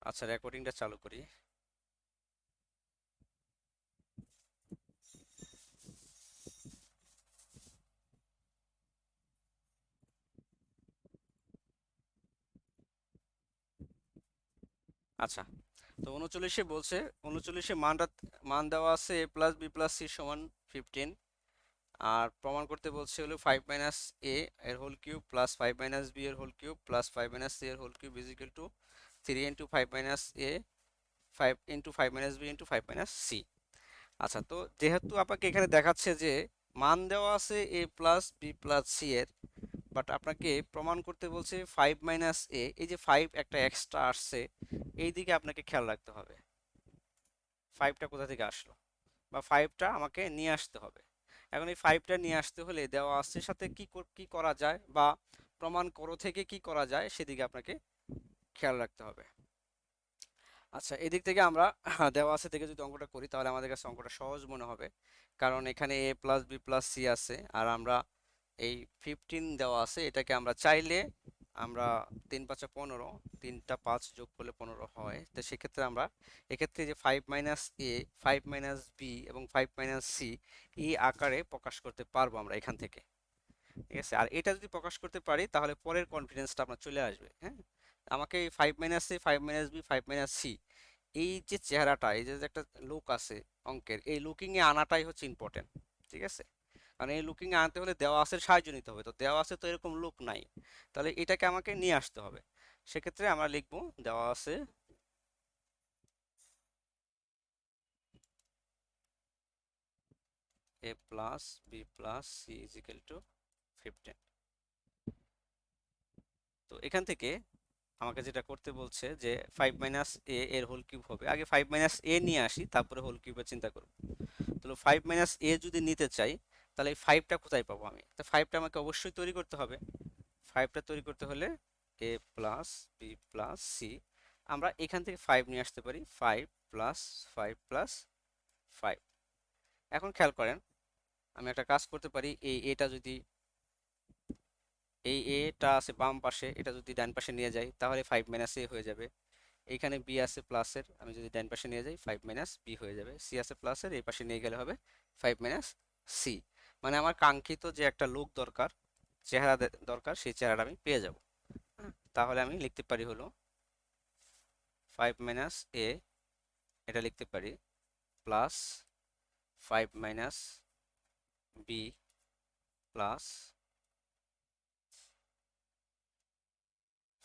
আচ্ছা, রেকর্ডিংটা চালু করি। আচ্ছা, তো 39-এ বলছে, 39-এ মান দেওয়া আছে a plus B plus C সমান 15। আর প্রমাণ করতে বলছে হলো 5 মাইনাস এ এর whole cube plus 5 minus b এর whole cube plus 5 minus c এর whole cube is equal to 3 into 5 minus a 5 into 5 minus b into 5 minus c. আচ্ছা, তো যেহেতু আপনাকে এখানে দেখাচ্ছে যে মান দেওয়া আছে a plus B plus C এর, বাট আপনাকে প্রমাণ করতে বলছে 5 মাইনাস এ, এই যে 5 একটা এক্সট্রা আসছে, এই দিকে আপনাকে খেয়াল রাখতে হবে 5টা কোথা থেকে আসলো, বা 5টা আমাকে নিয়ে আসতে হবে। এখন এই 5টা নিয়ে আসতে হলে দেওয়া আছে সাথে কি করা যায়, বা প্রমাণ করো থেকে কি করা যায় সেদিকে আপনাকে খেয়াল রাখতে হবে। আচ্ছা, এদিক থেকে আমরা দেওয়া আছে থেকে যদি অঙ্কটা করি তাহলে আমাদের কাছে অঙ্কটা সহজ মনে হবে, কারণ এখানে এ প্লাস বি প্লাস সি আছে, আর আমরা এই 15 দেওয়া আছে, এটাকে আমরা চাইলে আমরা 3 × 5 = 15, 3টা 5 যোগ করলে 15 হয়। তো সেক্ষেত্রে আমরা এক্ষেত্রে যে 5 মাইনাস এ, 5 মাইনাস বি এবং 5 মাইনাস সি এই আকারে প্রকাশ করতে পারবো আমরা এখান থেকে। ঠিক আছে, আর এটা যদি প্রকাশ করতে পারি তাহলে পরের কনফিডেন্সটা আপনার চলে আসবে। হ্যাঁ, আমাকে এই 5 minus a, 5 minus B, 5 minus C, এই যে চেহারাটা, এই যে যে একটা লুক আছে অঙ্কের, এই লুকিং এ আনাটাই হচ্ছে ইম্পর্টেন্ট। ঠিক আছে, কারণ এই লুকিং এ আনতে হলে দেওয়া আছে সাহায্য নিতে হবে, তো দেওয়া আছে তো এরকম লুক নাই, তাহলে এটাকে আমাকে নিয়ে আসতে হবে। সেক্ষেত্রে আমরা লিখবো দেওয়া আছে a plus B plus c is equal to 15। তো এখান থেকে আমাকে যেটা করতে বলছে যে 5 মাইনাস এ এর হোল কিউব হবে, আগে 5 মাইনাস এ নিয়ে আসি তারপরে হোল কিউবের চিন্তা করব। তাহলে 5 মাইনাস এ যদি নিতে চাই তাহলে এই 5টা কোথায় পাবো আমি, তো 5টা আমাকে অবশ্যই তৈরি করতে হবে। 5টা তৈরি করতে হলে এ প্লাস বি প্লাস সি, আমরা এখান থেকে 5 নিয়ে আসতে পারি, 5 প্লাস 5 প্লাস 5। এখন খেয়াল করেন, আমি একটা কাজ করতে পারি, এই এটা যদি, এই এটা আছে বাম পাশে, এটা যদি ডান পাশে নিয়ে যাই তাহলে 5 মাইনাস এ হয়ে যাবে। এইখানে বি আছে প্লাসের, আমি যদি ডান পাশে নিয়ে যাই 5 মাইনাস বি হয়ে যাবে। সি আছে প্লাসের, এই পাশে নিয়ে গেলে হবে 5 মাইনাস সি। মানে আমার কাঙ্ক্ষিত যে একটা লুক দরকার, চেহারা দরকার, সেই চেহারাটা আমি পেয়ে যাব। তাহলে আমি লিখতে পারি হলো 5 মাইনাস এ, এটা লিখতে পারি plus 5 minus B plus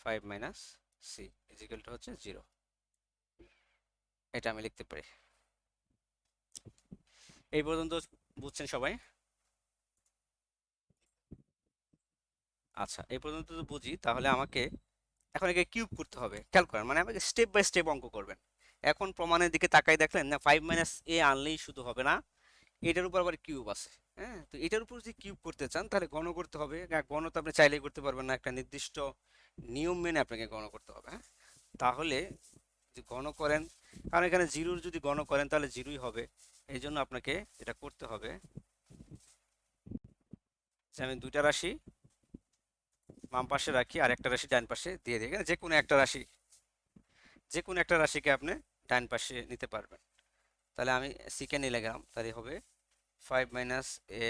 5 minus C equal to হচ্ছে 0। এটা আমি লিখতে পারি। এই পর্যন্ত বুঝছেন সবাই? আচ্ছা, এই পর্যন্ত যদি বুঝি তাহলে আমাকে এখন একে কিউব করতে হবে। খেয়াল করেন, মানে আমাকে স্টেপ বাই স্টেপ অঙ্ক করবেন। এখন প্রমাণের দিকে তাকাই দেখলেন না, 5 মাইনাস এ আনলেই শুধু হবে না, এটার উপর আবার কিউব আছে। হ্যাঁ, তো এটার উপর যদি কিউব করতে চান তাহলে গণ করতে হবে। গণ তো আপনি চাইলেই করতে পারবেন না, একটা নির্দিষ্ট নিয়ম মেনে আপনাকে গণ করতে হবে। হ্যাঁ, তাহলে যদি গণ করেন, কারণ এখানে জিরোর যদি গণ করেন তাহলে জিরোই হবে, এই জন্য আপনাকে যেটা করতে হবে যে আমি দুইটা রাশি বাম পাশে রাখি আর একটা রাশি ডান পাশে দিয়ে দিই। এখানে যে কোনো একটা রাশিকে আপনি ডান পাশে নিতে পারবেন। তাহলে আমি সিকে নিয়ে গেলাম, তাহলে হবে 5 minus a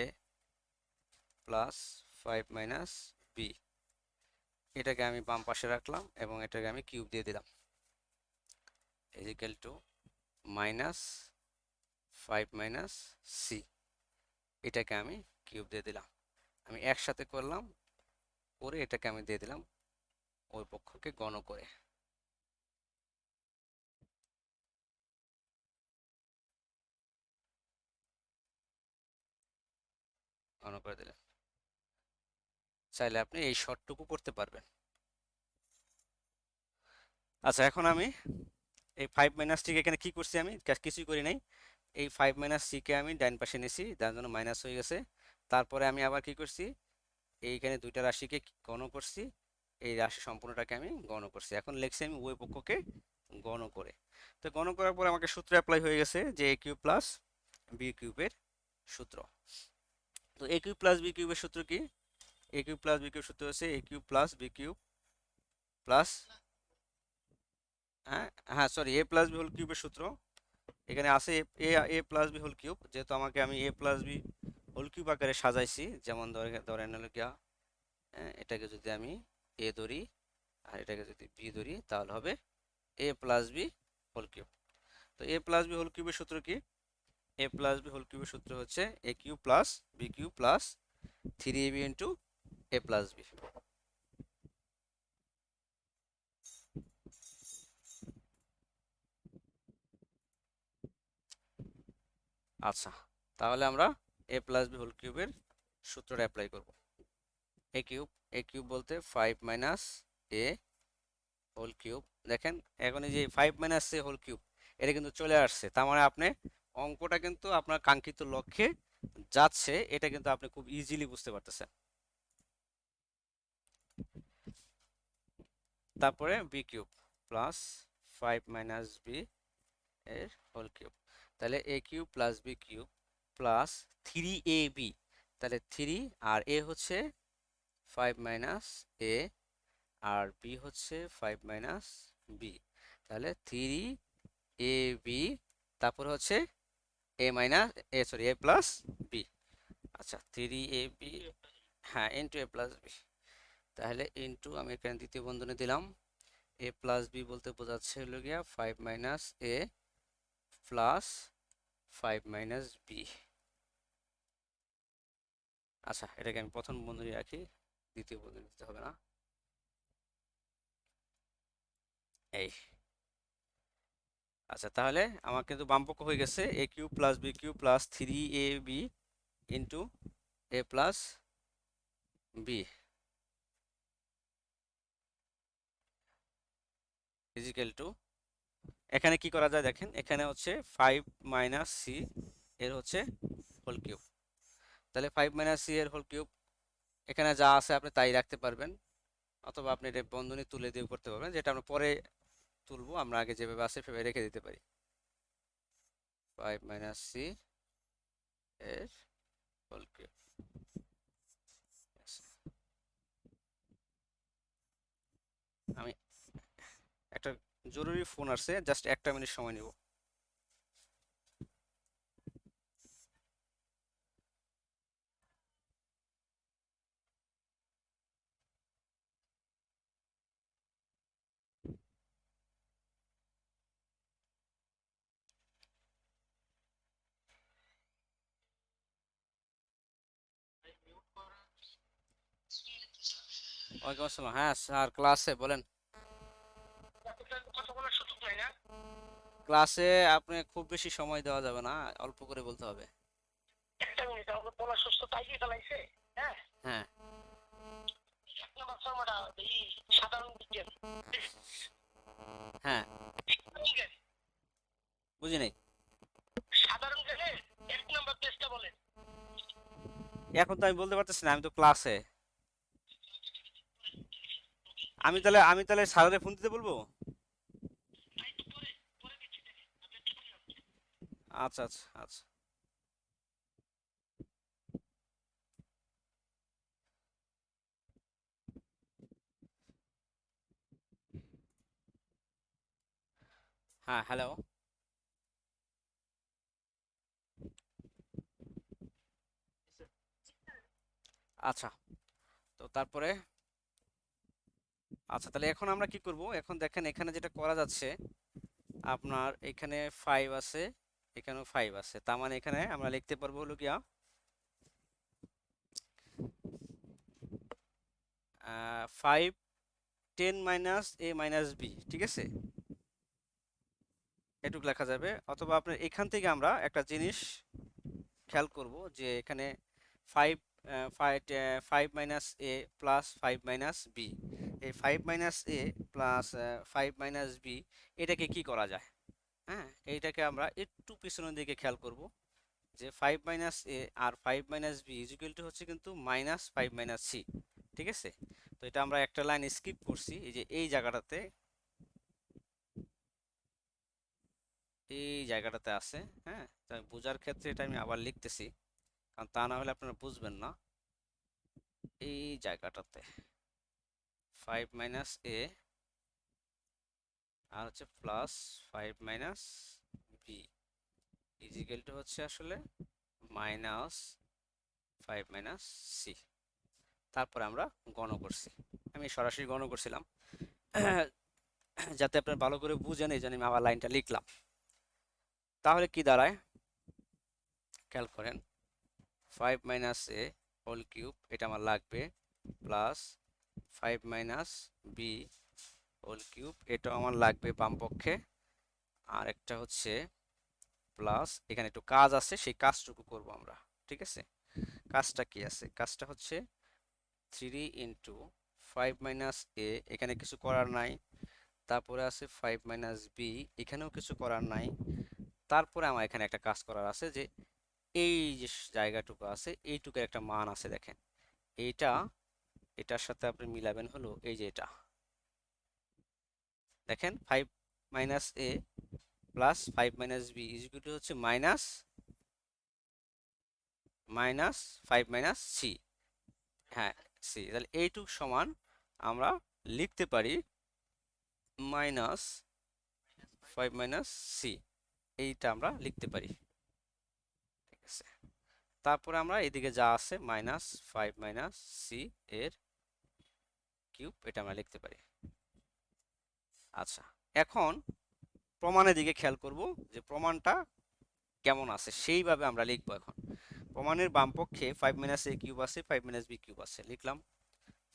plus 5 minus B, এটাকে আমি বাম পাশে রাখলাম এবং এটাকে আমি কিউব দিয়ে দিলাম, equal to minus 5 minus C, এটাকে আমি কিউব দিয়ে দিলাম। আমি একসাথে করলাম, করে এটাকে আমি দিয়ে দিলাম ওই পক্ষকে গণ করে, গণ করে দিলাম। চাইলে আপনি এই শর্টটুকু করতে পারবেন। আচ্ছা, এখন আমি এই 5 মাইনাস টিকে এখানে কি করছি, আমি কিছুই করি নাই, এই 5 মাইনাস সিকে আমি ডান পাশে নিয়েছি, যার জন্য মাইনাস হয়ে গেছে। তারপরে আমি আবার কি করছি, এইখানে দুইটা রাশিকে গণ করছি, এই রাশি সম্পূর্ণটাকে আমি গণ করছি। এখন লিখছি আমি উভয় পক্ষকে গণ করে। তো গণ করার পর আমাকে সূত্র অ্যাপ্লাই হয়ে গেছে যে এ কিউব প্লাস বি কিউবের সূত্র। তো এ কিউব প্লাস বি কিউবের সূত্র কি? A cube plus b cube সূত্র হচ্ছে a cube plus b cube plus হ্যাঁ, হ্যাঁ, sorry, a plus b whole কিউবের সূত্র এখানে আছে। A a plus b whole cube, যেহেতু আমি a plus b whole cube আকারে সাজাইছি, যেমন ধরেন হলো গিয়া, এটাকে যদি আমি এ ধরি আর এটাকে যদি বি ধরি, তাহলে হবে এ প্লাস বি হোল কিউব। তো এ প্লাস বি হোল কিউবের সূত্র কি? এ প্লাস বি হোল কিউবের সূত্র হচ্ছে a cube plus b cube plus 3ab into a plus b. আচ্ছা, তাহলে আমরা এ প্লাস বি হোল কিউবের সূত্রটা অ্যাপ্লাই করব। এ কিউব, এ কিউব বলতে 5 মাইনাস এ হোল কিউব। দেখেন, এখন এই যে 5 মাইনাস এ হোল কিউব, এটা কিন্তু চলে আসছে, তার মানে আপনি অঙ্কটা কিন্তু আপনার কাঙ্ক্ষিত লক্ষ্যে যাচ্ছে, এটা কিন্তু আপনি খুব ইজিলি বুঝতে পারতেছেন। তারপরে b cube plus 5 minus b এর হোল কিউব, তাহলে a cube plus b cube plus 3ab, তাহলে 3 আর এ হচ্ছে 5 মাইনাস এ আর বি হচ্ছে 5 মাইনাস বি, তাহলে 3ab, তারপর হচ্ছে এ minus sorry a plus b. আচ্ছা, 3ab, হ্যাঁ, ইন্টু এ প্লাস বি, তাহলে ইন্টু আমি এখানে দ্বিতীয় বন্ধনী দিলাম। এ প্লাস বি বলতে বোঝাচ্ছে হলো গিয়া 5 minus a plus 5 minus B. আচ্ছা, এটাকে আমি প্রথম বন্ধনী রাখি, দ্বিতীয় বন্ধনী দিতে হবে না। এই, আচ্ছা, তাহলে আমার কিন্তু বামপক্ষ হয়ে গেছে a cube plus b cube plus 3ab into a plus b is equal to, এখানে কি করা যায় দেখেন, এখানে হচ্ছে 5 মাইনাস সি এর হচ্ছে হোল কিউব, তাহলে 5 মাইনাস সি এর হোল কিউব, এখানে যা আছে আপনি তাই রাখতে পারবেন, অথবা আপনি এটা বন্ধনী তুলে দিয়ে করতে পারবেন, যেটা আমরা পরে তুলবো, আমরা আগে যেভাবে আছে সেভাবে রেখে দিতে পারি। 5 মাইনাস সি এর হোল কিউব। আমি একটা জরুরি ফোন আসছে, জাস্ট একটা মিনিট সময় নিব। ওয়ালাইকুম আসসালাম, হ্যাঁ স্যার, ক্লাসে বলেন। ক্লাসে আপনি খুব বেশি সময় দেওয়া যাবে না, অল্প করে বলতে হবে। একটা মিনিট, আমাকে পড়া সুস্থ তাই কি চালাইছে? হ্যাঁ, হ্যাঁ, এক নম্বর ফর্মটা এই সাধারণ বিজ্ঞান। হ্যাঁ, সাধারণ জ্ঞান, বুঝি নাই। সাধারণ জ্ঞানে এক নম্বর পেজটা বলেন। এখন তো আমি বলতে পারতেছি না, আমি তো ক্লাসে। আমি তাহলে স্যারের ফোন দিতে বলবো। আচ্ছা, আচ্ছা, আচ্ছা। হ্যাঁ, হ্যালো। আচ্ছা, তো তারপরে, আচ্ছা, তাহলে এখন আমরা কি করব, এখন দেখেন এখানে যেটা করা যাচ্ছে, আপনার এখানে 5 আছে, এখানেও 5 আছে, তার মানে এখানে আমরা লিখতে পারবো হলো গিয়া 5 10 মাইনাস এ মাইনাস বি, ঠিক আছে, এটুকু লেখা যাবে। অথবা আপনার এখান থেকে আমরা একটা জিনিস খেয়াল করব, যে এখানে 5 five minus a plus 5 minus B, এই 5 minus a plus 5 minus B, এটাকে কি করা যায়? হ্যাঁ, এইটাকে আমরা একটু পিছনের দিকে খেয়াল করব, যে 5 মাইনাস এ আর 5 মাইনাস বি ইকুয়াল টু হচ্ছে কিন্তু মাইনাস 5 মাইনাস সি, ঠিক আছে। তো এটা আমরা একটা লাইন স্কিপ করছি, এই যে এই জায়গাটাতে, এই জায়গাটাতে আছে। হ্যাঁ, তাই বোঝার ক্ষেত্রে এটা আমি আবার লিখতেছি, কারণ তা না হলে আপনারা বুঝবেন না। এই জায়গাটাতে 5 মাইনাস এ আর হচ্ছে plus 5 minus b is equal to হচ্ছে আসলে মাইনাস 5 মাইনাস সি। তারপরে আমরা গণ করছি, আমি সরাসরি গণ করছিলাম যাতে আপনার ভালো করে বুঝেন, এই জন্য আমি আবার লাইনটা লিখলাম। তাহলে কি দাঁড়ায় খেয়াল করেন, 5 মাইনাস এ হোল কিউব এটা আমার লাগবে, plus 5 minus b whole cube এটাও আমার লাগবে বাম পক্ষে। আর একটা হচ্ছে প্লাস, এখানে একটু কাজ আছে, সেই কাজটুকু করব আমরা, ঠিক আছে। কাজটা কি আছে, কাজটা হচ্ছে 3 ইন্টু 5 মাইনাস এ, এখানে কিছু করার নাই। তারপরে আছে 5 মাইনাস বি, এখানেও কিছু করার নাই। তারপরে আমার এখানে একটা কাজ করার আছে, যে এই যে জায়গাটুকু আছে এইটুকুর একটা মান আছে দেখেন, এইটা এটার সাথে আপনি মিলাবেন হলো এই যে এটা দেখেন 5 minus a plus 5 minus b is equal to হচ্ছে মাইনাস মাইনাস 5 মাইনাস সি। হ্যাঁ সি, তাহলে এইটুক সমান আমরা লিখতে পারি মাইনাস 5 মাইনাস সি, এইটা আমরা লিখতে পারি, ঠিক আছে। তারপরে আমরা এদিকে যা আছে মাইনাস 5 মাইনাস সি এর কিউব এটা আমরা লিখতে পারি। আচ্ছা, এখন প্রমাণের দিকে খেয়াল করব, যে প্রমাণটা কেমন আছে সেইভাবে আমরা লিখব। এখন প্রমাণের বাম পক্ষে 5 মাইনাস এ কিউব আছে, 5 মাইনাস বি কিউব আছে, লিখলাম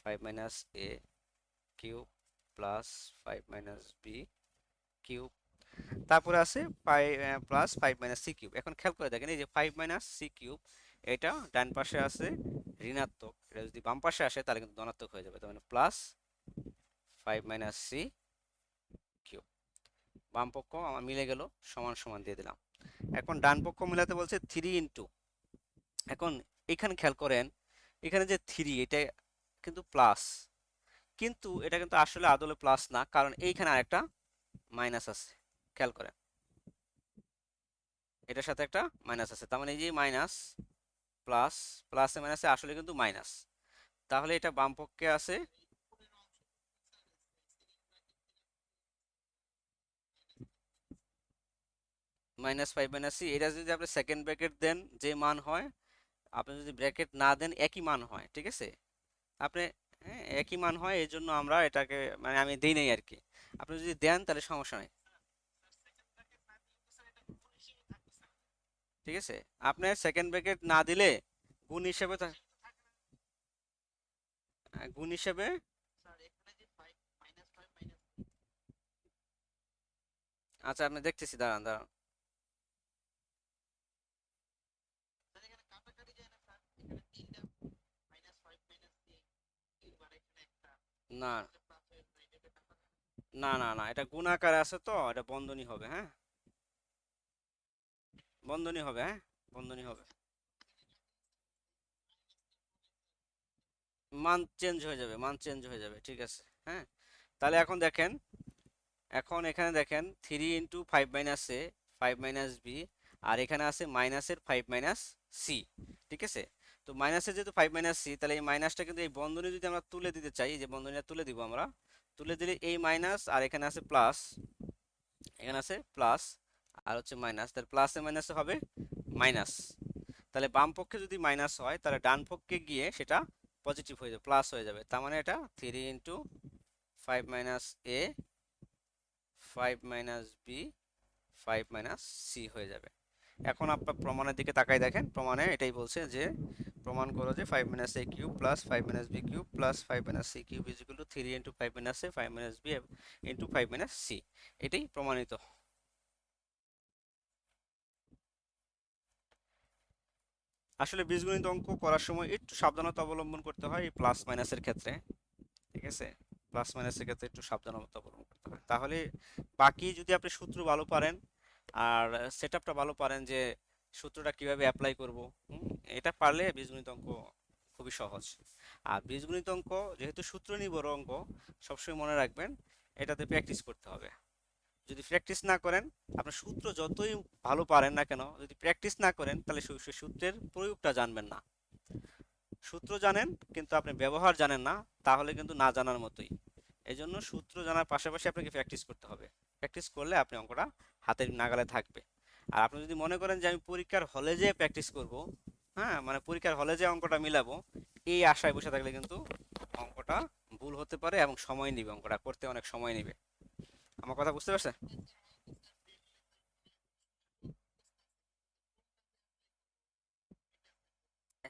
5 minus a cube plus 5 minus b cube, তারপরে আছে প্লাস 5 মাইনাস সি কিউব। এখন খেয়াল করে দেখেন, এই যে 5 মাইনাস সি কিউব এটা ডান পাশে আছে ঋণাত্মক, এটা যদি বাম পাশে আসে তাহলে কিন্তু ধনাত্মক হয়ে যাবে, তার মানে প্লাস 5 মাইনাস সি কিউব। বাম পক্ষ আমার মিলে গেল, সমান সমান দিয়ে দিলাম। এখন ডান পক্ষ মিলাতে বলছে 3 ইন্টু, এখন এখানে খেয়াল করেন, এখানে যে 3 এটা কিন্তু প্লাস, কিন্তু এটা কিন্তু আসলে আদলে প্লাস না, কারণ এইখানে আরেকটা মাইনাস আছে, খেয়াল করেন এটার সাথে একটা মাইনাস আছে, তার মানে এই যে মাইনাস প্লাস প্লাসে মাইনাসে আসলে কিন্তু মাইনাস, তাহলে এটা বাম পক্ষে আছে মাইনাস 5 মাইনাস সি। এটা যদি আপনি সেকেন্ড ব্র্যাকেট দেন যে মান হয়, আপনি যদি ব্র্যাকেট না দেন একই মান হয়, ঠিক আছে। আপনি হ্যাঁ একই মান হয়, এই জন্য আমরা এটাকে মানে আমি দেই নাই আর কি, আপনি যদি দেন তাহলে সমস্যা নাই, ঠিক আছে। আপনি সেকেন্ড ব্র্যাকেট না দিলে গুণ হিসেবে গুণ হিসেবে আচ্ছা আপনি দেখতেছি, দাঁড়ান দাঁড়ান, না না না না, এটা গুণ আকারে আছে তো, এটা বন্ধনী হবে, হ্যাঁ বন্ধনী হবে, হ্যাঁ বন্ধনী হবে, মান চেঞ্জ হয়ে যাবে, মান চেঞ্জ হয়ে যাবে, ঠিক আছে। হ্যাঁ, তাহলে এখন দেখেন, এখন এখানে দেখেন 3 into 5 minus a 5 minus B, আর এখানে আছে মাইনাসের 5 মাইনাস সি, ঠিক আছে। তো মাইনাসের যেহেতু 5 মাইনাস সি, তাহলে এই মাইনাসটা কিন্তু এই বন্ধনী যদি আমরা তুলে দিতে চাই, যে বন্ধনীটা তুলে দিব আমরা, তুলে দিলে এই মাইনাস আর এখানে আছে প্লাস, এখানে আছে প্লাস আর হচ্ছে মাইনাস, তাহলে প্লাসে মাইনাসে হবে মাইনাস, তাহলে বাম পক্ষে যদি মাইনাস হয় তাহলে ডান পক্ষে গিয়ে সেটা পজিটিভ হয়ে যাবে, প্লাস হয়ে যাবে, তার মানে এটা 3 into 5 minus a 5 minus B 5 minus C হয়ে যাবে। এখন আপনার প্রমাণের দিকে তাকাই দেখেন, প্রমাণে এটাই বলছে যে প্রমাণ করো যে 5 minus a cube plus 5 minus b cube plus 5 minus c cube is equal to 3 into 5 minus a 5 minus b into 5 minus c, এটাই প্রমাণিত। আসলে বীজগণিত অঙ্ক করার সময় একটু সাবধানতা অবলম্বন করতে হয় এই প্লাস মাইনাসের ক্ষেত্রে, ঠিক আছে। প্লাস মাইনাসের ক্ষেত্রে একটু সাবধানতা অবলম্বন করতে হয়, তাহলে বাকি যদি আপনি সূত্র ভালো পারেন আর সেটআপটা ভালো পারেন, যে সূত্রটা কিভাবে অ্যাপ্লাই করব, এটা পারলে বীজগণিত অঙ্ক খুবই সহজ। আর বীজগণিত অঙ্ক যেহেতু সূত্র নির্ভর অঙ্ক, সবসময় মনে রাখবেন এটাতে প্র্যাকটিস করতে হবে। যদি প্র্যাকটিস না করেন, আপনার সূত্র যতই ভালো পারেন না কেন, যদি প্র্যাকটিস না করেন তাহলে সেই সূত্রের প্রয়োগটা জানবেন না। সূত্র জানেন কিন্তু আপনি ব্যবহার জানেন না, তাহলে কিন্তু না জানার মতোই। এই জন্য সূত্র জানার পাশাপাশি আপনাকে প্র্যাকটিস করতে হবে। প্র্যাকটিস করলে আপনি অঙ্কটা হাতের নাগালে থাকবে। আর আপনি যদি মনে করেন যে আমি পরীক্ষার হলে যেয়ে প্র্যাকটিস করব, হ্যাঁ মানে পরীক্ষার হলে যে অঙ্কটা মিলাবো, এই আশায় বসে থাকলে কিন্তু অঙ্কটা ভুল হতে পারে এবং সময় নিবে, অঙ্কটা করতে অনেক সময় নিবে। আমার কথা বুঝতে পারছেন?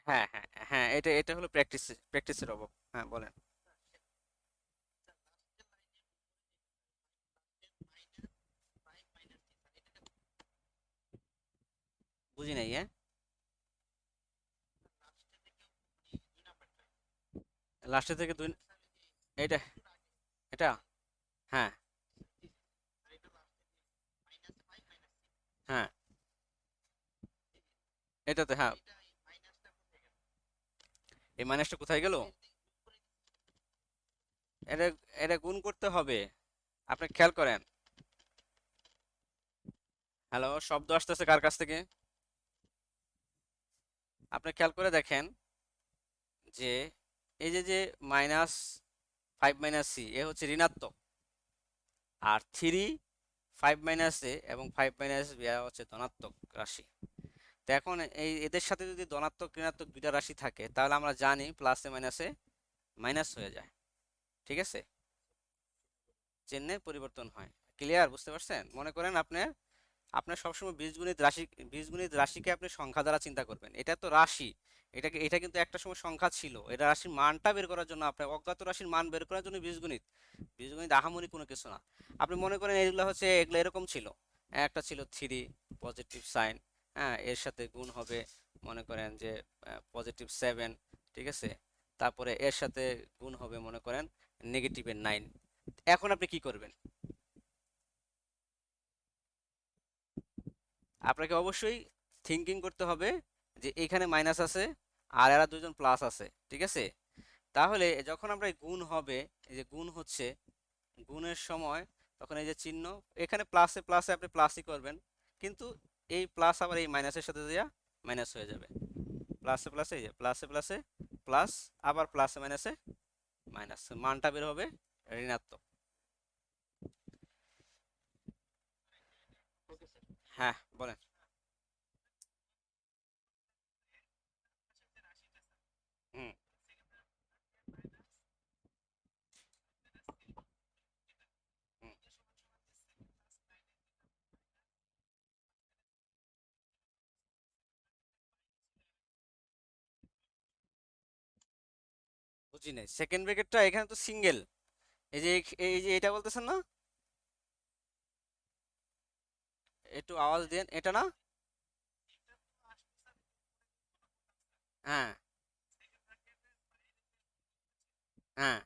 হ্যাঁ হ্যাঁ হ্যাঁ, এটা এটা হলো প্র্যাকটিসের অভাব। হ্যাঁ বলেন। বুঝি নাই, হ্যাঁ। লাস্টে থেকে দুই, এটা এটা হ্যাঁ হ্যাঁ, এটাতে হ্যাঁ। এই মাইনাসটা কোথায় গেল? এটা এটা গুণ করতে হবে। আপনি খেয়াল করেন। হ্যালো, শব্দ আসতেছে কার কাছ থেকে? আপনি খেয়াল করে দেখেন যে এই যে যে মাইনাস 5 - c এ হচ্ছে ঋণাত্মক, আর 3 5 - a এবং 5 - b হচ্ছে ধনাত্মক রাশি। তো এখন এই এদের সাথে যদি ধনাত্মক ঋণাত্মক দুইটা রাশি থাকে তাহলে আমরা জানি প্লাসে মাইনাসে মাইনাস হয়ে যায়। ঠিক আছে, চিহ্নে পরিবর্তন হয়। ক্লিয়ার? বুঝতে পারছেন? মনে করেন আপনার আপনার সবসময় বীজগণিত রাশিকে আপনি সংখ্যা দ্বারা চিন্তা করবেন। এটা তো রাশি, এটা কিন্তু একটা সময় সংখ্যা ছিল। এটা রাশির মানটা বের করার জন্য, আপনার অজ্ঞাত রাশির মান বের করার জন্য বীজগণিত। বীজগণিত আহামরি কোনো কিছু না। আপনি মনে করেন এগুলো হচ্ছে, এগুলো এরকম ছিল। একটা ছিল 3 পজিটিভ সাইন, হ্যাঁ, এর সাথে গুণ হবে মনে করেন যে +7, ঠিক আছে। তারপরে এর সাথে গুণ হবে মনে করেন -9। এখন আপনি কি করবেন? আপনাকে অবশ্যই থিঙ্কিং করতে হবে যে এখানে মাইনাস আছে আর এরা দুজন প্লাস আছে, ঠিক আছে। তাহলে যখন আমরা এই গুণ হবে, এই যে গুণ হচ্ছে, গুণের সময় তখন এই যে চিহ্ন, এখানে প্লাসে প্লাসে আপনি প্লাসই করবেন, কিন্তু এই প্লাস আবার এই মাইনাসের সাথে দেওয়া মাইনাস হয়ে যাবে। প্লাসে প্লাসে, এই যে প্লাসে প্লাসে প্লাস, আবার প্লাসে মাইনাসে মাইনাস, মানটা বের হবে ঋণাত্মক। হ্যাঁ বলেন। হুম। হুম। বুঝি নাই সেকেন্ড ব্র্যাকেটটা, এখানে তো সিঙ্গেল। এই যে এই যে এটা বলতেছেন না, একটু আওয়াজ দেন, এটা না? হ্যাঁ হ্যাঁ।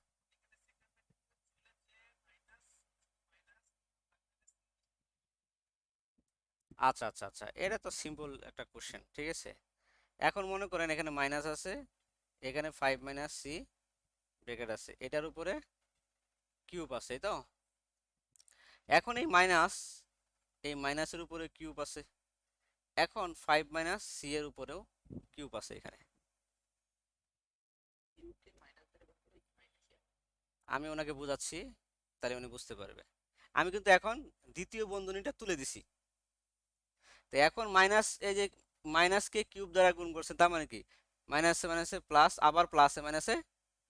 আচ্ছা আচ্ছা আচ্ছা, এটা তো সিম্পল একটা কোশ্চেন, ঠিক আছে। এখন মনে করেন এখানে মাইনাস আছে, এখানে 5 - c ব্র্যাকেট আছে, এটার উপরে কিউব আছে, এই তো। এখন এই মাইনাসের উপরে কিউব আছে। এখন 5 - c এর উপরেও কিউব আছে এখানে। আমি ওনাকে বুঝাচ্ছি, তাহলে উনি বুঝতে পারবে। আমি কিন্তু এখন দ্বিতীয় বন্ধনীটা তুলে দিছি। তো এখন মাইনাস, এই যে মাইনাসকে কিউব দ্বারা গুণ করছে, তার মানে কি মাইনাসে মাইনাসে প্লাস, আবার প্লাসে মাইনাসে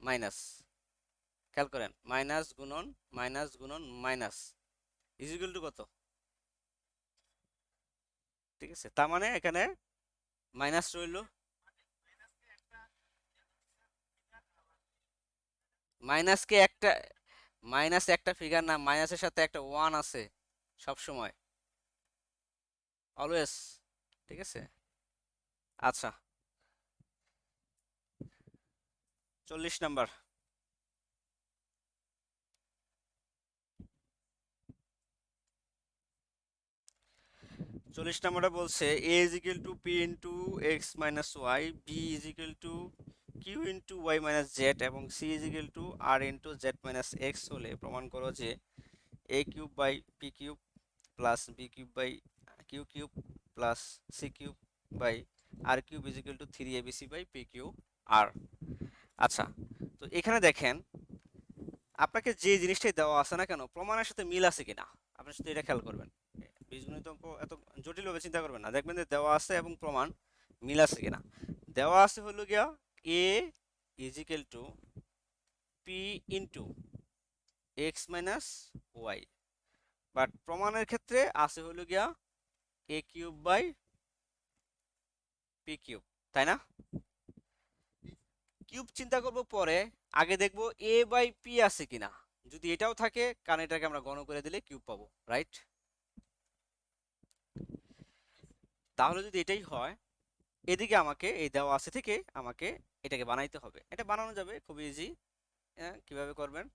মাইনাস। খেয়াল করেন, মাইনাস গুণন মাইনাস ইজ ইকুয়াল টু কত? ঠিক আছে, তার মানে এখানে মাইনাস রইল। মাইনাসকে একটা মাইনাস একটা ফিগার না, মাইনাসের সাথে একটা ওয়ান আছে সব সময়, অলওয়েজ। ঠিক আছে। আচ্ছা, 40 নাম্বার। 40 নাম্বারটা বলছে a is equal to p into x minus y, b is equal to q into y minus z, এবং c is equal to r into z minus x হলে প্রমাণ করো যে a cube by p cube plus b cube by q cube plus c cube by r cube is equal to 3 abc by p q r. আচ্ছা, তো এখানে দেখেন আপনাকে যে জিনিসটাই দেওয়া আছে না কেন, প্রমাণের সাথে মিল আছে কিনা আপনি শুধু এটা খেয়াল করবেন, বীজগণিত অঙ্ক এত জটিলভাবে চিন্তা করবেন না, দেখবেন যে দেওয়া আছে এবং প্রমাণ মিল আছে কিনা। দেওয়া আছে হলো গিয়া a is equal to p into x minus y, but প্রমাণের ক্ষেত্রে আছে হলো গিয়া a cube by p cube, তাই না? কিউব চিন্তা করব পরে, আগে দেখব এ বাই পি আছে কিনা। যদি এটাও থাকে, কারণ এটাকে আমরা গণ করে দিলে কিউব পাবো, রাইট? তাহলে যদি এটাই হয়, এদিকে আমাকে এই দেওয়া আছে থেকে আমাকে এটাকে বানাইতে হবে। এটা বানানো যাবে খুব ইজি। হ্যাঁ, কিভাবে করবেন?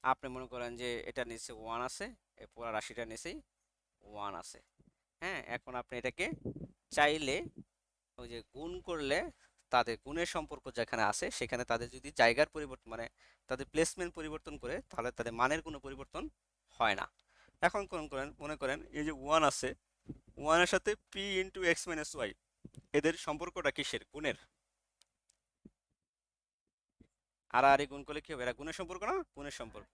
আপনি মনে করেন যে এটা নিচে 1 আছে, এই পুরো রাশিটা নিচেই 1 আছে। হ্যাঁ, এখন আপনি এটাকে চাইলে ওই যে গুণ করলে তাদের গুণের সম্পর্ক যেখানে আছে সেখানে তাদের যদি জায়গার পরিবর্তন, মানে তাদের প্লেসমেন্ট পরিবর্তন করে, তাহলে তাদের মানের কোনো পরিবর্তন হয় না। এখন কোন করেন, মনে করেন এই যে 1 আছে, 1 এর সাথে p into x minus y, এদের সম্পর্কটা কিসের? গুণের। আর গুণ করলে কি হবে? এরা গুণের সম্পর্ক না? গুণের সম্পর্ক।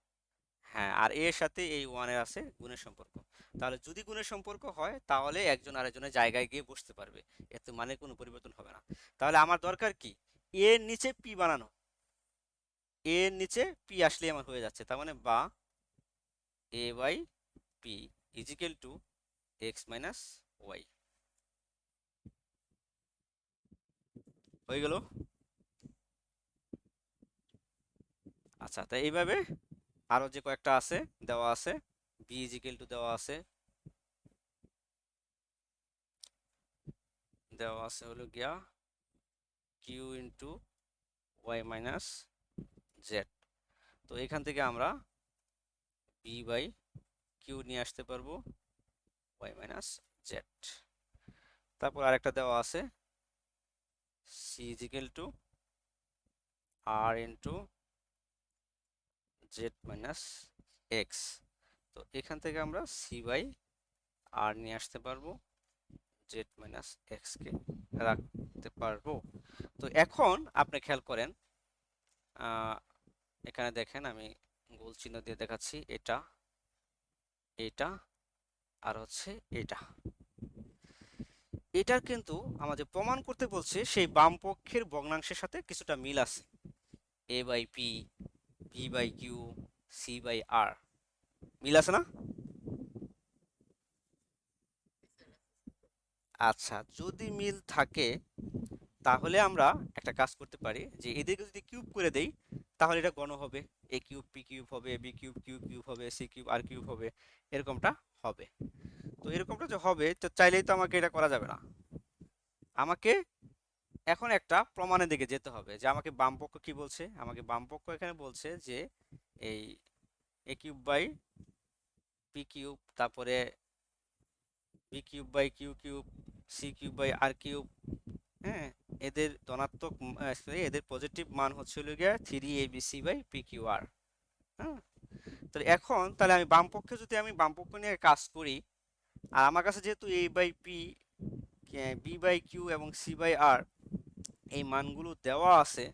হ্যাঁ, আর এর সাথে এই 1 এর আছে গুণের সম্পর্ক। তাহলে যদি গুণের সম্পর্ক হয়, তাহলে একজন আরেকজনের জায়গায় গিয়ে বসতে পারবে, এতে মানে কোনো পরিবর্তন হবে না। তাহলে আমার দরকার কি? এর নিচে পি বানানো। এর নিচে পি আসলে আমার হয়ে যাচ্ছে, তার মানে বা a by p is equal to x minus y. হয়ে গেল? আচ্ছা, তাই এইভাবে আরো যে কয়েকটা আছে দেওয়া আছে, বি ইজ ইকুয়াল টু দেওয়া আছে হলো গিয়া q into y minus z. তো এখান থেকে আমরা বি বাই কিউ নিয়ে আসতে পারবো ওয়াই মাইনাস জেড। তারপর আরেকটা দেওয়া আছে c is equal to r into z minus x. তো এখান থেকে আমরা সি বাই আর নিয়ে আসতে পারবো, জেড মাইনাস এক্স কে রাখতে পারবো। তো এখন আপনি খেয়াল করেন, এখানে দেখেন আমি গোল চিহ্ন দিয়ে দেখাচ্ছি, এটা, এটা, আর হচ্ছে এটা। এটার কিন্তু আমাদের প্রমাণ করতে বলছে সেই বাম পক্ষের ভগ্নাংশের সাথে কিছুটা মিল আছে। A by p, b by q, c by r, মিল আছে না? আচ্ছা, যদি মিল থাকে তাহলে আমরা একটা কাজ করতে পারি যে এদেরকে যদি কিউব করে দেই, তাহলে এটা গণ হবে। এ কিউব পি কিউব হবে, বি কিউব কিউ কিউব হবে, সি কিউব আর কিউব হবে, এরকমটা হবে। তো এরকমটা যে হবে, তো চাইলেই তো আমাকে এটা করা যাবে না। আমাকে এখন একটা প্রমাণের দিকে যেতে হবে যে আমাকে বামপক্ষ কি বলছে। আমাকে বামপক্ষ এখানে বলছে যে এই a cube by p cube, তারপরে b cube by q cube, c cube by r cube. হ্যাঁ, এদের ধনাত্মক sorry, এদের পজিটিভ মান হচ্ছে হলো গিয়া 3abc by p q r. হ্যাঁ, তাহলে এখন তাহলে আমি বামপক্ষে যদি আমি বামপক্ষ নিয়ে কাজ করি, আর আমার কাছে যেহেতু a by p, b by q এবং সি বাই আর এই মানগুলো দেওয়া আছে,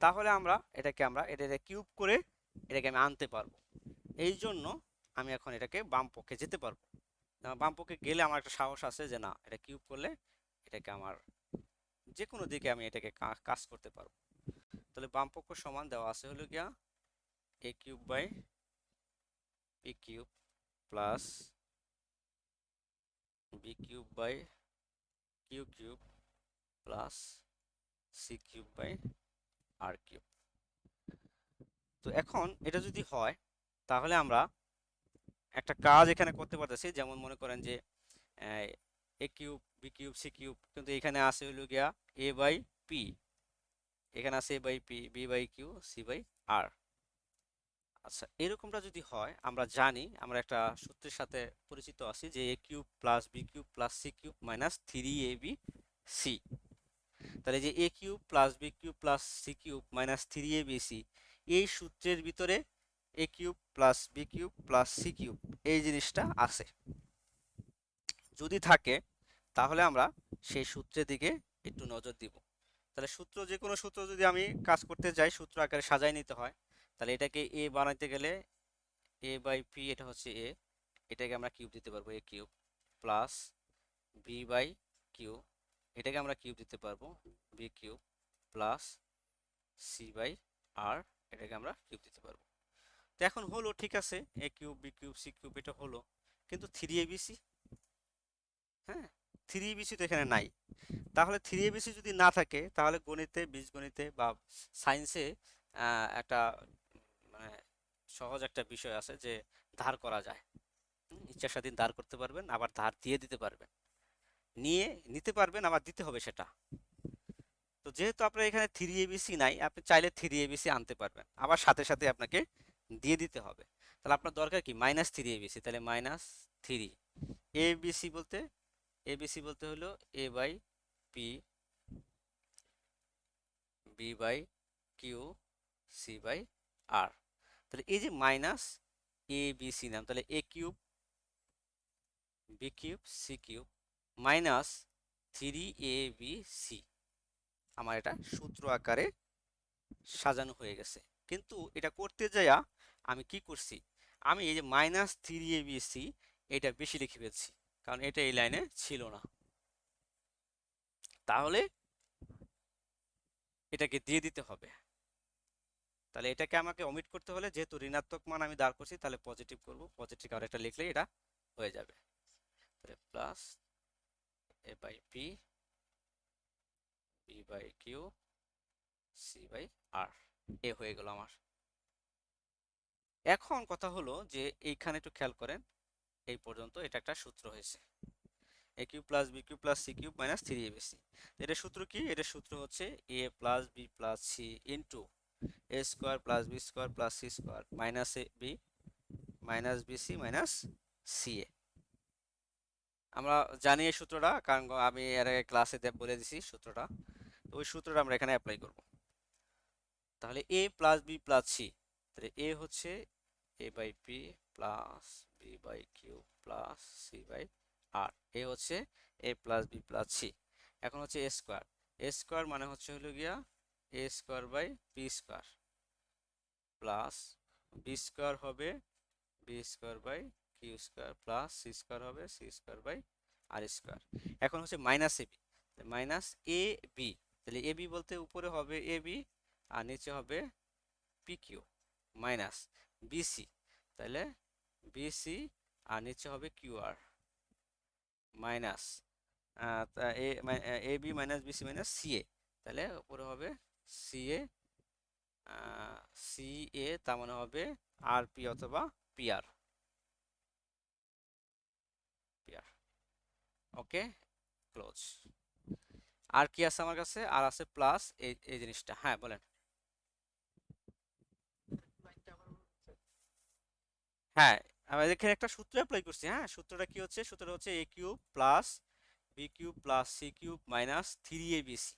তাহলে এটাকে কিউব করে এটাকে আমি আনতে পারবো। এই জন্য আমি এখন এটাকে বাম পক্ষে যেতে পারবো। বাম পক্ষে গেলে আমার একটা সাহস আছে যে না, এটা কিউব করলে এটাকে আমার যে কোনো দিকে আমি এটাকে কাজ করতে পারবো। তাহলে বাম পক্ষ সমান দেওয়া আছে হলো গিয়া a cube by p cube plus b cube by q cube plus c cube by r cube. তো এখন এটা যদি হয়, তাহলে আমরা একটা কাজ এখানে করতে পারতেছি। যেমন মনে করেন যে a cube b cube c cube, কিন্তু এখানে আছে হলো গিয়া এ বাই পি, এখানে আছে a by p, b by q, c by r. আচ্ছা, এরকমটা যদি হয়, আমরা জানি, আমরা একটা সূত্রের সাথে পরিচিত আছি যে a cube plus b cube plus c cube minus 3ab c. তাহলে যে a cube plus b cube plus c cube minus 3abc, এই সূত্রের ভিতরে a cube plus b cube plus c cube এই জিনিসটা আছে। যদি থাকে, তাহলে আমরা সেই সূত্রের দিকে একটু নজর দিব। তাহলে সূত্র, যে কোনো সূত্র যদি আমি কাজ করতে যাই, সূত্র আকারে সাজাই নিতে হয়। তাহলে এটাকে এ বানাইতে গেলে এ বাই পি, এটা হচ্ছে এ, এটাকে আমরা কিউব দিতে পারবো a cube plus b by q, এটাকে আমরা কিউব দিতে পারবো b cube plus c by r, এটাকে আমরা কিউব দিতে পারবো। তো এখন হলো ঠিক আছে, a cube b cube c cube এটা হলো, কিন্তু থ্রি এবিসি, হ্যাঁ থ্রি এবিসি তো এখানে নাই। তাহলে থ্রি এবিসি যদি না থাকে তাহলে গণিতে, বীজগণিতে বা সায়েন্সে একটা মানে সহজ একটা বিষয় আছে যে ধার করা যায়। ইচ্ছা স্বাধীন ধার করতে পারবেন, আবার ধার দিয়ে দিতে পারবেন, নিয়ে নিতে পারবেন, আবার দিতে হবে সেটা। তো যেহেতু আপনার এখানে থ্রি এবিসি নাই, আপনি চাইলে থ্রি এবিসি আনতে পারবেন, আবার সাথে সাথে আপনাকে দিয়ে দিতে হবে। তাহলে আপনার দরকার কি মাইনাস থ্রি এবিসি, তাহলে মাইনাস থ্রি এবিসি বলতে, এবিসি বলতে হলো a by p, b by q, c by r. তাহলে এই যে মাইনাস এ বি সি নাম, তাহলে a cube b cube c cube minus three a b c, আমার এটা সূত্র আকারে সাজানো হয়ে গেছে। কিন্তু এটা করতে যাইয়া আমি কি করছি, আমি এই যে minus three a b C এটা বেশি লিখে ফেলছি, কারণ এটা এই লাইনে ছিল না। তাহলে এটাকে দিয়ে দিতে হবে। তাহলে এটাকে আমাকে অমিট করতে হলে, যেহেতু ঋণাত্মক মান আমি দাঁড় করছি, তাহলে পজিটিভ করব, পজিটিভ আর একটা লিখলেই এটা হয়ে যাবে। তাহলে plus a by p, b by q, c by r, a হয়ে গেল আমার। এখন কথা হলো যে এইখানে একটু খেয়াল করেন, এই পর্যন্ত এটা একটা সূত্র হয়েছে, a cube plus b cube plus c cube minus three a b c. এটার সূত্র কি? এটার সূত্র হচ্ছে a plus B plus c into a square plus b square plus c square minus a b minus b c minus c a. আমরা জানি এই সূত্রটা, কারণ আমি এর আগে ক্লাসে বলে দিছি সূত্রটা। তো ওই সূত্রটা আমরা এখানে অ্যাপ্লাই করব। তাহলে a plus B plus c, তাহলে এ হচ্ছে a by p plus b by q plus c by r, a হচ্ছে a plus B plus c. এখন হচ্ছে এ স্কোয়ার, এ স্কোয়ার মানে হচ্ছে হলো গিয়া a square by b square plus b square হবে b square by q square plus c square হবে c square by r square. এখন হচ্ছে minus a b, minus a b, তাহলে এ বি বলতে উপরে হবে এ বি আর নিচে হবে পি কিউ মাইনাস বিসি, তাহলে বিসি আর নিচে হবে q r minus a b minus bc minus c a, তাহলে উপরে হবে সি এ, সি এ তার মানে হবে আর পি অথবা পি আর, পি আর। ওকে, ক্লোজ। আর কি আছে আমার কাছে? আর আছে প্লাস এই এই জিনিসটা, হ্যাঁ বলেন। হ্যাঁ, আমরা এখানে একটা সূত্র অ্যাপ্লাই করছি, হ্যাঁ সূত্রটা কি হচ্ছে? সূত্রটা হচ্ছে a cube plus b cube plus c cube minus three a b c.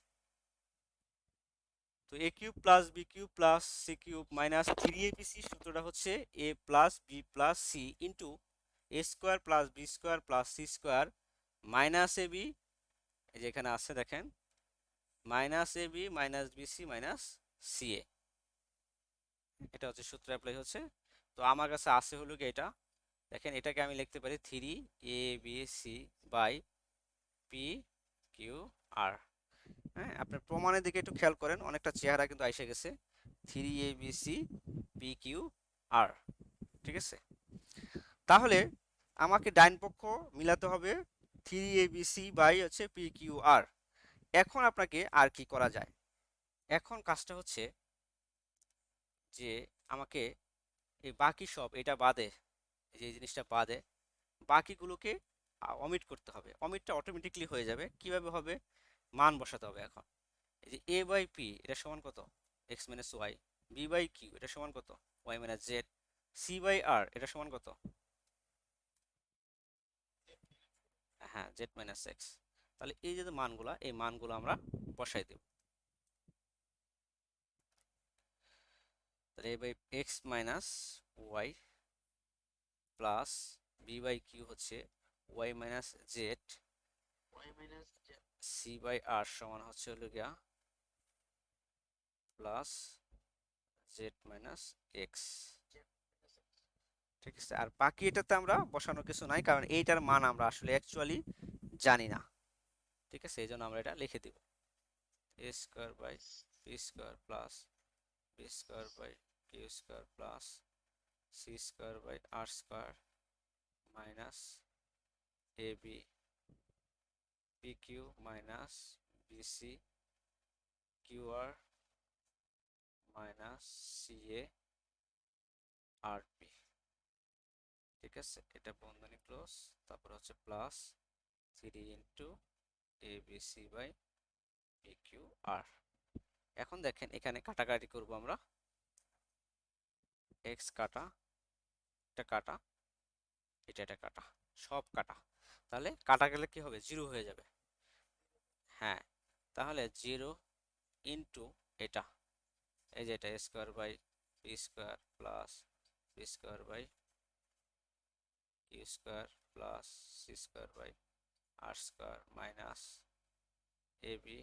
তো a cube plus b cube plus c cube minus three a b c সূত্রটা হচ্ছে a plus B plus c into a square plus b square plus c square minus a b, এই যে এখানে আছে দেখেন, minus a b minus b c minus c a, এটা হচ্ছে সূত্র অ্যাপ্লাই হচ্ছে। তো আমার কাছে আছে হলো কি এটা, দেখেন এটাকে আমি লিখতে পারি three a b c by p q r. হ্যাঁ, আপনার প্রমাণের দিকে একটু খেয়াল করেন, অনেকটা চেহারা কিন্তু এসে গেছে, three a b c p q r, ঠিক আছে। তাহলে আমাকে ডাইন পক্ষ মিলাতে হবে three a b c by হচ্ছে পি কিউ আর। এখন আপনাকে আর কি করা যায়, এখন কাজটা হচ্ছে যে আমাকে এই বাকি সব এটা বাদে, এই যে এই জিনিসটা বাদে বাকিগুলোকে অমিট করতে হবে। অমিটটা অটোমেটিকলি হয়ে যাবে, কিভাবে হবে? মান বসাতে হবে এখন। এই যে এ বাই পি এটা সমান কত? X minus y. B by q এটা সমান কত? Y minus z. C by r এটা সমান কত? হ্যাঁ, জেড মাইনাস এক্স। তাহলে এই যে মানগুলা, এই মানগুলো আমরা বসাই দেব। তাহলে a by x minus y plus b by q হচ্ছে y minus z, c by r সমান হচ্ছে হলো গিয়া প্লাস জেড মাইনাস এক্স, ঠিক আছে, আর বাকি এটাতে আমরা বসানোর কিছু নাই, কারণ এইটার মান আমরা আসলে অ্যাকচুয়ালি জানি না। ঠিক আছে, এই জন্য আমরা এটা লিখে দিব a square by b square plus b square by q square plus c square by r square minus a b b q minus b c q r minus c a r p. ঠিক আছে, এটা বন্ধনী close, তারপর হচ্ছে plus 3 into a b c by p q r. এখন দেখেন এখানে কাটাকাটি করব আমরা, এক্স কাটা, এটা কাটা, এটা কাটা, সব কাটা, তাহলে কাটা গেলে কি হবে, জিরো হয়ে যাবে। হ্যাঁ, তাহলে জিরো ইন্টু এটা, এই যে এটা square by b square plus b square by q square plus c square by r square minus a b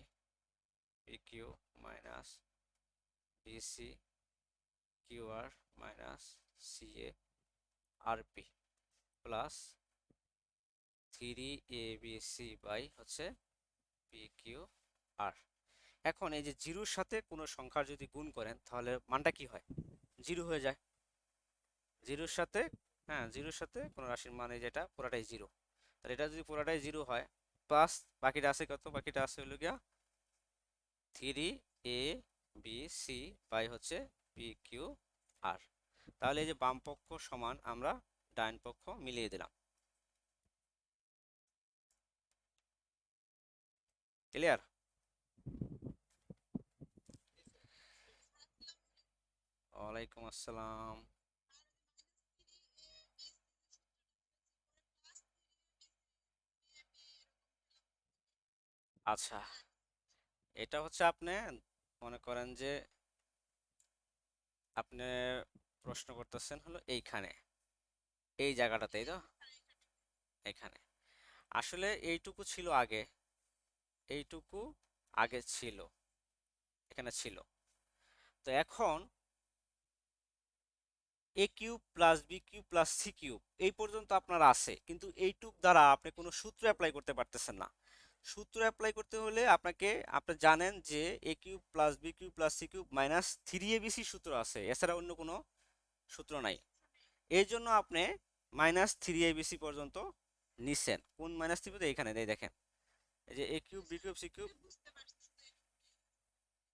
b q minus b c q r minus c a r p plus 3 by হচ্ছে p q r. এখন এই যে জিরোর সাথে কোনো সংখ্যার যদি গুণ করেন তাহলে মানটা কি হয়, জিরো হয়ে যায়। জিরোর সাথে, হ্যাঁ জিরোর সাথে কোনো রাশির মানে যেটা পুরাটাই জিরো, তাহলে এটা যদি পুরাটাই জিরো হয় প্লাস বাকিটা আছে কত, বাকিটা আছে হলো গিয়া 3 a b c বাই হচ্ছে পি কিউ আর। তাহলে এই যে বাম পক্ষ সমান আমরা ডান পক্ষ মিলিয়ে দিলাম। ক্লিয়ার? ওয়ালাইকুম আসসালাম। আচ্ছা, এটা হচ্ছে আপনি মনে করেন যে আপনি প্রশ্ন করতেছেন হলো এইখানে, এই জায়গাটাতেই তো, এখানে আসলে এইটুকু ছিল আগে, এইটুকু আগে ছিল, এখানে ছিল। তো এখন a cube plus b cube plus c cube এই পর্যন্ত আপনার আছে, কিন্তু এইটুক দ্বারা আপনি কোনো সূত্র অ্যাপ্লাই করতে পারতেছেন না। সূত্র অ্যাপ্লাই করতে হলে আপনাকে, আপনি জানেন যে a cube plus b cube plus c cube minus 3abc সূত্র আছে, এছাড়া অন্য কোনো সূত্র নাই। এই জন্য আপনি -3abc পর্যন্ত নিছেন। কোন -3 পর্যন্ত? এখানে দেখেন, এই যে a cube b cube c cube,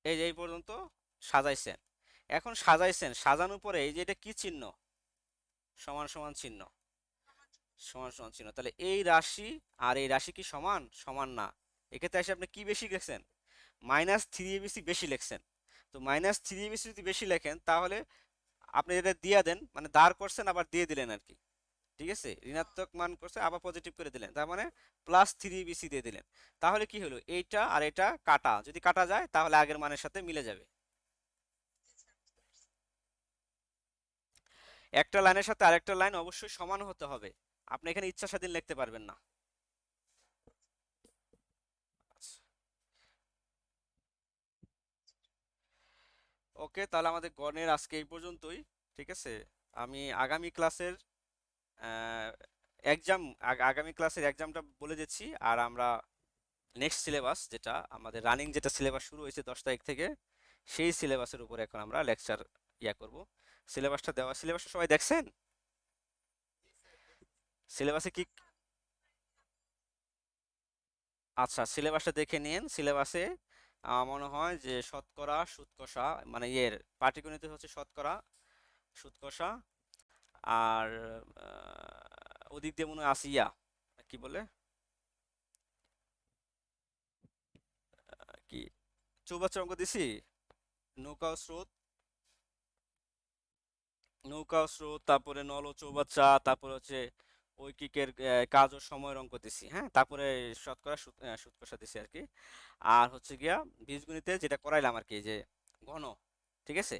এই যে এই পর্যন্ত সাজাইছেন। এখন সাজাইছেন, সাজানোর পরে এই যে এটা কি চিহ্ন, সমান সমান চিহ্ন, সমান সমান চিহ্ন, তাহলে এই রাশি আর এই রাশি কি সমান? সমান না। এক্ষেত্রে এসে আপনি কি বেশি লিখছেন, -3abc বেশি লিখছেন। তো -3abc যদি বেশি লেখেন তাহলে আপনি এটা দিয়ে দেন, মানে দাঁড় করছেন আবার দিয়ে দিলেন আর কি। ঠিক আছে, ঋণাত্মক মান করছে আবার পজিটিভ করে দিলেন, তার মানে +3abc দিয়ে দিলেন। তাহলে কি হলো, এইটা আর এটা কাটা, যদি কাটা যায় তাহলে আগের মানের সাথে মিলে যাবে। একটা লাইনের সাথে আরেকটা লাইন অবশ্যই সমান হতে হবে, আপনি এখানে ইচ্ছা স্বাধীন লিখতে পারবেন না। আচ্ছা, ওকে, তাহলে আমাদের গণের আজকে এই পর্যন্তই। ঠিক আছে, আমি আগামী ক্লাসের এক্সাম, আগামী ক্লাসের এক্সামটা বলে দিচ্ছি। আর আমরা নেক্সট সিলেবাস, যেটা আমাদের রানিং যেটা সিলেবাস শুরু হয়েছে 10 তারিখ থেকে, সেই সিলেবাসের উপরে এখন আমরা লেকচার করব। সিলেবাসটা দেওয়া, সিলেবাসটা সবাই দেখছেন? সিলেবাসে কি, আচ্ছা সিলেবাসটা দেখে নিন। সিলেবাসে মনে হয় যে শতকরা সুদ কষা, মানে ইয়ের পাটিগণিতে হচ্ছে শতকরা সুদ কষা, আর ওদিক দিয়ে মনে হয় আসিয়া, কি বলে, কি চৌবাচ্চা অঙ্ক দিছি, নৌকা ও স্রোত, নৌকা ও স্রোত, তারপরে নল ও চৌবাচ্চা, তারপরে হচ্ছে ঐকিকের কাজ ও সময়ের অঙ্ক দিছি। হ্যাঁ, তারপরে শতকরা সুদ কষা দিছি আর কি। আর হচ্ছে গিয়া বীজগণিতে যেটা করাইলাম আর কি, যে ঘন। ঠিক আছে,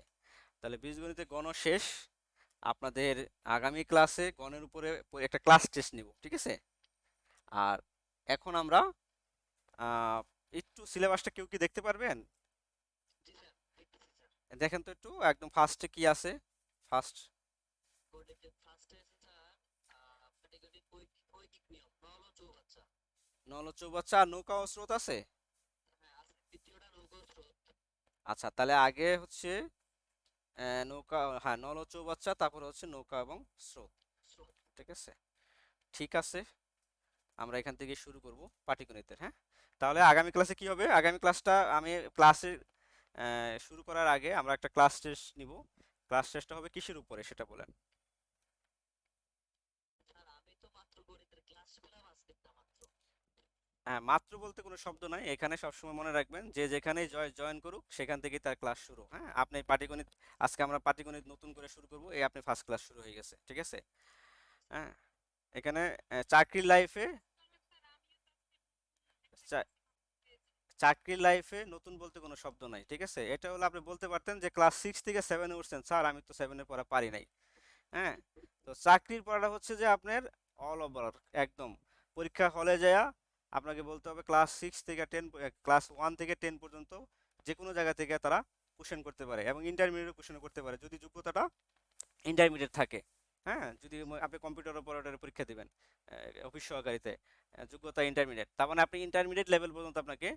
তাহলে বীজগণিতে গণ শেষ। আপনাদের আগামী ক্লাসে গণের উপরে একটা ক্লাস টেস্ট নিব। ঠিক আছে, আর এখন আমরা আহ, একটু সিলেবাসটা কেউ কি দেখতে পারবেন? দেখেন তো একটু, একদম ফার্স্টে কি আছে, ফার্স্ট নল ও চৌবাচ্চা আর নৌকা ও স্রোত আছে। আচ্ছা, তাহলে আগে হচ্ছে নৌকা, হ্যাঁ, নল ও চৌবাচ্চা, তারপরে হচ্ছে নৌকা এবং স্রোত। ঠিক আছে, ঠিক আছে। আমরা এখান থেকে শুরু করব পাটিগণিতের, হ্যাঁ। তাহলে আগামী ক্লাসে কি হবে, আগামী ক্লাসটা আমি ক্লাসে শুরু করার আগে আমরা একটা ক্লাস টেস্ট নিব। ক্লাস টেস্টটা হবে কিসের উপরে সেটা বলেন। হ্যাঁ, মাত্র বলতে কোনো শব্দ নাই এখানে, সবসময় মনে রাখবেন যে যেখানেই জয়েন করুক সেখান থেকেই তার ক্লাস শুরু। হ্যাঁ, আপনি পাটিগণিত, আজকে আমরা পাটিগণিত নতুন করে শুরু করব, এই আপনি ফার্স্ট ক্লাস শুরু হয়ে গেছে, ঠিক আছে। হ্যাঁ, এখানে চাকরির লাইফে, চাকরির লাইফে নতুন বলতে কোনো শব্দ নাই, ঠিক আছে। এটা হলো আপনি বলতে পারতেন যে ক্লাস 6 থেকে 7-এ উঠছেন, স্যার আমি তো 7-এ পড়া পারি নাই। হ্যাঁ, তো চাকরির পড়াটা হচ্ছে যে আপনার অল ওভার, একদম পরীক্ষা হলে যায়া আপনাকে বলতে হবে ক্লাস 6 থেকে 10, ক্লাস 1 থেকে 10 পর্যন্ত যে কোনো জায়গা থেকে তারা কোশ্চেন করতে পারে, এবং ইন্টারমিডিয়েট কোশ্চেন করতে পারে যদি যোগ্যতাটা ইন্টারমিডিয়েট থাকে। হ্যাঁ, যদি আপনি কম্পিউটার অপারেটরের পরীক্ষা দিবেন অফিস সহকারীতে, যোগ্যতা ইন্টারমিডিয়েট, তার মানে আপনি ইন্টারমিডিয়েট লেভেল পর্যন্ত আপনাকে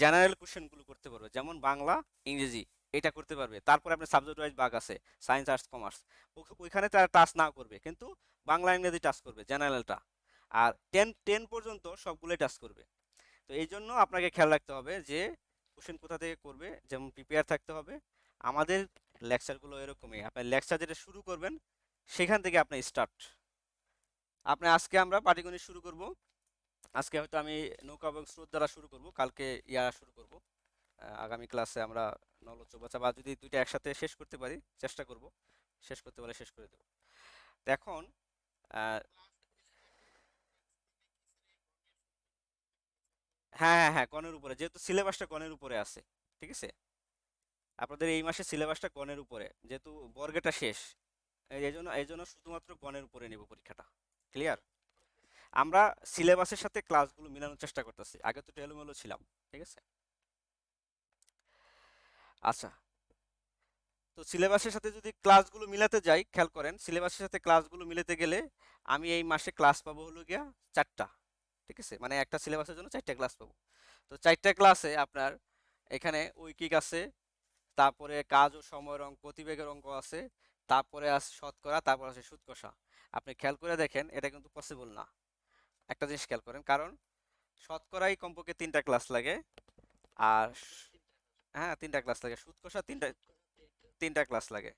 জেনারেল কোশ্চেনগুলো করতে পারবে, যেমন বাংলা, ইংরেজি, এটা করতে পারবে। তারপরে আপনার সাবজেক্ট ওয়াইজ ভাগ আছে, সায়েন্স, আর্টস, কমার্স, ওইখানে তারা টাচ না করবে, কিন্তু বাংলা ইংরেজি টাচ করবে জেনারেলটা। আর টেন টেন পর্যন্ত সবগুলোই টাচ করবে। তো এই জন্য আপনাকে খেয়াল রাখতে হবে যে কোশ্চেন কোথা থেকে করবে, যেমন প্রিপেয়ার থাকতে হবে। আমাদের লেকচারগুলো এরকমই, আপনি লেকচার যেটা শুরু করবেন সেখান থেকে আপনি স্টার্ট। আপনি আজকে আমরা পাটিগণিত শুরু করব। আজকে হয়তো আমি নৌকা এবং স্রোত দ্বারা শুরু করব, কালকে ইয়া শুরু করব। আগামী ক্লাসে আমরা নল চৌবাচ্চা, বা যদি দুইটা একসাথে শেষ করতে পারি চেষ্টা করব, শেষ করতে পারলে শেষ করে দেব। তো এখন আহ, হ্যাঁ হ্যাঁ হ্যাঁ, গণের উপরে, যেহেতু সিলেবাসটা গণের উপরে আছে, ঠিক আছে। আপনাদের এই মাসে সিলেবাসটা গণের উপরে, যেহেতু বর্গেটা শেষ, এই জন্য শুধুমাত্র গণের উপরে নেব পরীক্ষাটা। ক্লিয়ার? আমরা সিলেবাসের সাথে ক্লাসগুলো মিলানোর চেষ্টা করতেছি, আগে তো এলোমেলো ছিলাম, ঠিক আছে। আচ্ছা, তো সিলেবাসের সাথে যদি ক্লাসগুলো মিলাতে যাই, খেয়াল করেন সিলেবাসের সাথে ক্লাসগুলো মিলাতে গেলে আমি এই মাসে ক্লাস পাবো হলো গিয়া 4টা, ঠিক আছে, মানে একটা সিলেবাসের জন্য 4টা ক্লাস পাবো। তো 4টা ক্লাসে আপনার এখানে ঐকিক আছে, তারপরে কাজ ও সময়ের অঙ্ক, গতিবেগের অঙ্ক আছে, তারপরে আছে শতকরা, তারপর আছে সুদ কষা। আপনি খেয়াল করে দেখেন এটা কিন্তু পসিবল না। একটা জিনিস খেয়াল করেন, কারণ শতকরাই কমপক্ষে 3টা ক্লাস লাগে, আর হ্যাঁ 3টা ক্লাস লাগে, সুদ কষা 3টা ক্লাস লাগে,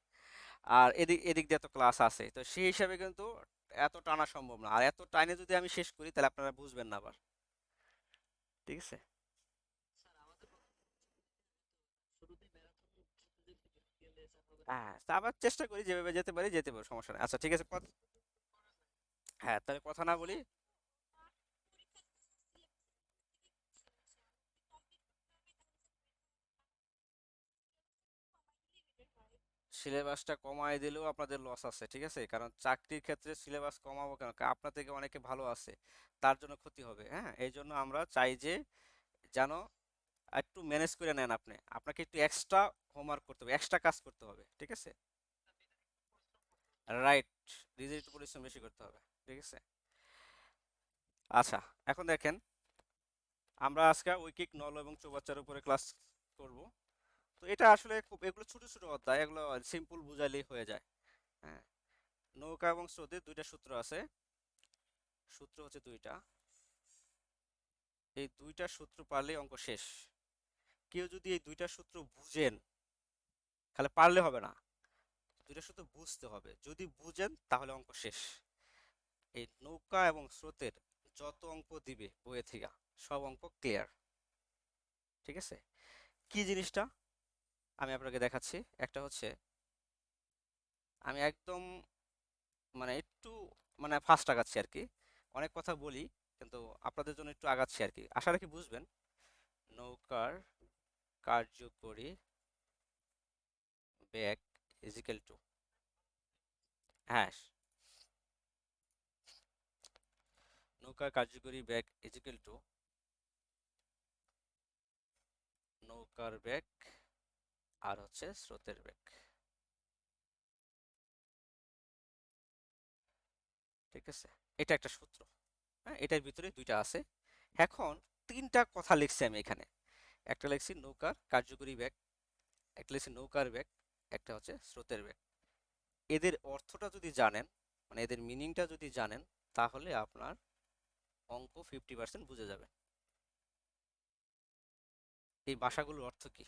আর এদিক এদিক দিয়ে তো ক্লাস আছে, তো সেই হিসাবে কিন্তু এত টানা সম্ভব না। আর এত টাইনে যদি আমি শেষ করি তাহলে আপনারা বুঝবেন না আবার, ঠিক আছে। হ্যাঁ, তা আবার চেষ্টা করি যেভাবে যেতে পারি, সমস্যা নেই। আচ্ছা ঠিক আছে, হ্যাঁ তাহলে কথা না বলি, সিলেবাসটা কমায় দিলেও আপনাদের লস আছে, ঠিক আছে, কারণ চাকরির ক্ষেত্রে সিলেবাস কমাবো কেন, আপনার থেকে অনেকে ভালো আছে, তার জন্য ক্ষতি হবে। হ্যাঁ, এই জন্য আমরা চাই যে যেন একটু ম্যানেজ করে নেন, আপনাকে একটু এক্সট্রা হোমওয়ার্ক করতে হবে, এক্সট্রা কাজ করতে হবে, ঠিক আছে। রাইট, নিজের একটু পরিশ্রম বেশি করতে হবে, ঠিক আছে। আচ্ছা, এখন দেখেন আমরা আজকে ঐকিক, নল এবং চৌবাচ্চার উপরে ক্লাস করব। তো এটা আসলে খুব, এগুলো ছোট ছোট অধ্যায়, এগুলো সিম্পল বুঝাইলেই হয়ে যায়। হ্যাঁ, নৌকা এবং স্রোতের দুইটা সূত্র আছে, সূত্র হচ্ছে দুইটা, এই দুইটা সূত্র পারলেই অঙ্ক শেষ। কেউ যদি এই দুইটা সূত্র বুঝেন, তাহলে পারলে হবে না, দুইটা সূত্র বুঝতে হবে, যদি বুঝেন তাহলে অঙ্ক শেষ। এই নৌকা এবং স্রোতের যত অঙ্ক দিবে বইয়ে থেকে সব অঙ্ক ক্লিয়ার, ঠিক আছে। কি জিনিসটা আমি আপনাকে দেখাচ্ছি, একটা হচ্ছে আমি একদম মানে একটু মানে ফাস্ট আগাচ্ছি আর কি, অনেক কথা বলি কিন্তু আপনাদের জন্য একটু আগাচ্ছি আর কি, আশা রাখি বুঝবেন। নৌকার কার্যকরী বেগ ইজিক্যাল টু, হ্যাঁ, নৌকার কার্যকরী বেগ ইজিক্যাল টু নৌকার বেগ আর হচ্ছে স্রোতের বেগ, ঠিক আছে। এটা একটা সূত্র, হ্যাঁ, এটার ভিতরে দুইটা আছে, এখন তিনটা কথা লিখছি আমি এখানে, একটা লিখছি নৌকার কার্যকরী বেগ, একটা লিখছি নৌকার বেগ, একটা হচ্ছে স্রোতের বেগ। এদের অর্থটা যদি জানেন, মানে এদের মিনিংটা যদি জানেন, তাহলে আপনার অঙ্ক 50% বুঝে যাবে। এই ভাষাগুলোর অর্থ কি?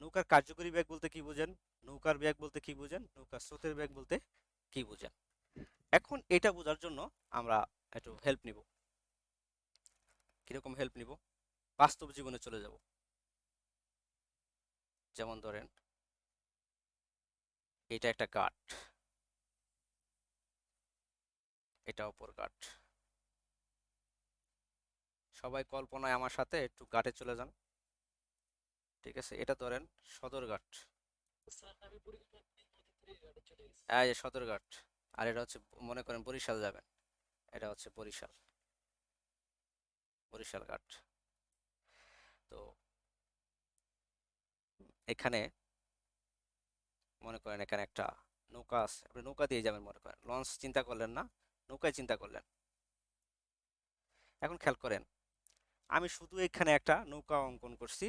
নৌকার কার্যকরী বেগ বলতে কি বুঝেন? নৌকার বেগ বলতে কি বুঝেন? নৌকার স্রোতের বেগ বলতে কি বুঝেন? এখন এটা বোঝার জন্য আমরা একটু হেল্প নিব। কিরকম হেল্প নিব? বাস্তব জীবনে চলে যাব। যেমন ধরেন, এটা একটা ঘাট, এটা অপর ঘাট। সবাই কল্পনায় আমার সাথে একটু ঘাটে চলে যান। ঠিক আছে, এটা ধরেন সদরঘাট। এই যে সদরঘাট। আর এটা হচ্ছে, মনে করেন বরিশাল যাবেন, এটা হচ্ছে বরিশাল, বরিশাল ঘাট। তো এখানে মনে করেন এখানে একটা নৌকা আছে, আপনি নৌকা দিয়ে যাবেন, মনে করেন লঞ্চ চিন্তা করলেন না, নৌকায় চিন্তা করলেন। এখন খেয়াল করেন, আমি শুধু এখানে একটা নৌকা অঙ্কন করছি,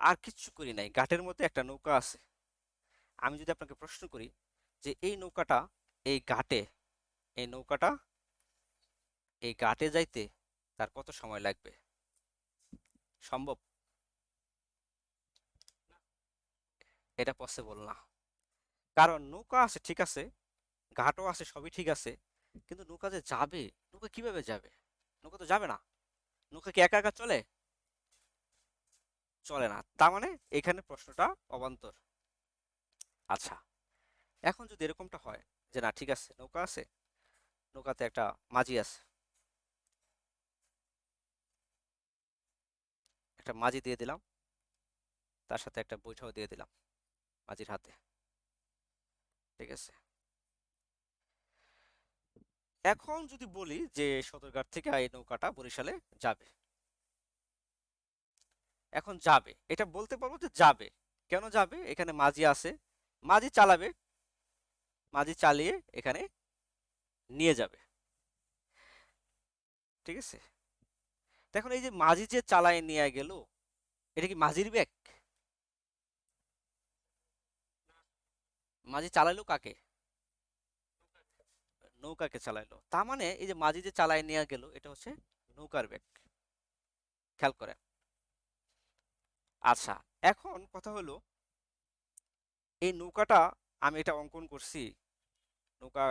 আর কিচ্ছু করি নাই, ঘাটের মধ্যে একটা নৌকা আছে। আমি যদি আপনাকে প্রশ্ন করি যে এই নৌকাটা, এই ঘাটে, এই নৌকাটা এই ঘাটে যাইতে তার কত সময় লাগবে? সম্ভব? এটা পসিবল না। কারণ নৌকা আছে ঠিক আছে, ঘাটও আছে, সবই ঠিক আছে, কিন্তু নৌকা যে যাবে, নৌকা কিভাবে যাবে? নৌকা তো যাবে না। নৌকা কি একা একা চলে? চলে না। তার মানে এখানে প্রশ্নটা অবান্তর। আচ্ছা, এখন যদি এরকমটা হয় যে না ঠিক আছে, নৌকা আছে, নৌকাতে একটা মাঝি আছে, একটা মাঝি দিয়ে দিলাম, তার সাথে একটা বৈঠাও দিয়ে দিলাম মাঝির হাতে। ঠিক আছে, এখন যদি বলি যে সদরঘাট থেকে এই নৌকাটা বরিশালে যাবে, এখন যাবে, এটা বলতে পারবো যে যাবে। কেন যাবে? এখানে মাঝি আছে, মাঝি চালাবে, মাঝি চালিয়ে এখানে নিয়ে যাবে। ঠিক আছে, দেখুন এই যে মাঝি যে চালায় নিয়ে গেল, এটা কি মাঝির ব্যাগ? মাঝি চালাইলো কাকে? নৌকাকে চালাইলো। তার মানে এই যে মাঝি যে চালায় নিয়ে গেল, এটা হচ্ছে নৌকার ব্যাগ। খেয়াল করেন। আচ্ছা, এখন কথা হলো, এই নৌকাটা আমি এটা অঙ্কন করছি, নৌকা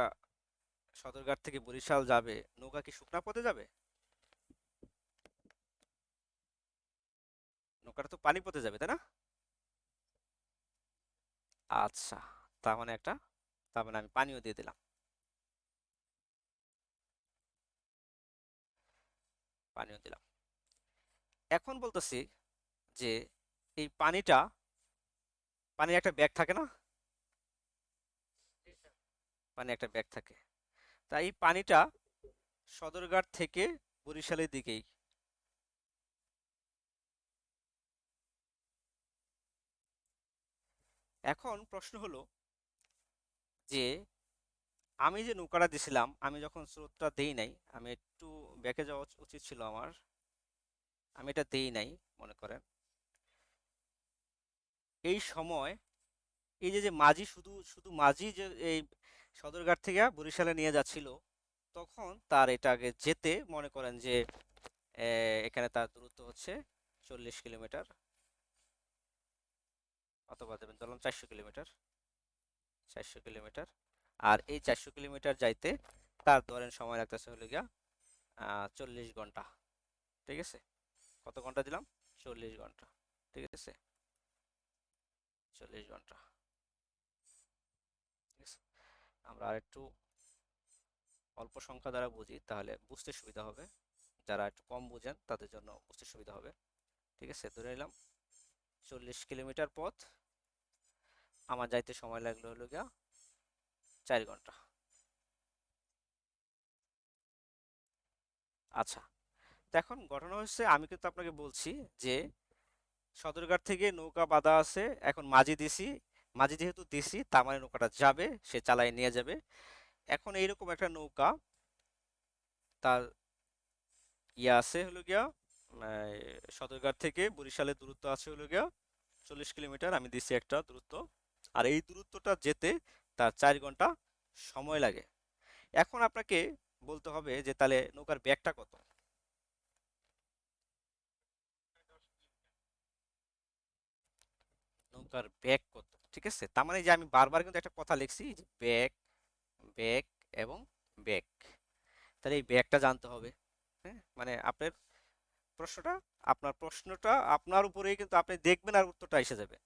সদরঘাট থেকে বরিশাল যাবে, নৌকা কি শুকনা পথে যাবে? নৌকাটা তো পানি পথে যাবে, তাই না? আচ্ছা, তার মানে একটা, তার মানে আমি পানিও দিয়ে দিলাম, পানিও দিলাম। এখন বলতেছি যে এই পানিটা, পানির একটা ব্যাগ থাকে না? পানি একটা ব্যাগ থাকে। তাই এই পানিটা সদরঘাট থেকে বরিশালের দিকেই। এখন প্রশ্ন হলো যে আমি যে নৌকাটা দিছিলাম, আমি যখন স্রোতটা দেই নাই, আমি একটু ব্যাকে যাওয়া উচিত ছিল আমার, আমি এটা দেই নাই, মনে করেন এই সময়, এই যে যে মাঝি, শুধু শুধু মাঝি যে এই সদরঘাট থেকে বরিশালে নিয়ে যাচ্ছিল, তখন তার এটা আগে যেতে মনে করেন যে এখানে তার দূরত্ব হচ্ছে 40 কিলোমিটার, অথবা দেবেন ধরলাম 400 কিলোমিটার, 400 কিলোমিটার। আর এই 400 কিলোমিটার যাইতে তার ধরেন সময় লাগতেছে হলো গিয়া 40 ঘন্টা। ঠিক আছে, কত ঘন্টা দিলাম? 40 ঘন্টা। ঠিক আছে, 40 ঘন্টা। ঠিক আছে, আমরা আরেকটু অল্প সংখ্যা দ্বারা বুঝি, তাহলে বুঝতে সুবিধা হবে। যারা একটু কম বুঝেন তাদের জন্য বুঝতে সুবিধা হবে। ঠিক আছে, ধরে নিলাম 40 কিলোমিটার পথ আমার যাইতে সময় লাগলো হলো গিয়া 4 ঘন্টা। আচ্ছা, তো এখন ঘটনা হচ্ছে, আমি কিন্তু আপনাকে বলছি যে সদরঘাট থেকে নৌকা বাঁধা আছে, এখন মাঝি দিছি, মাঝি যেহেতু দিছি তার মানে নৌকাটা যাবে, সে চালায় নিয়ে যাবে। এখন এইরকম একটা নৌকা, তার ইয়ে আছে হলো গিয়া সদরঘাট থেকে বরিশালের দূরত্ব আছে হলো গিয়া 40 কিলোমিটার, আমি দিছি একটা দূরত্ব। আর এই দূরত্বটা যেতে তার 4 ঘন্টা সময় লাগে। এখন আপনাকে বলতে হবে যে তাহলে নৌকার ব্যাগটা কত। নৌকার ব্যাগ কত, ঠিক আছে? তার মানে যে আমি বারবার কিন্তু একটা কথা লিখছি যে ব্যাগ, ব্যাগ এবং ব্যাগ। তাহলে এই ব্যাগটা জানতে হবে। হ্যাঁ, মানে আপনার প্রশ্নটা আপনার উপরেই, কিন্তু আপনি দেখবেন আর উত্তরটা এসে যাবে।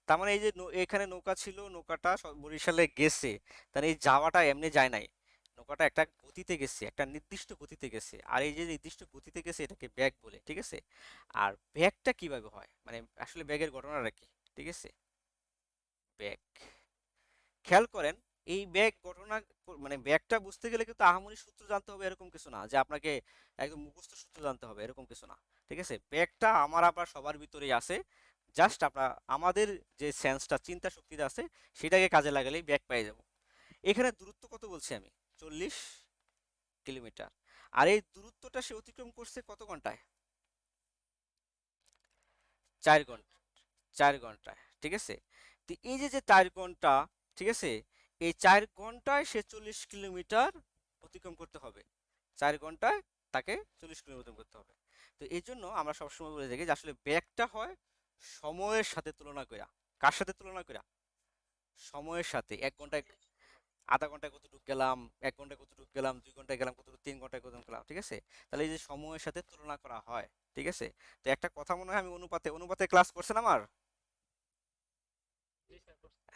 তার মানে এই যে এখানে নৌকা ছিল, নৌকাটা বরিশালে গেছে, তাহলে এই যাওয়াটা এমনি যায় নাই। নৌকাটা একটা গতিতে গেছে, একটা নির্দিষ্ট গতিতে গেছে, আর এই যে নির্দিষ্ট গতিতে গেছে এটাকে ব্যাগ বলে, ঠিক আছে? আর ব্যাগটা কিভাবে হয়, মানে আসলে ব্যাগের ঘটনাটা কি, ঠিক আছে? ব্যাগ, খেয়াল করেন, এই ব্যাগ ঘটনা মানে ব্যাগটা বুঝতে গেলে কিন্তু আহামরি সূত্র জানতে হবে এরকম কিছু না, যে আপনাকে একদম মুখস্থ সূত্র জানতে হবে এরকম কিছু না। ঠিক আছে, ব্যাগটা আমার আপনার সবার ভিতরেই আছে। জাস্ট আমাদের যে সেন্সটা, চিন্তা শক্তিটা আছে, সেটাকে কাজে লাগালেই ব্যাগ পেয়ে যাব। এখানে দূরত্ব কত বলছি আমি? 40 কিলোমিটার। আর এই দূরত্বটা সে অতিক্রম করছে কত ঘন্টায়? 4 ঘন্টা। 4 ঘন্টায়, ঠিক আছে। তো এই যে যে 4 ঘন্টা, ঠিক আছে, এই 4 ঘন্টায় সে 40 কিলোমিটার অতিক্রম করতে হবে। 4 ঘন্টায় তাকে 40 কিলোমিটার অতিক্রম করতে হবে। তো এই জন্য আমরা সবসময় বলে থাকি যে আসলে ব্যাগটা হয় সময়ের সাথে তুলনা করা। কার সাথে তুলনা করা? সময়ের সাথে। 1 ঘন্টায়, আধা ঘন্টায় কতটুকু গেলাম, 1 ঘন্টায় কতটুকু গেলাম, 2 ঘন্টায় গেলাম কতটুকু, 3 ঘন্টায় কতটুকু গেলাম, ঠিক আছে? তাহলে এই যে সময়ের সাথে তুলনা করা হয়, ঠিক আছে। তো একটা কথা মনে হয় আমি অনুপাতে অনুপাতে ক্লাস করছেন আমার।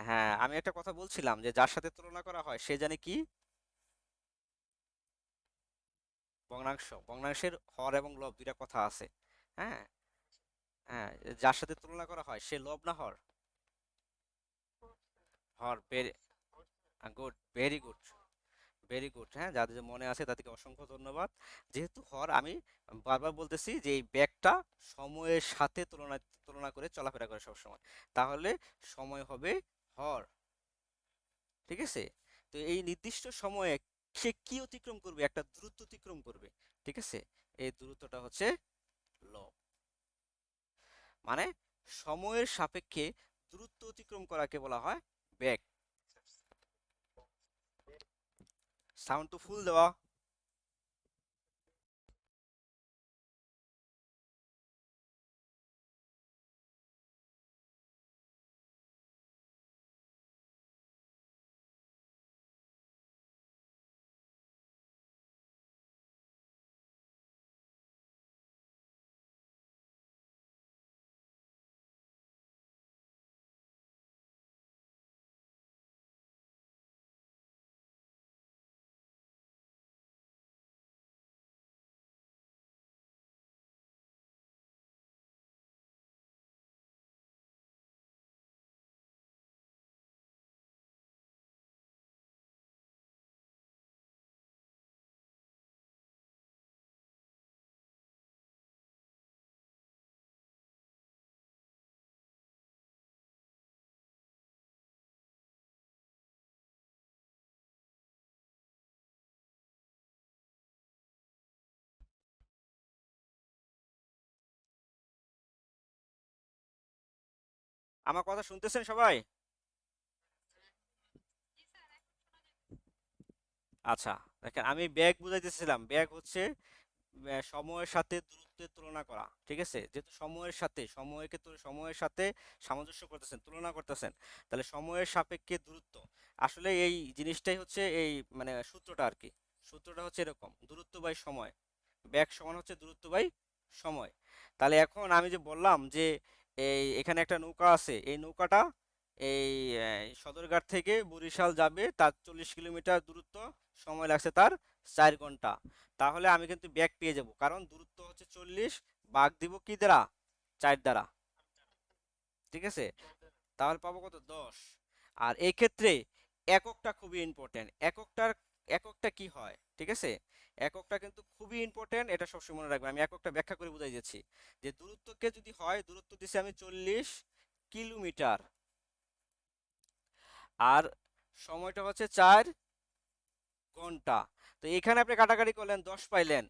হ্যাঁ, আমি একটা কথা বলছিলাম যে যার সাথে তুলনা করা হয় সে জানে কি? ভগ্নাংশ। ভগ্নাংশের হর এবং লব দুইটা কথা আছে। হ্যাঁ, হ্যাঁ, যার সাথে তুলনা করা হয় সে লব না হর? হর। Very good, very good, very good. হ্যাঁ, যাদের যে মনে আছে তাদেরকে অসংখ্য ধন্যবাদ। যেহেতু হর, আমি বারবার বলতেছি যে এই ব্যাগটা সময়ের সাথে তুলনা তুলনা করে চলাফেরা করে সবসময়, তাহলে সময় হবে হর, ঠিক আছে। তো এই নির্দিষ্ট সময়ে সে কি অতিক্রম করবে? একটা দূরত্ব অতিক্রম করবে, ঠিক আছে। এই দূরত্বটা হচ্ছে লব। মানে সময়ের সাপেক্ষে দূরত্ব অতিক্রম করাকে বলা হয় বেগ। সাউন্ড তো ফুল দেওয়া। আমার কথা শুনতেছেন সবাই? আচ্ছা, দেখেন আমি ব্যাগ বুঝাইতেছিলাম, ব্যাগ হচ্ছে সময়ের সাথে দূরত্বের তুলনা করা, ঠিক আছে। যেহেতু সময়ের সাথে, সময়ের সাথে সামঞ্জস্য করতেছেন, তুলনা করতেছেন, তাহলে সময়ের সাপেক্ষে দূরত্ব, আসলে এই জিনিসটাই হচ্ছে এই মানে সূত্রটা আর কি। সূত্রটা হচ্ছে এরকম: দূরত্ব বাই সময়, ব্যাগ সমান হচ্ছে দূরত্ব বাই সময়। তাহলে এখন আমি যে বললাম যে এখানে একটা নৌকা আছে, এই নৌকাটা এই সদরঘাট থেকে বরিশাল যাবে, তার 40 কিলোমিটার দূরত্ব, সময় লাগছে তার 4 ঘন্টা। তাহলে আমি কিন্তু ব্যাগ পেয়ে যাব, কারণ দূরত্ব হচ্ছে 40, ভাগ দিব কি দ্বারা? 4 দ্বারা, ঠিক আছে। তাহলে পাবো কত? 10। আর এই ক্ষেত্রে এককটা খুবই ইম্পর্টেন্ট। এককটা কি হয়, ঠিক আছে? এককটা কিন্তু খুবই ইম্পর্টেন্ট, এটা সবসময় মনে রাখবেন। আমি এককটা ব্যাখ্যা করে বুঝাই যাচ্ছি যে দূরত্বকে যদি হয়, দূরত্ব দিছি আমি 40 কিলোমিটার, আর সময়টা হচ্ছে 4 ঘন্টা। তো এখানে আপনি কাটাকাটি করলেন, 10 পাইলেন,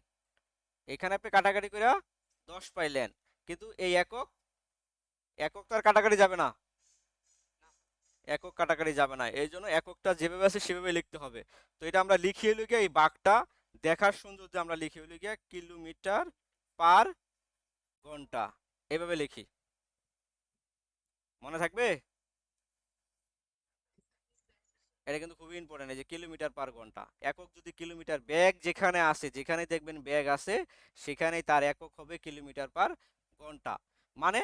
এখানে আপনি কাটাকাটি করে 10 পাইলেন, কিন্তু এই একক একক তো আর কাটাকাটি যাবে না, একক কাটাকাটি যাবে না, এই জন্য এককটা যেভাবে আছে সেভাবে লিখতে হবে। তো এটা আমরা লিখি হলো গিয়ে এই বাঘটা দেখার সৌন্দর্যে আমরা লিখি হলো গিয়ে কিলোমিটার পার ঘন্টা, এভাবে লিখি, মনে থাকবে? এটা কিন্তু খুবই ইম্পর্টেন্ট, এই যে কিলোমিটার পার ঘন্টা, একক যদি কিলোমিটার, ব্যাগ যেখানে আছে, যেখানে দেখবেন ব্যাগ আছে সেখানেই তার একক হবে কিলোমিটার পার ঘন্টা। মানে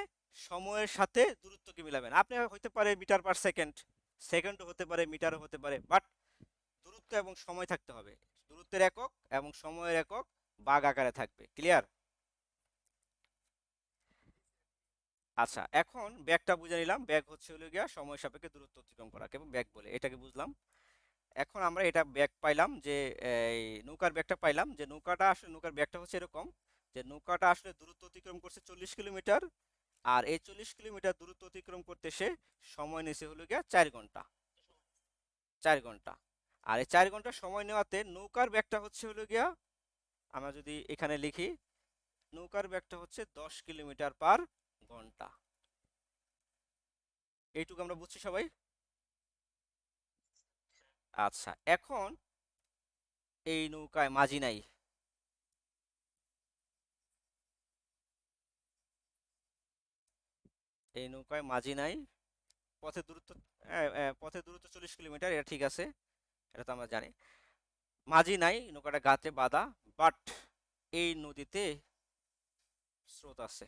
সময়ের সাথে দূরত্বকে মিলাবেন, আপনি হতে পারে মিটার পার সেকেন্ড, সেকেন্ডও হতে পারে, মিটারও হতে পারে, বাট দূরত্ব এবং সময় থাকতে হবে, দূরত্বের একক এবং সময়ের একক ভাগ আকারে থাকবে। ক্লিয়ার? আচ্ছা, এখন ব্যাগটা বুঝে নিলাম, ব্যাগ হচ্ছে হলো গিয়া সময় সাপেক্ষে দূরত্ব অতিক্রম করা, এবং ব্যাগ বলে এটাকে বুঝলাম। এখন আমরা এটা ব্যাগ পাইলাম যে এই নৌকার ব্যাগটা পাইলাম, যে নৌকাটা আসলে, নৌকার ব্যাগটা হচ্ছে এরকম যে নৌকাটা আসলে দূরত্ব অতিক্রম করছে 40 কিলোমিটার, আর এই 40 কিলোমিটার দূরত্ব অতিক্রম করতে সে সময় নিয়েছে হলো গিয়া 4 ঘন্টা, 4 ঘন্টা। আর এই 4 ঘন্টা সময় নেওয়াতে নৌকার ব্যাগটা হচ্ছে হলো গিয়া, আমরা যদি এখানে লিখি, নৌকার ব্যাগটা হচ্ছে 10 কিলোমিটার পার ঘন্টা। এইটুকু আমরা বুঝছি সবাই? আচ্ছা, এখন এই নৌকায় মাঝি নাই, এই নৌকায় মাঝি নাই, পথের দূরত্ব, পথের দূরত্ব 40 কিলোমিটার, এটা ঠিক আছে, এটা তো আমরা জানি। মাঝি নাই, নৌকাটা গাতে বাঁধা, বাট এই নদীতে স্রোত আছে।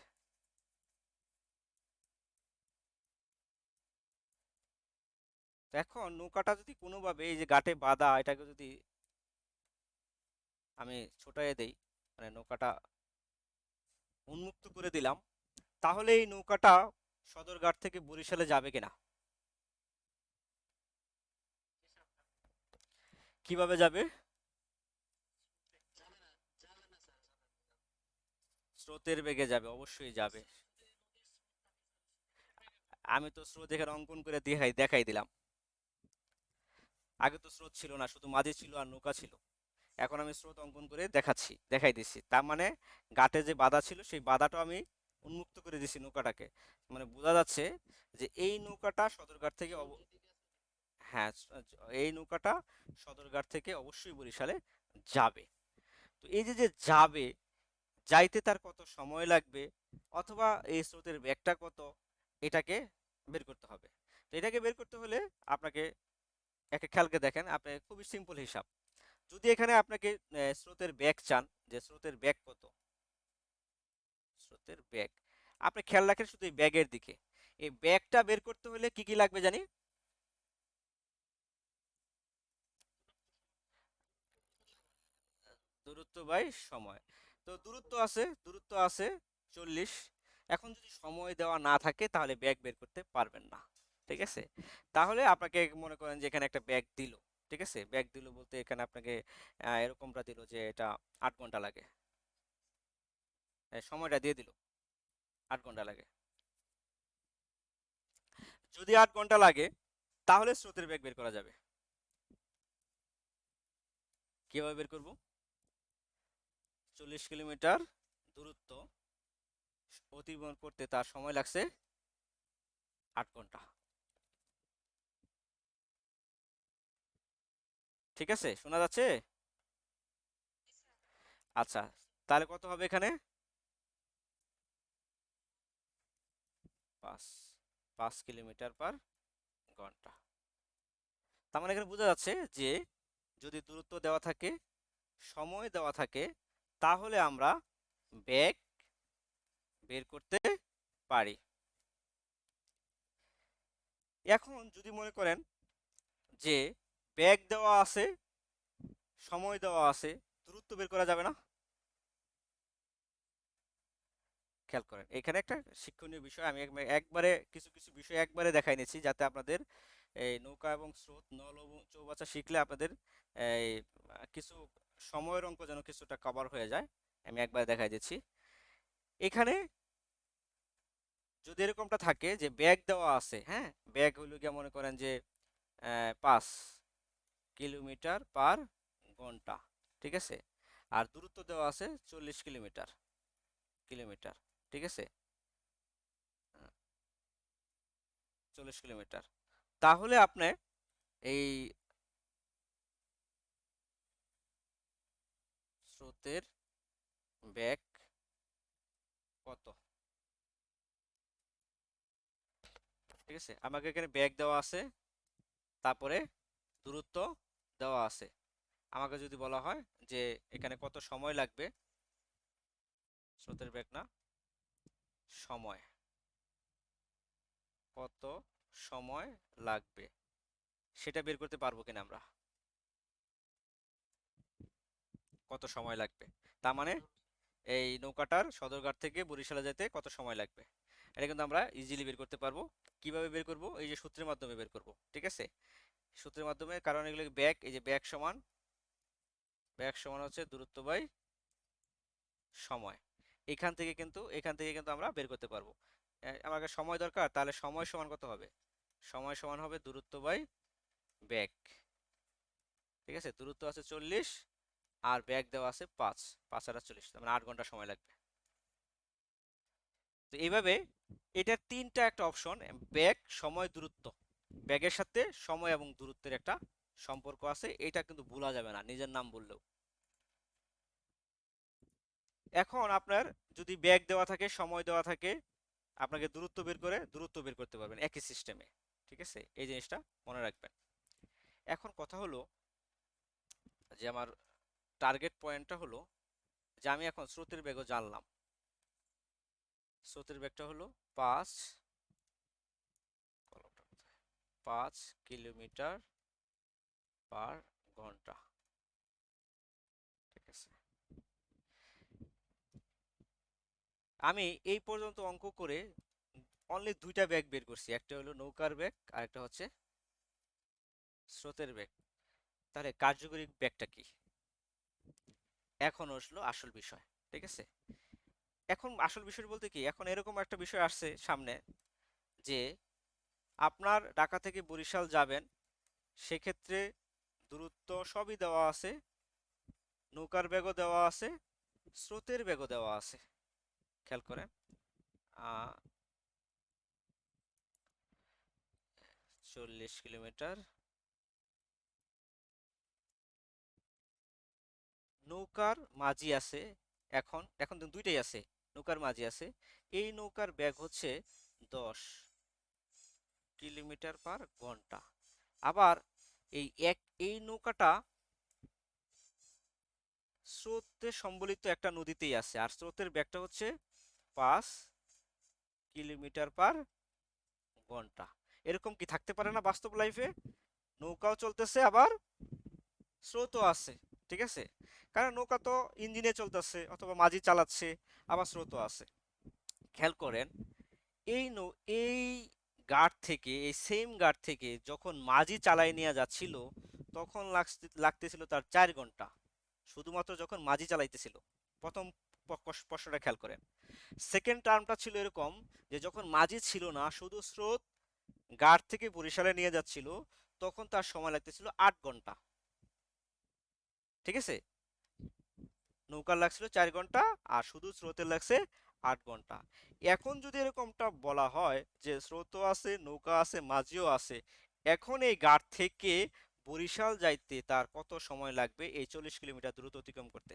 তো এখন নৌকাটা যদি কোনোভাবে, এই যে ঘাটে বাঁধা, এটাকে যদি আমি ছোটাইয়ে দেই, মানে নৌকাটা উন্মুক্ত করে দিলাম, তাহলে এই নৌকাটা সদরঘাট থেকে বরিশালে যাবে কিনা? কিভাবে যাবে? স্রোতের বেগে যাবে, অবশ্যই যাবে। আমি তো স্রোত এখানে অঙ্কন করে দেখাই দেখাই দিলাম। আগে তো স্রোত ছিল না, শুধু মাঝি ছিল আর নৌকা ছিল, এখন আমি স্রোত অঙ্কন করে দেখাচ্ছি, দেখাই দিচ্ছি, তার মানে ঘাটে যে বাধা ছিল সেই বাধাটা আমি উন্মুক্ত করে দিছি নৌকাটাকে, মানে বোঝা যাচ্ছে যে এই নৌকাটা সদরঘাট থেকে হ্যাঁ, এই নৌকাটা সদরঘাট থেকে অবশ্যই বরিশালে যাবে। তো এই যে যে যাবে, যাইতে তার কত সময় লাগবে, অথবা এই স্রোতের বেগটা কত, এটাকে বের করতে হবে। তো এটাকে বের করতে হলে আপনাকে একটা খেয়ালকে দেখেন, আপনি খুবই সিম্পল হিসাব, যদি এখানে আপনাকে স্রোতের বেগ চান, যে স্রোতের বেগ কত, স্রোতের বেগ, আপনি খেয়াল রাখেন শুধু এই ব্যাগের দিকে, এই ব্যাগটা বের করতে হলে কি কি লাগবে জানি? দূরত্ব বাই সময়। তো দূরত্ব আছে 40, এখন যদি সময় দেওয়া না থাকে তাহলে ব্যাগ বের করতে পারবেন না। ঠিক আছে, তাহলে আপনাকে মনে করেন যে এখানে একটা ব্যাগ দিল, ঠিক আছে, ব্যাগ দিল বলতে এখানে আপনাকে এরকমটা দিল যে এটা 8 ঘন্টা লাগে, সময়টা দিয়ে দিল 8 ঘন্টা লাগে। যদি 8 ঘন্টা লাগে তাহলে স্রোতের বেগ বের করা যাবে। কিভাবে বের করব? 40 কিলোমিটার দূরত্ব অতিক্রম করতে তার সময় লাগছে 8 ঘন্টা। ঠিক আছে, শোনা যাচ্ছে? আচ্ছা, তাহলে কত হবে এখানে? 5, 5 কিলোমিটার পার ঘন্টা। তার মানে এখানে বোঝা যাচ্ছে যে যদি দূরত্ব দেওয়া থাকে, সময় দেওয়া থাকে, তাহলে আমরা বেগ বের করতে পারি। এখন যদি মনে করেন যে বেগ দেওয়া আছে, সময় দেওয়া আছে, দূরত্ব বের করা যাবে না? খেয়াল করেন, এখানে একটা শিক্ষণীয় বিষয়, আমি একবারে কিছু কিছু বিষয় একবারে দেখাই নিচ্ছি, যাতে আপনাদের এই নৌকা এবং স্রোত, নল এবং চৌবাচ্চা শিখলে আপনাদের এই কিছু সময়ের অঙ্ক যেন কিছুটা কভার হয়ে যায়। আমি একবার দেখাই দিচ্ছি। এখানে যদি এরকমটা থাকে যে ব্যাগ দেওয়া আছে, হ্যাঁ, ব্যাগ হইলো গিয়ে মনে করেন যে 5 কিলোমিটার পার ঘন্টা, ঠিক আছে, আর দূরত্ব দেওয়া আছে 40 কিলোমিটার কিলোমিটার ঠিক আছে, 40 কিলোমিটার। তাহলে আপনি এই স্রোতের বেগ কত, ঠিক আছে, আমাকে এখানে বেগ দেওয়া আছে, তারপরে দূরত্ব দেওয়া আছে। আমাকে যদি বলা হয় যে এখানে কত সময় লাগবে, স্রোতের বেগ না, সময়, কত সময় লাগবে সেটা বের করতে পারবো কিনা আমরা, কত সময় লাগবে, তার মানে এই নৌকাটার সদরঘাট থেকে বরিশালে যেতে কত সময় লাগবে, এটা কিন্তু আমরা ইজিলি বের করতে পারবো। কিভাবে বের করব, এই যে সূত্রের মাধ্যমে বের করব, ঠিক আছে, সূত্রের মাধ্যমে, কারণ এগুলো ব্যাক, এই যে ব্যাক সমান হচ্ছে দূরত্ব বাই সময়। এখান থেকে কিন্তু আমরা বের করতে পারবো। আমাকে সময় দরকার, তাহলে সময় সমান কত হবে, সময় সমান হবে দূরত্ব বাই ব্যাক, ঠিক আছে, দূরত্ব আছে 40 আর ব্যাক দেওয়া আছে 5, 5 আর 40, তার মানে 8 ঘন্টা সময় লাগবে। তো এইভাবে এটার তিনটা একটা অপশন, ব্যাক, সময়, দূরত্ব, ব্যাগের সাথে সময় এবং দূরত্বের একটা সম্পর্ক আছে, এটা কিন্তু ভোলা যাবে না নিজের নাম বললেও। এখন আপনার যদি ব্যাগ দেওয়া থাকে, সময় দেওয়া থাকে, আপনাকে দূরত্ব বের করতে পারবেন একই সিস্টেমে, ঠিক আছে, এই জিনিসটা মনে রাখবেন। এখন কথা হলো যে আমার টার্গেট পয়েন্টটা হলো যে আমি এখন স্রোতের বেগও জানলাম, স্রোতের বেগটা হলো 5 কিলোমিটার পার ঘন্টা, ঠিক আছে। আমি এই পর্যন্ত অঙ্ক করে অনলি দুইটা ব্যাগ বের করছি, একটা হলো নৌকার ব্যাগ আর একটা হচ্ছে স্রোতের ব্যাগ। তাহলে কার্যকরী ব্যাগটা কি, এখন আসলো আসল বিষয়, ঠিক আছে। এখন আসল বিষয় বলতে কি, এখন এরকম একটা বিষয় আসছে সামনে যে আপনার ঢাকা থেকে বরিশাল যাবেন, সেক্ষেত্রে দূরত্ব সবই দেওয়া আছে, নৌকার ব্যাগও দেওয়া আছে, স্রোতের ব্যাগও দেওয়া আছে, খেয়াল করেন। 40 কিলোমিটার, নৌকার মাঝি আছে, এখন এখন তো দুইটাই আছে, নৌকার মাঝি আছে, এই নৌকার ব্যাগ হচ্ছে 10 কিলোমিটার পার ঘন্টা। আবার এই এই নৌকাটা স্রোতে সম্বলিত একটা নদীতেই আছে, আর স্রোতের ব্যাগটা হচ্ছে 5 কিলোমিটার পার ঘন্টা। এরকম কি থাকতে পারে না বাস্তব লাইফে, নৌকাও চলতেছে আবার স্রোতও আছে, ঠিক আছে, কারণ নৌকা তো ইঞ্জিনে চলতেছে অথবা মাঝি চালাচ্ছে, আবার স্রোতও আছে। খেয়াল করেন, এই নৌ এই ঘাট থেকে, এই সেম ঘাট থেকে যখন মাঝি চালায় নিয়ে যাচ্ছিল, তখন লাগতেছিল তার 4 ঘন্টা, শুধুমাত্র যখন মাঝি চালাইতেছিল। প্রথম প্রশ্নটা খেয়াল করেন। সেকেন্ড টার্মটা ছিল এরকম যে যখন মাঝি ছিল না, শুধু স্রোত ঘাট থেকে বরিশালে নিয়ে যাচ্ছিল, তখন তার সময় লাগতেছিল 8 ঘন্টা, ঠিক আছে, নৌকার লাগছিল 4 ঘন্টা আর শুধু স্রোতের লাগছে 8 ঘন্টা। এখন যদি এরকমটা বলা হয় যে স্রোতও আছে, নৌকা আছে, মাঝিও আছে, এখন এই ঘাট থেকে বরিশাল যাইতে তার কত সময় লাগবে এই 40 কিলোমিটার দূরত্ব অতিক্রম করতে।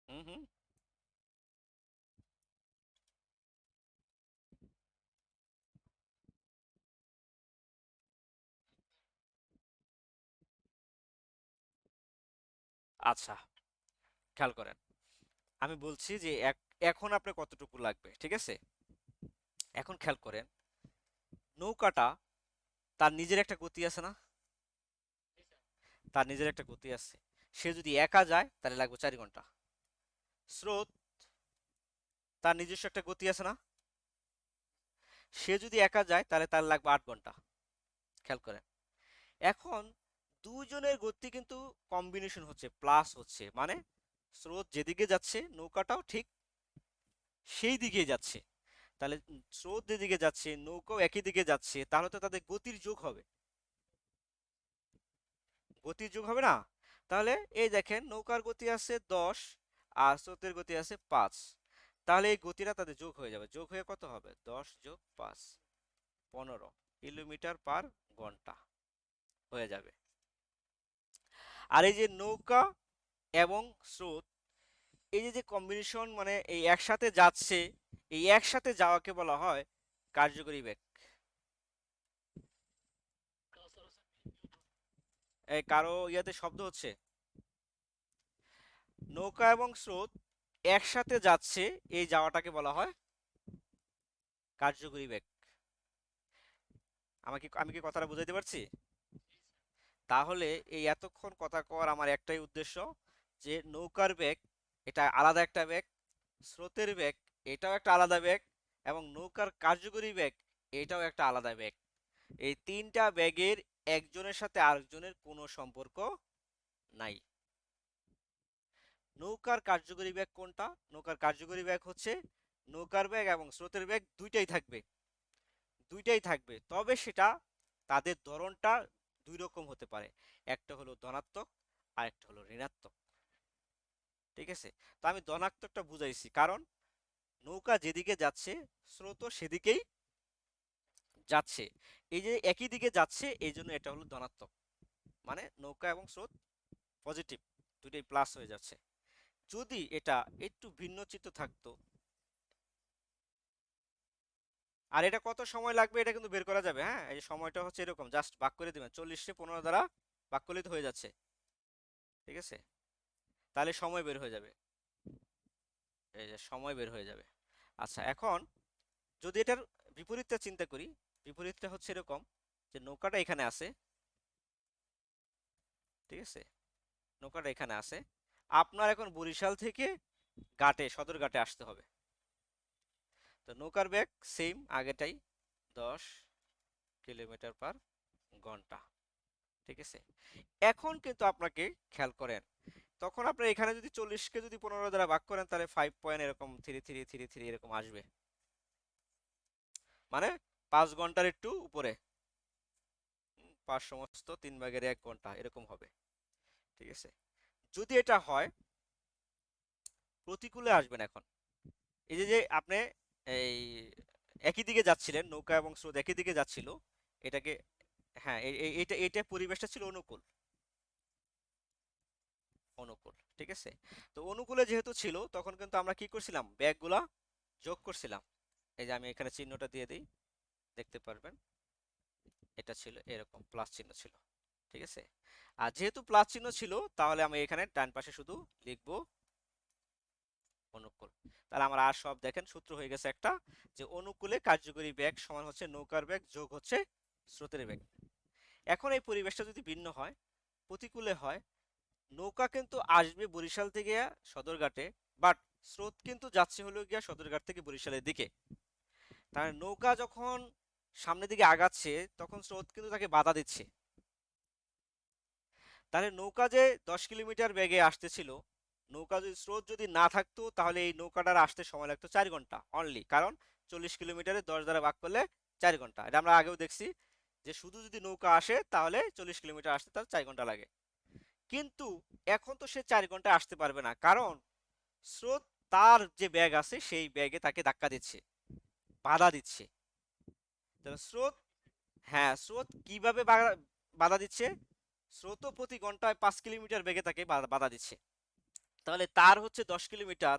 হুম হুম। আচ্ছা, খেয়াল করেন, আমি বলছি যে এখন আপনার কতটুকু লাগবে, ঠিক আছে। এখন খেয়াল করেন, নৌকাটা তার নিজের একটা গতি আছে না, তার নিজের একটা গতি আছে, সে যদি একা যায় তাহলে লাগবে 4 ঘন্টা। স্রোত, তার নিজস্ব একটা গতি আছে না, সে যদি একা যায় তাহলে তার লাগবে 8 ঘন্টা। খেয়াল করেন, এখন দুজনের গতি কিন্তু কম্বিনেশন হচ্ছে, প্লাস হচ্ছে, মানে স্রোত যেদিকে যাচ্ছে নৌকাটাও ঠিক সেই দিকে যাচ্ছে। তাহলে স্রোত যেদিকে যাচ্ছে নৌকাও একই দিকে যাচ্ছে, তাহলে তো তাদের গতির যোগ হবে, গতির যোগ হবে না? তাহলে এই দেখেন নৌকার গতি আছে 10 আর স্রোতের গতি আছে 5, তাহলে এই গতিটা তাদের যোগ হয়ে যাবে, যোগ হয়ে কত হবে 10 যোগ 5, 15 কিলোমিটার পার ঘন্টা হয়ে যাবে। আর এই যে নৌকা এবং স্রোত, এই যে যে কম্বিনেশন, মানে এই একসাথে যাচ্ছে, এই একসাথে যাওয়াকে বলা হয় কার্যকরী বেগ। এই কারো ইয়াতে শব্দ হচ্ছে? নৌকা এবং স্রোত একসাথে যাচ্ছে, এই যাওয়াটাকে বলা হয় কার্যকরী বেগ। আমি কি কথাটা বুঝাইতে পারছি? তাহলে এই এতক্ষণ কথা কওয়ার আমার একটাই উদ্দেশ্য, যে নৌকার বেগ এটা আলাদা একটা বেগ, স্রোতের বেগ এটাও একটা আলাদা বেগ, এবং নৌকার কার্যকরী বেগ এটাও একটা আলাদা বেগ। এই তিনটা বেগের একজনের সাথে আরেকজনের কোনো সম্পর্ক নাই। নৌকার কার্যকরী বেগ কোনটা? নৌকার কার্যকরী বেগ হচ্ছে নৌকার বেগ এবং স্রোতের বেগ দুইটাই থাকবে, দুইটাই থাকবে, তবে সেটা তাদের ধরনটা দুই রকম হতে পারে, একটা হলো ধনাত্মক আর একটা হলো ঋণাত্মক। ঠিক আছে? তো আমি ধনাত্মকটা বুঝাইছি কারণ নৌকা যেদিকে যাচ্ছে স্রোতও সেদিকেই যাচ্ছে, এই যে একই দিকে যাচ্ছে এই জন্য এটা হলো ধনাত্মক, মানে নৌকা এবং স্রোত পজিটিভ, দুইটাই প্লাস হয়ে যাচ্ছে। যদি এটা একটু ভিন্ন চিত্র থাকতো, আর এটা কত সময় লাগবে এটা কিন্তু বের করা যাবে, হ্যাঁ এই যে সময়টা হচ্ছে এরকম, জাস্ট ভাগ করে দিবেন 40-15 দ্বারা ভাগ করলেই তো হয়ে যাচ্ছে। ঠিক আছে? তাহলে সময় বের হয়ে যাবে, এই যে সময় বের হয়ে যাবে। আচ্ছা, এখন যদি এটার বিপরীতটা চিন্তা করি, বিপরীতটা হচ্ছে এরকম, যে নৌকাটা এখানে আছে, ঠিক আছে, নৌকাটা এখানে আছে, আপনার এখন বরিশাল থেকে ঘাটে, সদর ঘাটে আসতে হবে। তো নৌকার বেগ সেম আগেটাই, 10 কিলোমিটার পার ঘন্টা। ঠিক আছে? এখন কিন্তু আপনাকে খেয়াল করেন, তখন আপনার এখানে যদি 40-কে যদি 15 দ্বারা ভাগ করেন তাহলে 5 পয়েন্ট এরকম 3333 এরকম আসবে, মানে 5 ঘন্টার একটু উপরে, 5 সমস্ত 3 ভাগের 1 ঘন্টা এরকম হবে। ঠিক আছে? যদি এটা হয় প্রতিকূলে আসবেন এখন, এই যে যে আপনি এই একই দিকে যাচ্ছিলেন, নৌকা এবং স্রোত একই দিকে যাচ্ছিল, এটাকে, হ্যাঁ এইটা পরিবেশটা ছিল অনুকূল, অনুকূল। ঠিক আছে? তো অনুকূলে যেহেতু ছিল তখন কিন্তু আমরা কি করছিলাম, ব্যাগগুলা যোগ করছিলাম। এই যে আমি এখানে চিহ্নটা দিয়ে দিই, দেখতে পারবেন এটা ছিল এরকম প্লাস চিহ্ন ছিল। ঠিক আছে? আর যেহেতু প্লাস চিহ্ন ছিল তাহলে আমি এখানে ডান পাশে শুধু লিখবো অনুকূল। তাহলে আমার আর সব দেখেন সূত্র হয়ে গেছে একটা, যে অনুকূলে কার্যকরী বেগ সমান হচ্ছে নৌকার বেগ যোগ হচ্ছে স্রোতের বেগ। এখন এই পরিবেশটা যদি ভিন্ন হয়, প্রতিকূলে হয়, নৌকা কিন্তু আসবে বরিশাল থেকে সদরঘাটে, বাট স্রোত কিন্তু যাচ্ছে হলো গিয়া সদরঘাট থেকে বরিশালের দিকে। তার নৌকা যখন সামনের দিকে আগাচ্ছে তখন স্রোত কিন্তু তাকে বাধা দিচ্ছে। তাহলে নৌকা যে 10 কিলোমিটার বেগে আসতেছিল, নৌকা যদি স্রোত যদি না থাকতো তাহলে এই নৌকাটার আসতে সময় লাগতো 4 ঘন্টা অনলি, কারণ 40 কিলোমিটারে 10 দ্বারা ভাগ করলে 4 ঘন্টা, এটা আমরা আগেও দেখছি, যে শুধু যদি নৌকা আসে তাহলে 40 কিলোমিটার আসতে তার 4 ঘন্টা লাগে। কিন্তু এখন তো সে 4 ঘন্টা আসতে পারবে না, কারণ স্রোত তার যে ব্যাগ আছে সেই ব্যাগে তাকে ধাক্কা দিচ্ছে, বাধা দিচ্ছে। তাহলে স্রোত, হ্যাঁ স্রোত কিভাবে বাধা দিচ্ছে, স্রোত প্রতি ঘন্টায় 5 কিলোমিটার বেগে তাকে বাধা দিচ্ছে। তাহলে তার হচ্ছে 10 কিলোমিটার,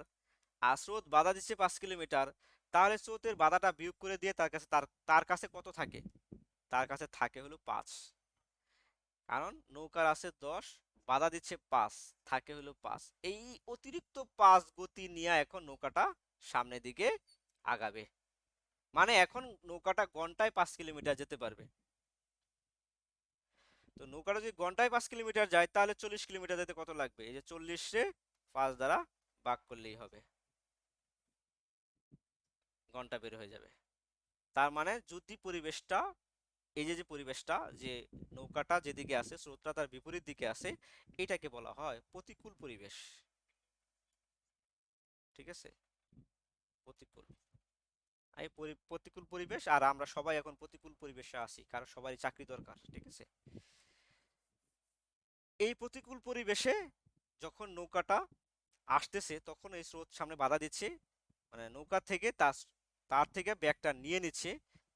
আর স্রোত বাধা দিচ্ছে 5 কিলোমিটার, তাহলে স্রোতের বাধাটা বিয়োগ করে দিয়ে তার কাছে তার কাছে কত থাকে, তার কাছে থাকে হলো 5, কারণ নৌকার আছে 10, বাধা দিচ্ছে 5, থাকে হলো 5। এই অতিরিক্ত 5 গতি নিয়ে এখন নৌকাটা সামনের দিকে আগাবে, মানে এখন নৌকাটা ঘন্টায় 5 কিলোমিটার যেতে পারবে। তো নৌকাটা যদি ঘন্টায় 5 কিলোমিটার যায় তাহলে 40 কিলোমিটার যেতে কত লাগবে, এই যে 40-রে 5 দ্বারা ভাগ করলেই হবে, ঘন্টা বের হয়ে যাবে। তার মানে যদি পরিবেশটা এই যে পরিবেশটা, যে নৌকাটা যেদিকে আছে স্রোতটা তার বিপরীত দিকে আছে, এটাকে বলা হয় প্রতিকূল পরিবেশ। ঠিক আছে, প্রতিকূল। এই প্রতিকূল পরিবেশ, আর আমরা সবাই এখন প্রতিকূল পরিবেশে আছি, কারণ সবারই চাকরি দরকার। ঠিক আছে, এই প্রতিকূল পরিবেশে যখন নৌকাটা আসতেছে তখন এই স্রোত সামনে বাধা দিচ্ছে, মানে নৌকা থেকে তার থেকে ব্যাগটা নিয়ে নিচ্ছে,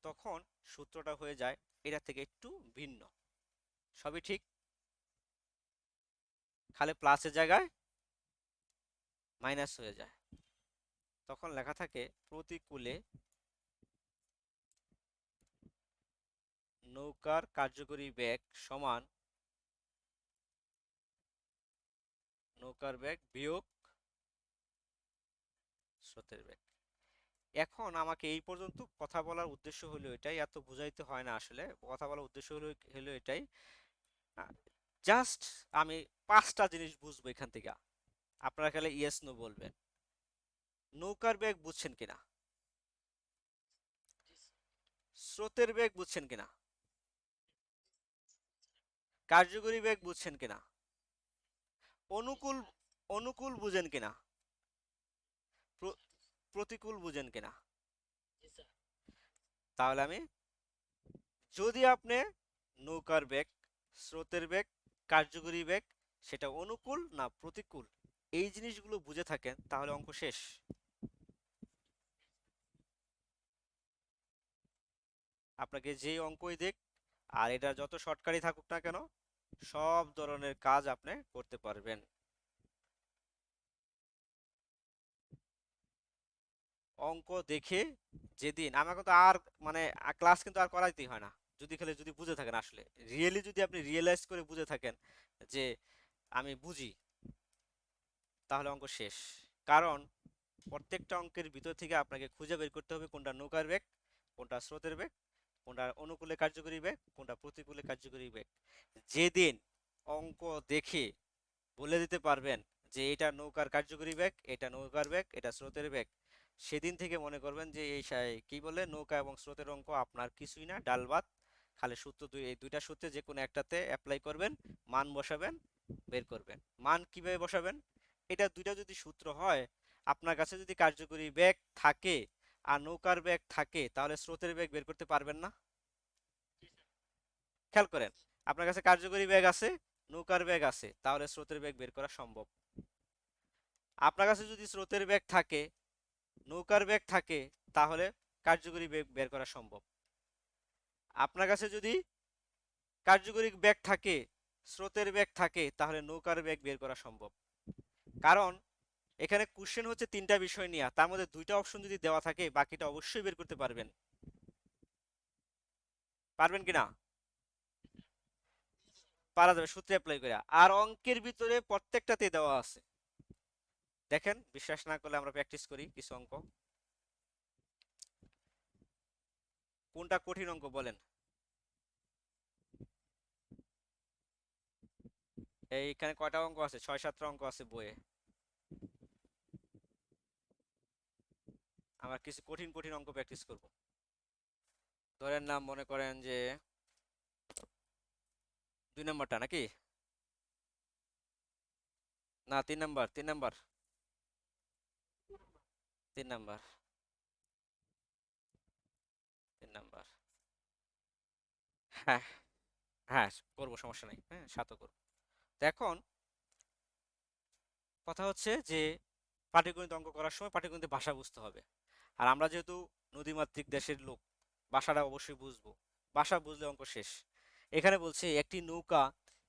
তখন সূত্রটা হয়ে যায় এটা থেকে একটু ভিন্ন। সবই ঠিক, খালি প্লাসের জায়গায় মাইনাস হয়ে যায়। তখন লেখা থাকে প্রতিকূলে নৌকার কার্যকরী বেগ সমান নৌকার বেগ বিয়োগ স্রোতের বেগ। এখন আমাকে এই পর্যন্ত কথা বলার উদ্দেশ্য হলো এটাই, এত বুঝাইতে হয় না আসলে। কথা বলার উদ্দেশ্য হলো এটাই, জাস্ট আমি 5টা জিনিস বুঝবো এখান থেকে। আপনারা খালি ইয়েস নো বলবেন। নৌকার বেগ বুঝছেন কিনা? স্রোতের বেগ বুঝছেন কিনা? কার্যকরী বেগ বুঝছেন কিনা? অনুকূল অনুকূল বুঝেন কিনা? প্রতিকূল বুঝেন কিনা? তাহলে আমি, যদি আপনি নৌকার বেগ, স্রোতের বেগ, কার্যকরী বেগ, সেটা অনুকূল না প্রতিকূল, এই জিনিসগুলো বুঝে থাকেন, তাহলে অঙ্ক শেষ। আপনাকে যেই অঙ্কই দিক আর এটা যত শর্টকাটই থাকুক না কেন, সব ধরনের কাজ আপনি করতে পারবেন। অঙ্ক দেখে যেদিন আমাকে তো আর মানে ক্লাস কিন্তু আর করাইতেই হয় না, যদি বুঝে থাকেন, আসলে রিয়েলি যদি আপনি রিয়েলাইজ করে বুঝে থাকেন যে আমি বুঝি, তাহলে অঙ্ক শেষ। কারণ প্রত্যেকটা অঙ্কের ভিতর থেকে আপনাকে খুঁজে বের করতে হবে কোনটা নৌকার বেগ, কোনটা স্রোতের বেগ, কোনটা অনুকূলে কার্যকরী বেগ, কোনটা প্রতিকূলে কার্যকরী বেগ। যেদিন অঙ্ক দেখে বলে দিতে পারবেন যে এটা নৌকার কার্যকরী বেগ, এটা নৌকার বেগ, এটা স্রোতের বেগ, সেদিন থেকে মনে করবেন যে কি বলে, নৌকা এবং স্রোতের অঙ্ক আপনার কিছুই না, ডাল ভাত। খালি সূত্র এই দুইটা সূত্রে যে কোনো একটাতে অ্যাপ্লাই করবেন, মান বসাবেন, বের করবেন। মান কিভাবে বসাবেন? এটা দুইটা যদি সূত্র হয়, আপনার কাছে যদি কার্যকরী বেগ থাকে আর নৌকার বেগ থাকে, তাহলে স্রোতের বেগ বের করতে পারবেন না? খেয়াল করেন, আপনার কাছে কার্যকরী বেগ আছে, নৌকার বেগ আছে, তাহলে স্রোতের বেগ বের করা সম্ভব। আপনার কাছে যদি স্রোতের বেগ থাকে, নৌকার বেগ থাকে, তাহলে কার্যকরী বেগ বের করা সম্ভব। আপনার কাছে যদি কার্যকরী বেগ থাকে, স্রোতের বেগ থাকে, তাহলে নৌকার বেগ বের করা সম্ভব। কারণ এখানে কোশ্চেন হচ্ছে 3টা বিষয় নিয়ে, তার মধ্যে 2টা অপশন যদি দেওয়া থাকে, বাকিটা অবশ্যই বের করতে পারবেন। পারবেন কিনা? পারা যাবে সূত্রে অ্যাপ্লাই করে। আর অঙ্কের ভিতরে প্রত্যেকটাতে দেওয়া আছে। দেখেন, বিশ্বাস না করলে আমরা প্র্যাকটিস করি কিছু অঙ্ক। কোনটা কঠিন অঙ্ক বলেন? এইখানে কয়টা অঙ্ক আছে? 6-7টা অঙ্ক আছে বইয়ে। আমরা কিছু কঠিন কঠিন অঙ্ক প্র্যাকটিস করব। ধরেন নাম, মনে করেন যে 2 নাম্বারটা নাকি, না 3 নাম্বার, 3 নাম্বার, 3 নাম্বার, 3 নাম্বার। হ্যাঁ, হ্যাঁ করবো, সমস্যা নাই, হ্যাঁ 7ও করবো। তো এখন কথা হচ্ছে যে পাটিগণিত অঙ্ক করার সময় পাটিগণিতের ভাষা বুঝতে হবে। আর আমরা যেহেতু নদীমাতৃক দেশের লোক, ভাষাটা অবশ্যই বুঝবো। ভাষা বুঝলে অঙ্ক শেষ। এখানে বলছে একটি নৌকা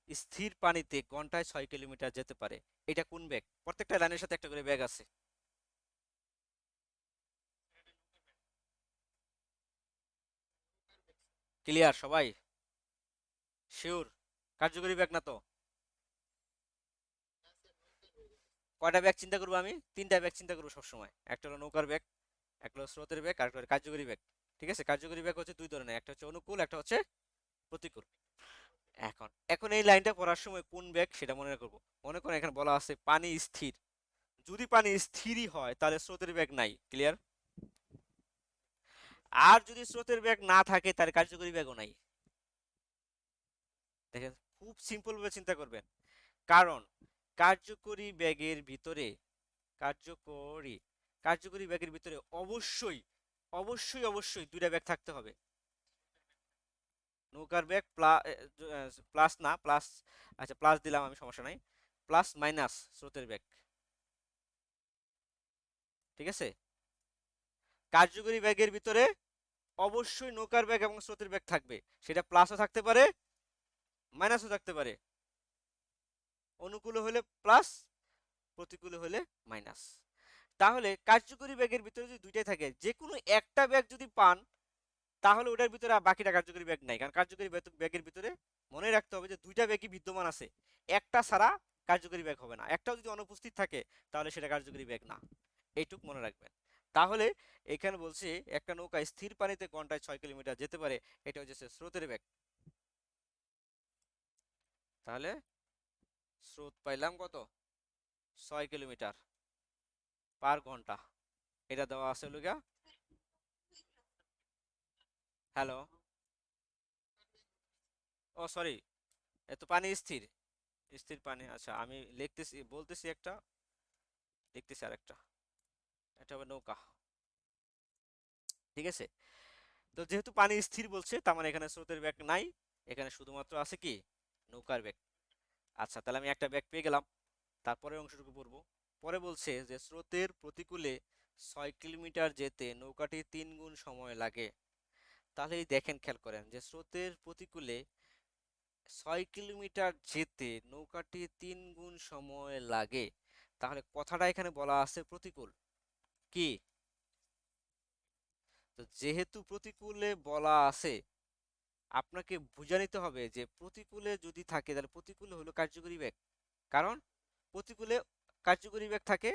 স্থির পানিতে ঘন্টায় 6 কিলোমিটার যেতে পারে, এটা কোন বেগ? প্রত্যেকটা লাইনের সাথে একটা করে বেগ আছে। ক্লিয়ার সবাই? শিওর? কার্যকরী বেগ না তো? কয়টা ব্যাগ চিন্তা করবো আমি? 3টা ব্যাগ চিন্তা করবো সবসময়। একটা হলো নৌকার ব্যাগ, একটা হলো স্রোতের ব্যাগ, আর একটা হলো কার্যকরী ব্যাগ। ঠিক আছে, কার্যকরী ব্যাগ হচ্ছে 2 ধরনের, একটা হচ্ছে অনুকূল, একটা হচ্ছে প্রতিকূল। এখন এখন এই লাইনটা পড়ার সময় কোন ব্যাগ সেটা মনে করবো। মনে করেন এখানে বলা আছে পানি স্থির। যদি পানি স্থিরই হয় তাহলে স্রোতের ব্যাগ নাই। ক্লিয়ার? আর যদি স্রোতের ব্যাগ না থাকে তাহলে কার্যকরী ব্যাগও নাই। দেখেন খুব সিম্পল ভাবে চিন্তা করবেন, কারণ কার্যকরী ব্যাগের ভিতরে কার্যকরী কার্যকরী ব্যাগের ভিতরে অবশ্যই অবশ্যই অবশ্যই দুইটা ব্যাগ থাকতে হবে। নৌকার ব্যাগ প্লাস না প্লাস, আচ্ছা প্লাস দিলাম আমি, সমস্যা নাই, প্লাস মাইনাস স্রোতের ব্যাগ। ঠিক আছে, কার্যকরী ব্যাগের ভিতরে অবশ্যই নৌকার ব্যাগ এবং স্রোতের ব্যাগ থাকবে, সেটা প্লাসও থাকতে পারে মাইনাসও থাকতে পারে, অনুকূলে হলে প্লাস, প্রতিকূলে হলে মাইনাস। তাহলে কার্যকরী ব্যাগের ভিতরে যদি দুইটাই থাকে, যে কোনো একটা ব্যাগ যদি পান তাহলে ওটার ভিতরে আর বাকিটা কার্যকরী ব্যাগ নাই, কারণ কার্যকরী ব্যাগের ভিতরে মনে রাখতে হবে যে দুইটা ব্যাগই বিদ্যমান আছে, একটা ছাড়া কার্যকরী ব্যাগ হবে না, একটাও যদি অনুপস্থিত থাকে তাহলে সেটা কার্যকরী ব্যাগ না, এইটুক মনে রাখবেন। তাহলে এখানে বলছে একটা নৌকা স্থির পানিতে ঘন্টায় 6 কিলোমিটার যেতে পারে, এটা হচ্ছে স্রোতের ব্যাগ। তাহলে স্রোত পাইলাম কত, 6 কিলোমিটার পার ঘন্টা, এটা দেওয়া আছে হলো গিয়া। হ্যালো, ও সরি, এত পানি স্থির, স্থির পানি, আচ্ছা আমি লিখতেছি, বলতেছি একটা, লিখতেছি আরেকটা, এটা হবে নৌকা। ঠিক আছে, তো যেহেতু পানি স্থির বলছে তার মানে এখানে স্রোতের ব্যাগ নাই, এখানে শুধুমাত্র আছে কি, নৌকার ব্যাগ। আচ্ছা তাহলে আমি একটা ব্যাগ পেয়ে গেলাম, তারপরে অংশটুকু পড়বো। পরে বলছে যে স্রোতের প্রতিকূলে 6 কিলোমিটার যেতে নৌকাটি 3 গুণ সময় লাগে। তাহলে এই দেখেন, খেয়াল করেন যে স্রোতের প্রতিকূলে 6 কিলোমিটার যেতে নৌকাটি 3 গুণ সময় লাগে, তাহলে কথাটা এখানে বলা আছে প্রতিকূল, কি, তো যেহেতু প্রতিকূলে বলা আছে, আপনাকে বুঝে নিতে হবে যে প্রতিকূলে যদি থাকে তাহলে প্রতিকূলে হলো কার্যকরী ব্যাগ, কারণ প্রতিকূলে কার্যকরী ব্যাগ থাকে,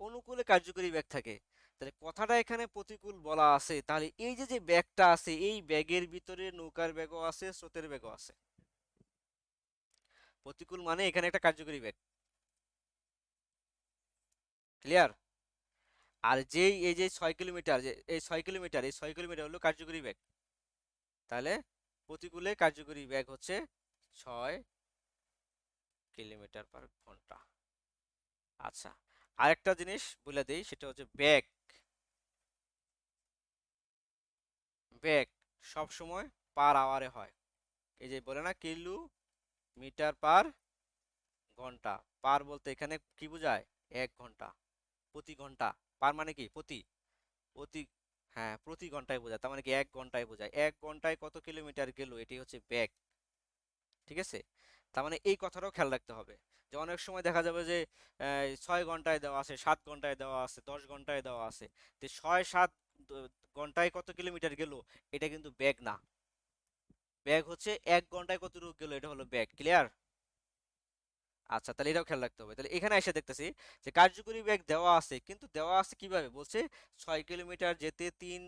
অনুকূলে কার্যকরী ব্যাগ থাকে। তাহলে কথাটা এখানে প্রতিকূল বলা আছে, তাহলে এই যে যে ব্যাগটা আছে এই ব্যাগের ভিতরে নৌকার ব্যাগও আছে স্রোতের ব্যাগও আছে, প্রতিকূল মানে এখানে একটা কার্যকরী ব্যাগ। ক্লিয়ার? আর যেই এই যে 6 কিলোমিটার, যে এই 6 কিলোমিটার, এই 6 কিলোমিটার হলো কার্যকরী ব্যাগ, তাহলে প্রতিকূলে কার্যকরী ব্যাগ হচ্ছে 6 কিলোমিটার পার ঘন্টা। আচ্ছা, আরেকটা জিনিস বলে দেই, সেটা হচ্ছে ব্যাগ, ব্যাগ সব সময় পার আওয়ারে হয়। এই যে বলে না কিলোমিটার পার ঘন্টা, পার বলতে এখানে কি বোঝায়, 1 ঘন্টা, প্রতি ঘন্টা, পার মানে কি প্রতি, প্রতি, হ্যাঁ প্রতি ঘন্টায় বোঝায়, তার মানে কি 1 ঘন্টায় বোঝায়, 1 ঘন্টায় কত কিলোমিটার গেল, এটি হচ্ছে ব্যাগ। ঠিক আছে, তার মানে এই কথাটাও খেয়াল রাখতে হবে, যে অনেক সময় দেখা যাবে যে 6 ঘন্টায় দেওয়া আছে, 7 ঘন্টায় দেওয়া আছে, 10 ঘন্টায় দেওয়া আছে, তো 6 7 ঘন্টায় কত কিলোমিটার গেল, এটা কিন্তু ব্যাগ না, ব্যাগ হচ্ছে 1 ঘন্টায় কতটুকু গেল, এটা হলো ব্যাগ। ক্লিয়ার? আচ্ছা তাহলে এটাও খেয়াল রাখতে হবে। তাহলে এখানে এসে দেখতেছি যে কার্যকরী ব্যাগ দেওয়া আছে, কিন্তু দেওয়া আছে কিভাবে, বলছে 6 কিলোমিটার যেতে 3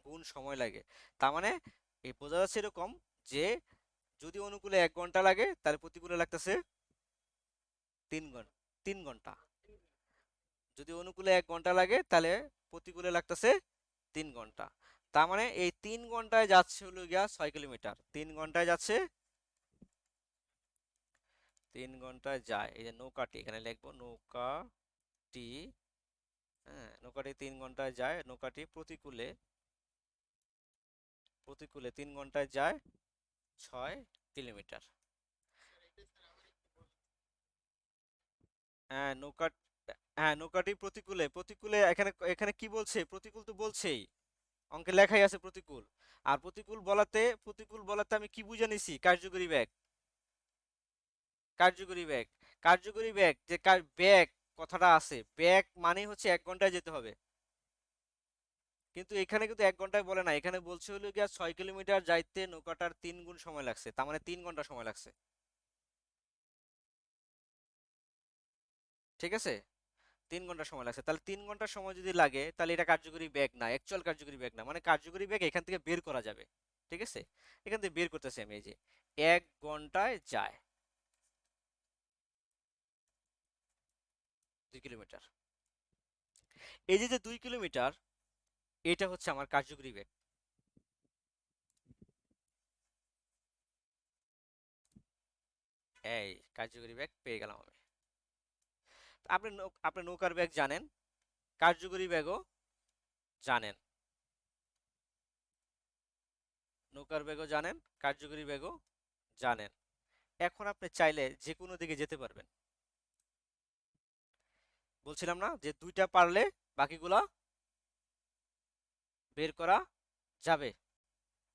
গুণ সময় লাগে, তার মানে এই বোঝা যাচ্ছে এরকম যে যদি অনুকূলে 1 ঘন্টা লাগে তাহলে প্রতিকূলে লাগতেছে 3 ঘন্টা, 3 ঘন্টা, যদি অনুকূলে 1 ঘন্টা লাগে তাহলে প্রতিকূলে লাগতেছে 3 ঘন্টা, তার মানে এই 3 ঘন্টায় যাচ্ছে হলো গিয়া 6 কিলোমিটার, 3 ঘন্টায় যাচ্ছে, 3 ঘন্টায় যায়, এই যে নৌকাটি এখানে লিখবো, নৌকাটি, হ্যাঁ নৌকাটি 3 ঘন্টায় যায়, নৌকাটি প্রতিকূলে, প্রতিকূলে 3 ঘন্টায় যায় 6 কিলোমিটার। হ্যাঁ নৌকা, হ্যাঁ নৌকাটি প্রতিকূলে, প্রতিকূলে এখানে এখানে কি বলছে, প্রতিকূল তো বলছেই, অঙ্কে লেখাই আছে প্রতিকূল, আর প্রতিকূল বলাতে, প্রতিকূল বলাতে আমি কি বুঝে নিছি, কার্যকরী ব্যাগ, কার্যকরী ব্যাগ, কার্যকরী ব্যাগ, যে ব্যাগ কথাটা আছে, ব্যাগ মানে হচ্ছে 1 ঘন্টায় যেতে হবে, কিন্তু এখানে কিন্তু 1 ঘন্টায় বলে না, এখানে বলছে হলো গিয়া 6 কিলোমিটার যাইতে নৌকাটার 3 গুণ সময় লাগছে, তার মানে 3 ঘন্টা সময় লাগছে। ঠিক আছে, 3 ঘন্টা সময় লাগছে, তাহলে 3 ঘন্টা সময় যদি লাগে তাহলে এটা কার্যকরী ব্যাগ না, অ্যাকচুয়াল কার্যকরী ব্যাগ না, মানে কার্যকরী ব্যাগ এখান থেকে বের করা যাবে। ঠিক আছে, এখান থেকে বের করতেছি আমি, এই যে 1 ঘন্টায় যায় 2 কিলোমিটার, এই যে যে 2 কিলোমিটার, এটা হচ্ছে আমার কার্যকরী ব্যাগ। এই কার্যকরী বেগ পেয়ে গেলাম আমি। আপনি নৌকার বেগ জানেন, কার্যকরী বেগও জানেন, নৌকার বেগও জানেন, কার্যকরী বেগও জানেন। এখন আপনি চাইলে যে কোনো দিকে যেতে পারবেন। বলছিলাম না যে দুইটা পারলে বাকিগুলা বের করা যাবে।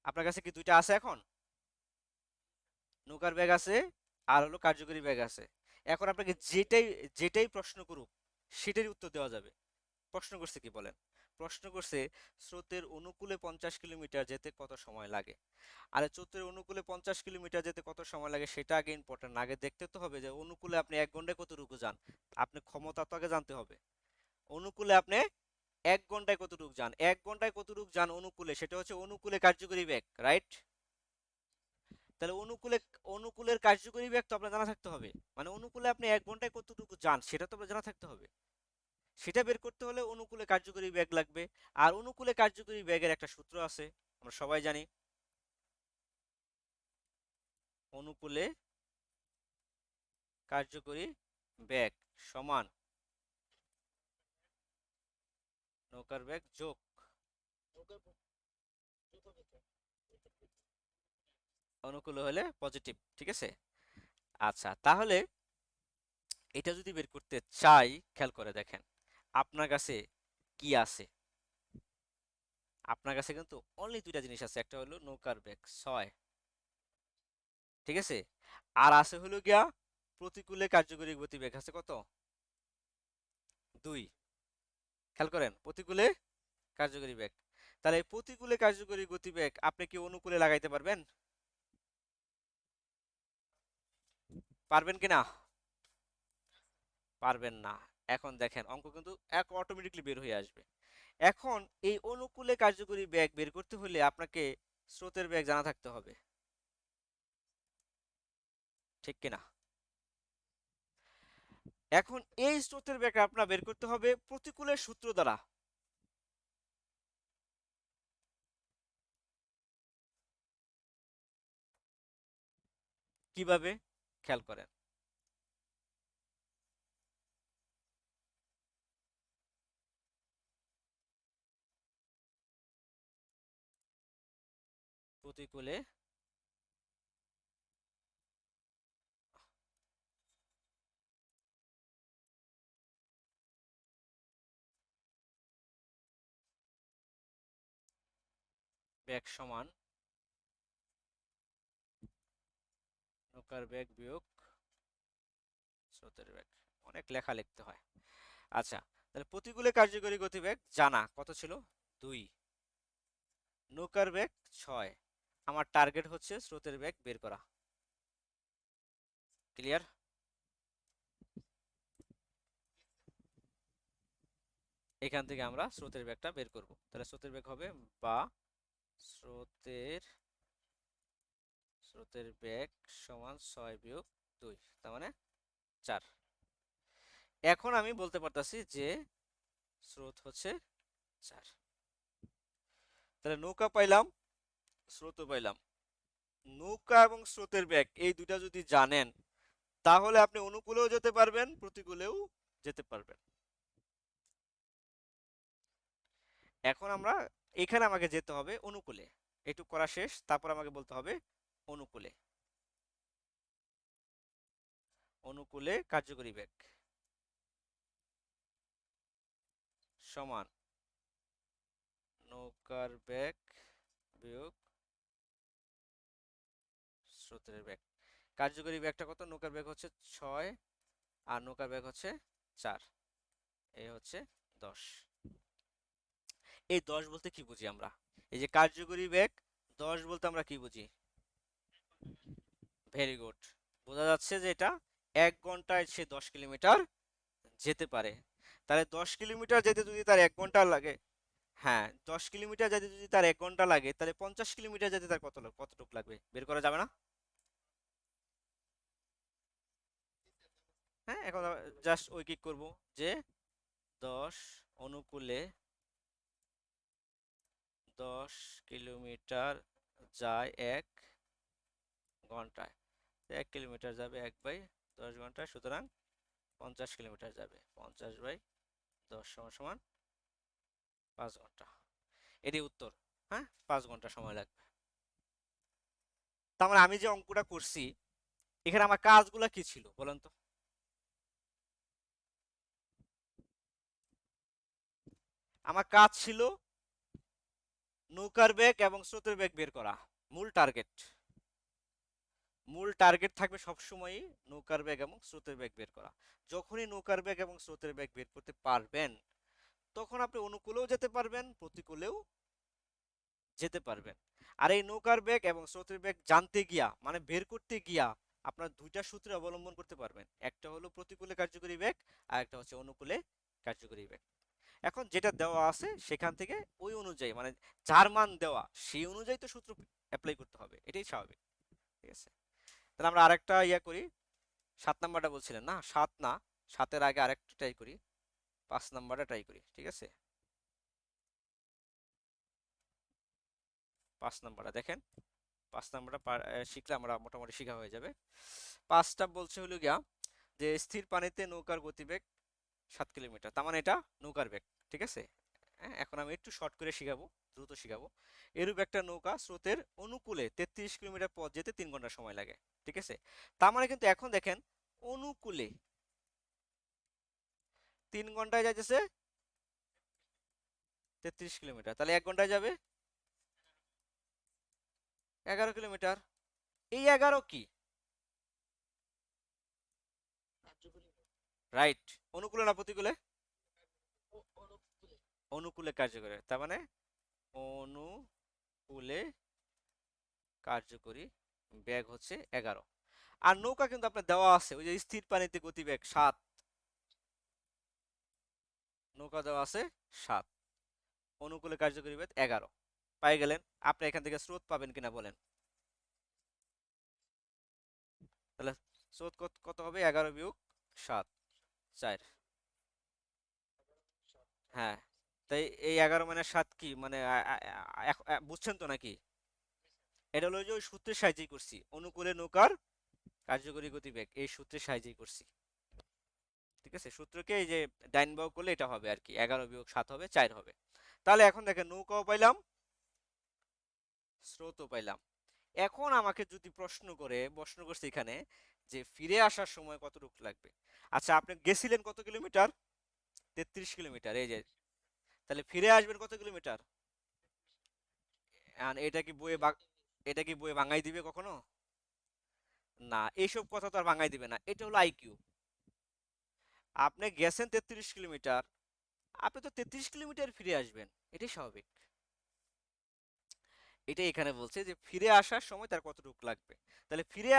আপনার কাছে কি দুইটা আছে এখন? নৌকার ব্যাগ আছে আর হলো কার্যকরী ব্যাগ আছে। এখন আপনাকে যেটাই যেটাই প্রশ্ন করুক সেটারই উত্তর দেওয়া যাবে। প্রশ্ন করছে কি বলেন? প্রশ্ন করছে স্রোতের অনুকূলে 50 কিলোমিটার যেতে কত সময় লাগে। আরে স্রোতের অনুকূলে 50 কিলোমিটার যেতে কত সময় লাগে সেটা আগে ইম্পর্টেন্ট। আগে দেখতে তো হবে যে অনুকূলে আপনি 1 ঘন্টায় কতটুকু যান। আপনি ক্ষমতা তো আগে জানতে হবে। অনুকূলে আপনি 1 ঘন্টায় কতটুকু যান, 1 ঘন্টায় কতটুকু যান অনুকূলে, সেটা হচ্ছে অনুকূলে কার্যকরী বেগ, রাইট? তাহলে অনুকূলের কার্যকরী বেগ তো আপনার জানা থাকতে হবে। মানে অনুকূলে আপনি 1 ঘন্টায় কতটুকু যান সেটা তো আপনার জানা থাকতে হবে। সেটা বের করতে হলে অনুকূলে কার্যকরী বেগ লাগবে। আর অনুকূলে কার্যকরী বেগের একটা সূত্র আছে, আমরা সবাই জানি। অনুকূলে কার্যকরী বেগ সমান নৌকার বেগ যোগ অনুকূলে হলে পজিটিভ, ঠিক আছে? আচ্ছা, তাহলে এটা যদি বের করতে চাই, খেয়াল করে দেখেন আপনার কাছে কি আছে। আপনার কাছে কিন্তু অনলি দুইটা জিনিস আছে, একটা হলো নৌকার বেগ 6, ঠিক আছে? আর আছে হলো গিয়া প্রতিকূলে কার্যকরী গতিবেগ আছে কত? 2। খেয়াল করেন প্রতিকূলে কার্যকরী বেগ। তাহলে এই প্রতিকূলে কার্যকরী গতিবেগ আপনি কি অনুকূলে লাগাইতে পারবেন? পারবেন কি না? পারবেন না। এখন দেখেন অঙ্ক কিন্তু এক অটোমেটিকলি বের হয়ে আসবে। এখন এই অনুকূলে কার্যকরী বেগ বের করতে হলে আপনাকে স্রোতের বেগ জানা থাকতে হবে, ঠিক কিনা? এখন এই স্রোতের বেগ আপনার বের করতে হবে প্রতিকূলের সূত্র দ্বারা। কিভাবে? খেয়াল করেন, প্রতিকূলে বেগ সমান নৌকার বেগ বিয়োগ স্রোতের বেগ। অনেক লেখা লিখতে হয়। আচ্ছা, তাহলে প্রতিকূলে কার্যকরী গতিবেগ জানা কত ছিল? 2। নৌকার বেগ 6। আমার টার্গেট হচ্ছে স্রোতের বেগ বের করা। ক্লিয়ার? এখান থেকে আমরা স্রোতের বেগটা বের করব। তাহলে স্রোতের বেগ হবে বা স্রোতের স্রোতের বেগ সমান 6 বিয়োগ 2, তার মানে 4। এখন আমি বলতে পারতাছি যে স্রোত হচ্ছে 4। তাহলে নৌকা পাইলাম, স্রোতও পাইলাম। নৌকা এবং স্রোতের বেগ এই দুইটা যদি জানেন তাহলে আপনি অনুকূলেও যেতে পারবেন, প্রতিকূলেও যেতে পারবেন। এখন আমরা এখানে আমাকে যেতে হবে অনুকূলে। এটুক করা শেষ, তারপর আমাকে বলতে হবে অনুকূলে। অনুকূলে কার্যকরী বেগ সমান নৌকার বেগ বিয়োগ স্রোতের বেগ। কার্যকরী বেগটা কত? নৌকার বেগ হচ্ছে 6 আর নৌকার বেগ হচ্ছে 4। এই হচ্ছে 10। এই 10 বলতে কি বুঝি আমরা? এই যে কার্যকরী বেগ 10 বলতে আমরা কি বুঝি? Very good. বোঝা যাচ্ছে যে এটা 1 ঘন্টায় সে 10 কিলোমিটার যেতে পারে। তাহলে 10 কিলোমিটার যেতে যদি তার 1 ঘন্টা লাগে, হ্যাঁ 10 কিলোমিটার যেতে যদি তার 1 ঘন্টা লাগে, তাহলে 50 কিলোমিটার যেতে তার কতটুকু লাগবে বের করা যাবে না? হ্যাঁ, এখন জাস্ট ঐকিক করব যে 10 অনুকূলে 10 কিলোমিটার যায় 1 ঘন্টায়। 1 কিলোমিটার যাবে 1/10 ঘন্টা, সুতরাং 50 কিলোমিটার যাবে 50/10 সমান সমান 5 ঘন্টা। এটি উত্তর। হ্যাঁ, 5 ঘন্টা সময় লাগবে। তার মানে আমি যে অঙ্কটা করছি এখানে আমার কাজগুলা কি ছিল বলেন তো? আমার কাজ ছিল নৌকার বেগ এবং স্রোতের বেগ বের করা। মূল টার্গেট। মূল টার্গেট থাকবে সবসময়ই নৌকার বেগ এবং স্রোতের বেগ বের করা। যখনই নৌকার বেগ এবং স্রোতের বেগ বের করতে পারবেন তখন আপনি অনুকূলেও যেতে পারবেন, প্রতিকূলেও যেতে পারবেন। আর এই নৌকার বেগ এবং স্রোতের বেগ জানতে গিয়া মানে বের করতে গিয়া আপনার দুইটা সূত্র অবলম্বন করতে পারবেন। একটা হলো প্রতিকূলে কার্যকরী বেগ, আর একটা হচ্ছে অনুকূলে কার্যকরী বেগ। এখন যেটা দেওয়া আছে সেখান থেকে ওই অনুযায়ী মানে যার মান দেওয়া সেই অনুযায়ী তো সূত্র অ্যাপ্লাই করতে হবে, এটাই স্বাভাবিক। ঠিক আছে, তাহলে আমরা আরেকটা ইয়া করি। 7 নাম্বারটা বলছিলেন না? 7 না, 7-এর আগে আরেকটা ট্রাই করি। 5 নাম্বারটা ট্রাই করি, ঠিক আছে? 5 নাম্বারটা দেখেন। 5 নাম্বারটা শিখলে আমরা মোটামুটি শিখা হয়ে যাবে। 5টা বলছে হলো গিয়া যে স্থির পানিতে নৌকার গতিবেগ 7 কিলোমিটার, তার মানে এটা নৌকার বেগ। ঠিক আছে, হ্যাঁ, এখন আমি একটু শর্ট করে শিখাবো, দ্রুত শিখাবো। এরূপ একটা নৌকা স্রোতের অনুকূলে 33 কিলোমিটার পথ যেতে 3 ঘন্টা সময় লাগে। ঠিক আছে, তার মানে কিন্তু এখন দেখেন অনুকূলে 3 ঘন্টায় যাইতেছে 33 কিলোমিটার, তাহলে 1 ঘন্টায় যাবে 11 কিলোমিটার। এই 11 কি? কার্যকরী রাইট। অনুকূলে না প্রতিকূলে? অনুকূলে। অনুকূলে কার্যকরী, তার মানে অনুকূলে কার্যকরী বেগ হচ্ছে 11। আর নৌকা কিন্তু আপনার দেওয়া আছে ওই যে স্থির পানিতে গতিবেগ 7, নৌকা দেওয়া আছে 7, অনুকূলে কার্যকরী বেগ 11 পাই গেলেন। আপনি এখান থেকে স্রোত পাবেন কিনা বলেন? তাহলে স্রোত কত হবে? 11 বিয়োগ 7, 4। হ্যাঁ, তাই এই 11 মানে 7 কি মানে বুঝছেন তো নাকি? এটা হলো যে ওই সূত্রের সাহায্যেই করছি, অনুকূলে নৌকার কার্যকরী গতিবেগ এই সূত্রের সাহায্যেই করছি। ঠিক আছে, সূত্রকে এই যে ডাইন বাও করলে এটা হবে আর কি, 11 বিয়োগ 7 হবে 4 হবে। তাহলে এখন দেখেন নৌকাও পাইলাম, স্রোতও পাইলাম। এখন আমাকে যদি প্রশ্ন করছে এখানে যে ফিরে আসার সময় কতটুকু লাগবে। আচ্ছা, আপনি গেছিলেন কত কিলোমিটার? 33 কিলোমিটার, এই যে। তাহলে ফিরে আসবেন কত কিলোমিটার? আর এটা কি বইয়ে ভাঙাই দিবে কখনো? না, এইসব কথা তো আর ভাঙাই দিবে না, এটা হলো আইকিউ। আপনি গেছেন 33 কিলোমিটার, আপনি তো 33 কিলোমিটার ফিরে আসবেন, এটাই স্বাভাবিক। এটাই এখানে বলছে যে ফিরে আসার সময় তার কতটুকু লাগবে। তাহলে ফিরে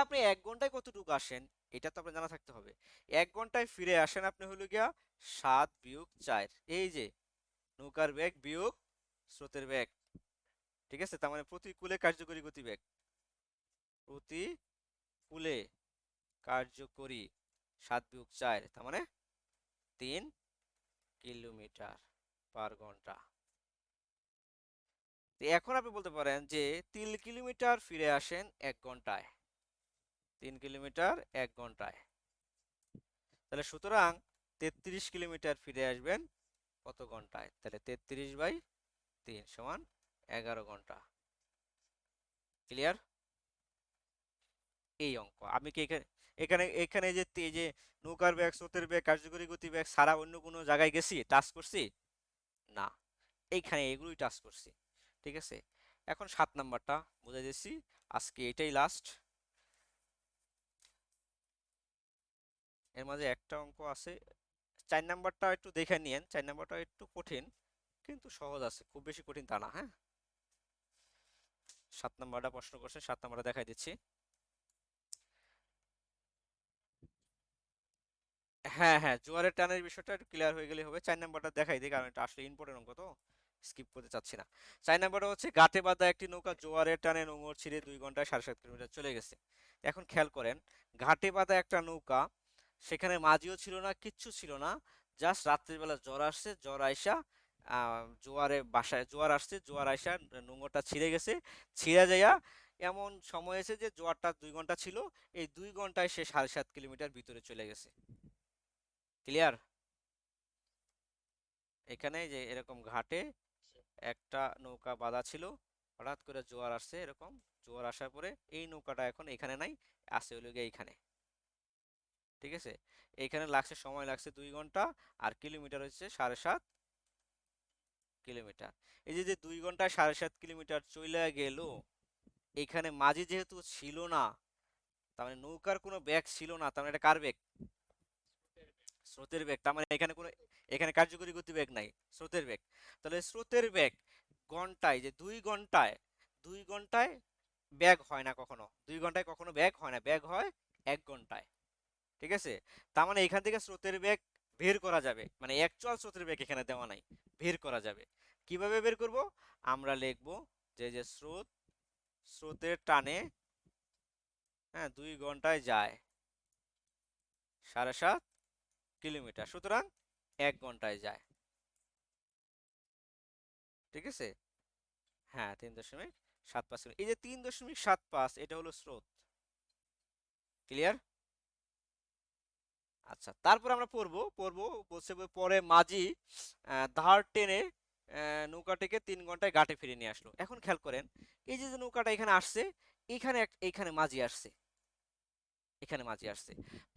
আপনি 1 ঘন্টায় কতটুকু আসেন এটা তো আপনার জানা থাকতে হবে। 1 ঘন্টায় ফিরে আসেন আপনি হলো গিয়া 7 বিয়োগ 4, এই যে নৌকার বেগ বিয়োগ স্রোতের বেগ। ঠিক আছে, তার মানে প্রতিকূলে কার্যকরী গতিবেগ, প্রতিকূলে কার্যকরী 7 বিয়োগ 4, তার মানে 3 কিলোমিটার/ঘন্টা। তো এখন আপনি বলতে পারেন যে 3 কিলোমিটার ফিরে আসেন 1 ঘন্টায়, 3 কিলোমিটার 1 ঘন্টায়। তাহলে সুতরাং 33 কিলোমিটার ফিরে আসবেন কত ঘন্টায়? তাহলে 33/3 সমান 11 ঘন্টা। ক্লিয়ার? এই অঙ্ক আমি কি এখানে এখানে এখানে যে এই যে নৌকার বেগ স্রোতের বেগ কার্যকরী গতি বেগ ছাড়া অন্য কোনো জায়গায় গেছি টাচ করছি? না, এইখানে এগুলোই টাচ করছি। ঠিক আছে, এখন 7 নাম্বারটা বুঝাই দিচ্ছি, আজকে এটাই লাস্ট। এর মাঝে একটা অঙ্ক আছে, 4 নাম্বারটা একটু দেখে নিয়েন। 4 নাম্বারটা একটু কঠিন কিন্তু সহজ আছে, খুব বেশি কঠিন তা না। হ্যাঁ, 7 নাম্বারটা প্রশ্ন করছে, 7 নাম্বারটা দেখাই দিচ্ছি। হ্যাঁ হ্যাঁ, জোয়ারের টানের বিষয়টা একটু ক্লিয়ার হয়ে গেলে হবে। 4 নাম্বারটা দেখাই দিই, কারণ এটা আসলে ইম্পর্টেন্ট অঙ্ক, তো স্কিপ করতে চাচ্ছি না। 4 নাম্বারটা হচ্ছে ঘাটে বাঁধা একটি নৌকা জোয়ারের টানে নোঙর ছিঁড়ে 2 ঘন্টায় 7.5 কিলোমিটার চলে গেছে। এখন খেয়াল করেন, ঘাটে বাঁধা একটা নৌকা, সেখানে মাঝিও ছিল না, কিচ্ছু ছিল না, জাস্ট রাত্রিবেলা জ্বর আসছে, জ্বর আইসা জোয়ারে বাসায় জোয়ার আসছে, জোয়ার আইসা নোঙরটা ছিঁড়ে গেছে, ছিঁড়ে যাইয়া এমন সময় এসে যে জোয়ারটা 2 ঘন্টা ছিল, এই 2 ঘন্টায় সে 7.5 কিলোমিটার ভিতরে চলে গেছে। ক্লিয়ার? এখানে যে এরকম ঘাটে একটা নৌকা বাঁধা ছিল, হঠাৎ করে জোয়ার আসছে, এরকম জোয়ার আসার পরে এই নৌকাটা এখন এখানে নাই, আছে হলো গিয়ে এইখানে। ঠিক আছে, এইখানে লাগছে, সময় লাগছে 2 ঘন্টা, আর কিলোমিটার হচ্ছে 7.5 কিলোমিটার। এই যে যে 2 ঘন্টায় 7.5 কিলোমিটার চলে গেল, এইখানে মাঝি যেহেতু ছিল না, তার মানে নৌকার কোনো ব্যাগ ছিল না, তার মানে এটা কার ব্যাগ? স্রোতের বেগ। তার মানে এখানে কোনো, এখানে কার্যকরী গতিবেগ নাই, স্রোতের বেগ। তাহলে স্রোতের বেগ ঘন্টায়, যে 2 ঘন্টায়, 2 ঘন্টায় ব্যাগ হয় না কখনো, 2 ঘন্টায় কখনো ব্যাগ হয় না, ব্যাগ হয় 1 ঘন্টায়। ঠিক আছে, তার মানে এখান থেকে স্রোতের বেগ বের করা যাবে, মানে অ্যাকচুয়াল স্রোতের বেগ এখানে দেওয়া নাই, বের করা যাবে। কিভাবে বের করব? আমরা লিখবো যে স্রোত, স্রোতের টানে, হ্যাঁ, 2 ঘন্টায় যায় 7.5 কিলোমিটার, সুতরাং 1 ঘন্টায় যায়। ঠিক আছে, হ্যাঁ, 3.75 কিলো। এই যে 3.75, এটা হলো স্রোত। ক্লিয়ার? আচ্ছা, তারপর আমরা পড়বো বলছে পরে মাঝি ধার টেনে নৌকাটিকে 3 ঘন্টায় ঘাটে ফিরিয়ে নিয়ে আসলো। এখন খেয়াল করেন, এই যে যে নৌকাটা এখানে আসছে, এখানে এইখানে মাঝি আসছে, এখানে মাঝি আসছে,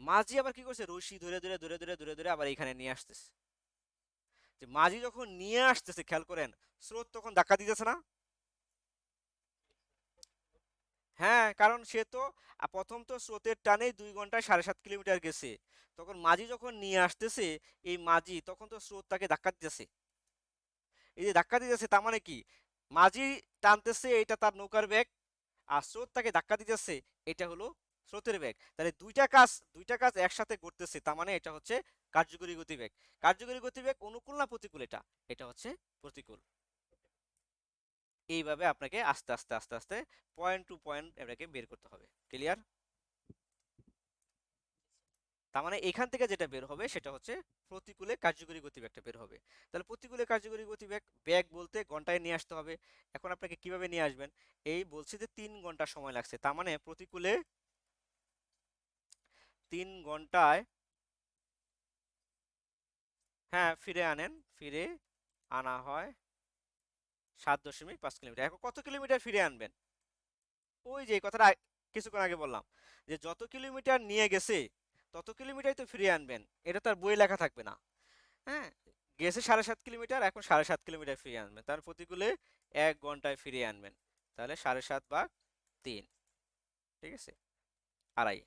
মাঝি আবার কি করছে, রশি ধরে ধরে ধরে ধরে ধরে ধরে আবার এখানে নিয়ে আসতেছে। যে মাঝি যখন নিয়ে আসতেছে, খেয়াল করেন, স্রোত তখন ধাক্কা দিতেছে না? হ্যাঁ, কারণ সে তো প্রথম তো স্রোতের টানেই 2 ঘন্টায় 7.5 কিলোমিটার গেছে, তখন মাঝি যখন নিয়ে আসতেছে, এই মাঝি তখন তো স্রোত তাকে ধাক্কা দিতেছে। এই যে ধাক্কা দিতেছে, তার মানে কি, মাঝি টানতেছে, এটা তার নৌকার বেগ, আর স্রোত তাকে ধাক্কা দিতেছে, এটা হলো স্রোতের বেগ। তাহলে দুইটা কাজ একসাথে করতেছে, তার মানে এটা হচ্ছে কার্যকরী গতিবেগ। কার্যকরী গতিবেগ অনুকূল না প্রতিকূল? এটা, এটা হচ্ছে প্রতিকূল। এইভাবে আপনাকে আস্তে আস্তে আস্তে আস্তে পয়েন্ট টু পয়েন্ট এটাকে বের করতে হবে। ক্লিয়ার? তার মানে এখান থেকে যেটা বের হবে সেটা হচ্ছে প্রতিকূলে কার্যকরী গতিবেগটা বের হবে। তাহলে প্রতিকূলে কার্যকরী গতিবেগ, বেগ বলতে ঘন্টায় নিয়ে আসতে হবে। এখন আপনাকে কিভাবে নিয়ে আসবেন? এই বলছি যে 3 ঘন্টা সময় লাগছে, তার মানে প্রতিকূলে 3 ঘন্টায়, হ্যাঁ, ফিরে আনেন, ফিরে আনা হয় 7.5 কিলোমিটার। এখন কত কিলোমিটার ফিরে আনবেন? ওই যে এই কথাটা কিছুক্ষণ আগে বললাম, যে যত কিলোমিটার নিয়ে গেছে তত কিলোমিটারই তো ফিরিয়ে আনবেন, এটা তার বই লেখা থাকবে না। হ্যাঁ, গেছে 7.5 কিলোমিটার, এখন 7.5 কিলোমিটার ফিরিয়ে আনবেন, তার প্রতিকূলে 1 ঘন্টায় ফিরিয়ে আনবেন। তাহলে 7.5/3, ঠিক আছে, আড়াই।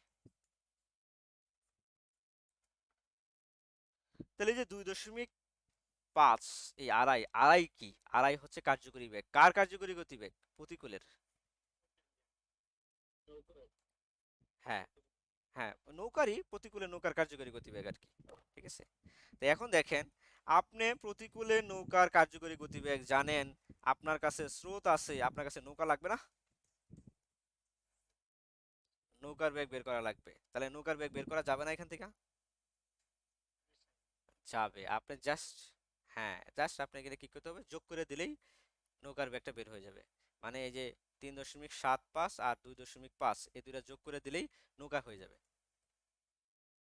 তাহলে এই যে 2.5, এই আড়াই, আড়াই কি, আড়াই হচ্ছে কার্যকরী বেগ। কার কার্যকরী গতিবেগ? প্রতিকূলের। হ্যাঁ, হ্যাঁ, নৌকারই, প্রতিকূলে নৌকার কার্যকরী গতিবেগ আর কি। ঠিক আছে, তো এখন দেখেন, আপনি প্রতিকূলে নৌকার কার্যকরী গতিবেগ জানেন, আপনার কাছে স্রোত আছে, আপনার কাছে নৌকা লাগবে না? নৌকার বেগ বের করা লাগবে। তাহলে নৌকার বেগ বের করা যাবে না এখান থেকে? যাবে। আপনি জাস্ট, হ্যাঁ, জাস্ট আপনি এখানে কি করতে হবে, যোগ করে দিলেই নৌকার বেগটা বের হয়ে যাবে। মানে এই যে 3.75 আর 2.5, এই দুইটা যোগ করে দিলেই নৌকা হয়ে যাবে।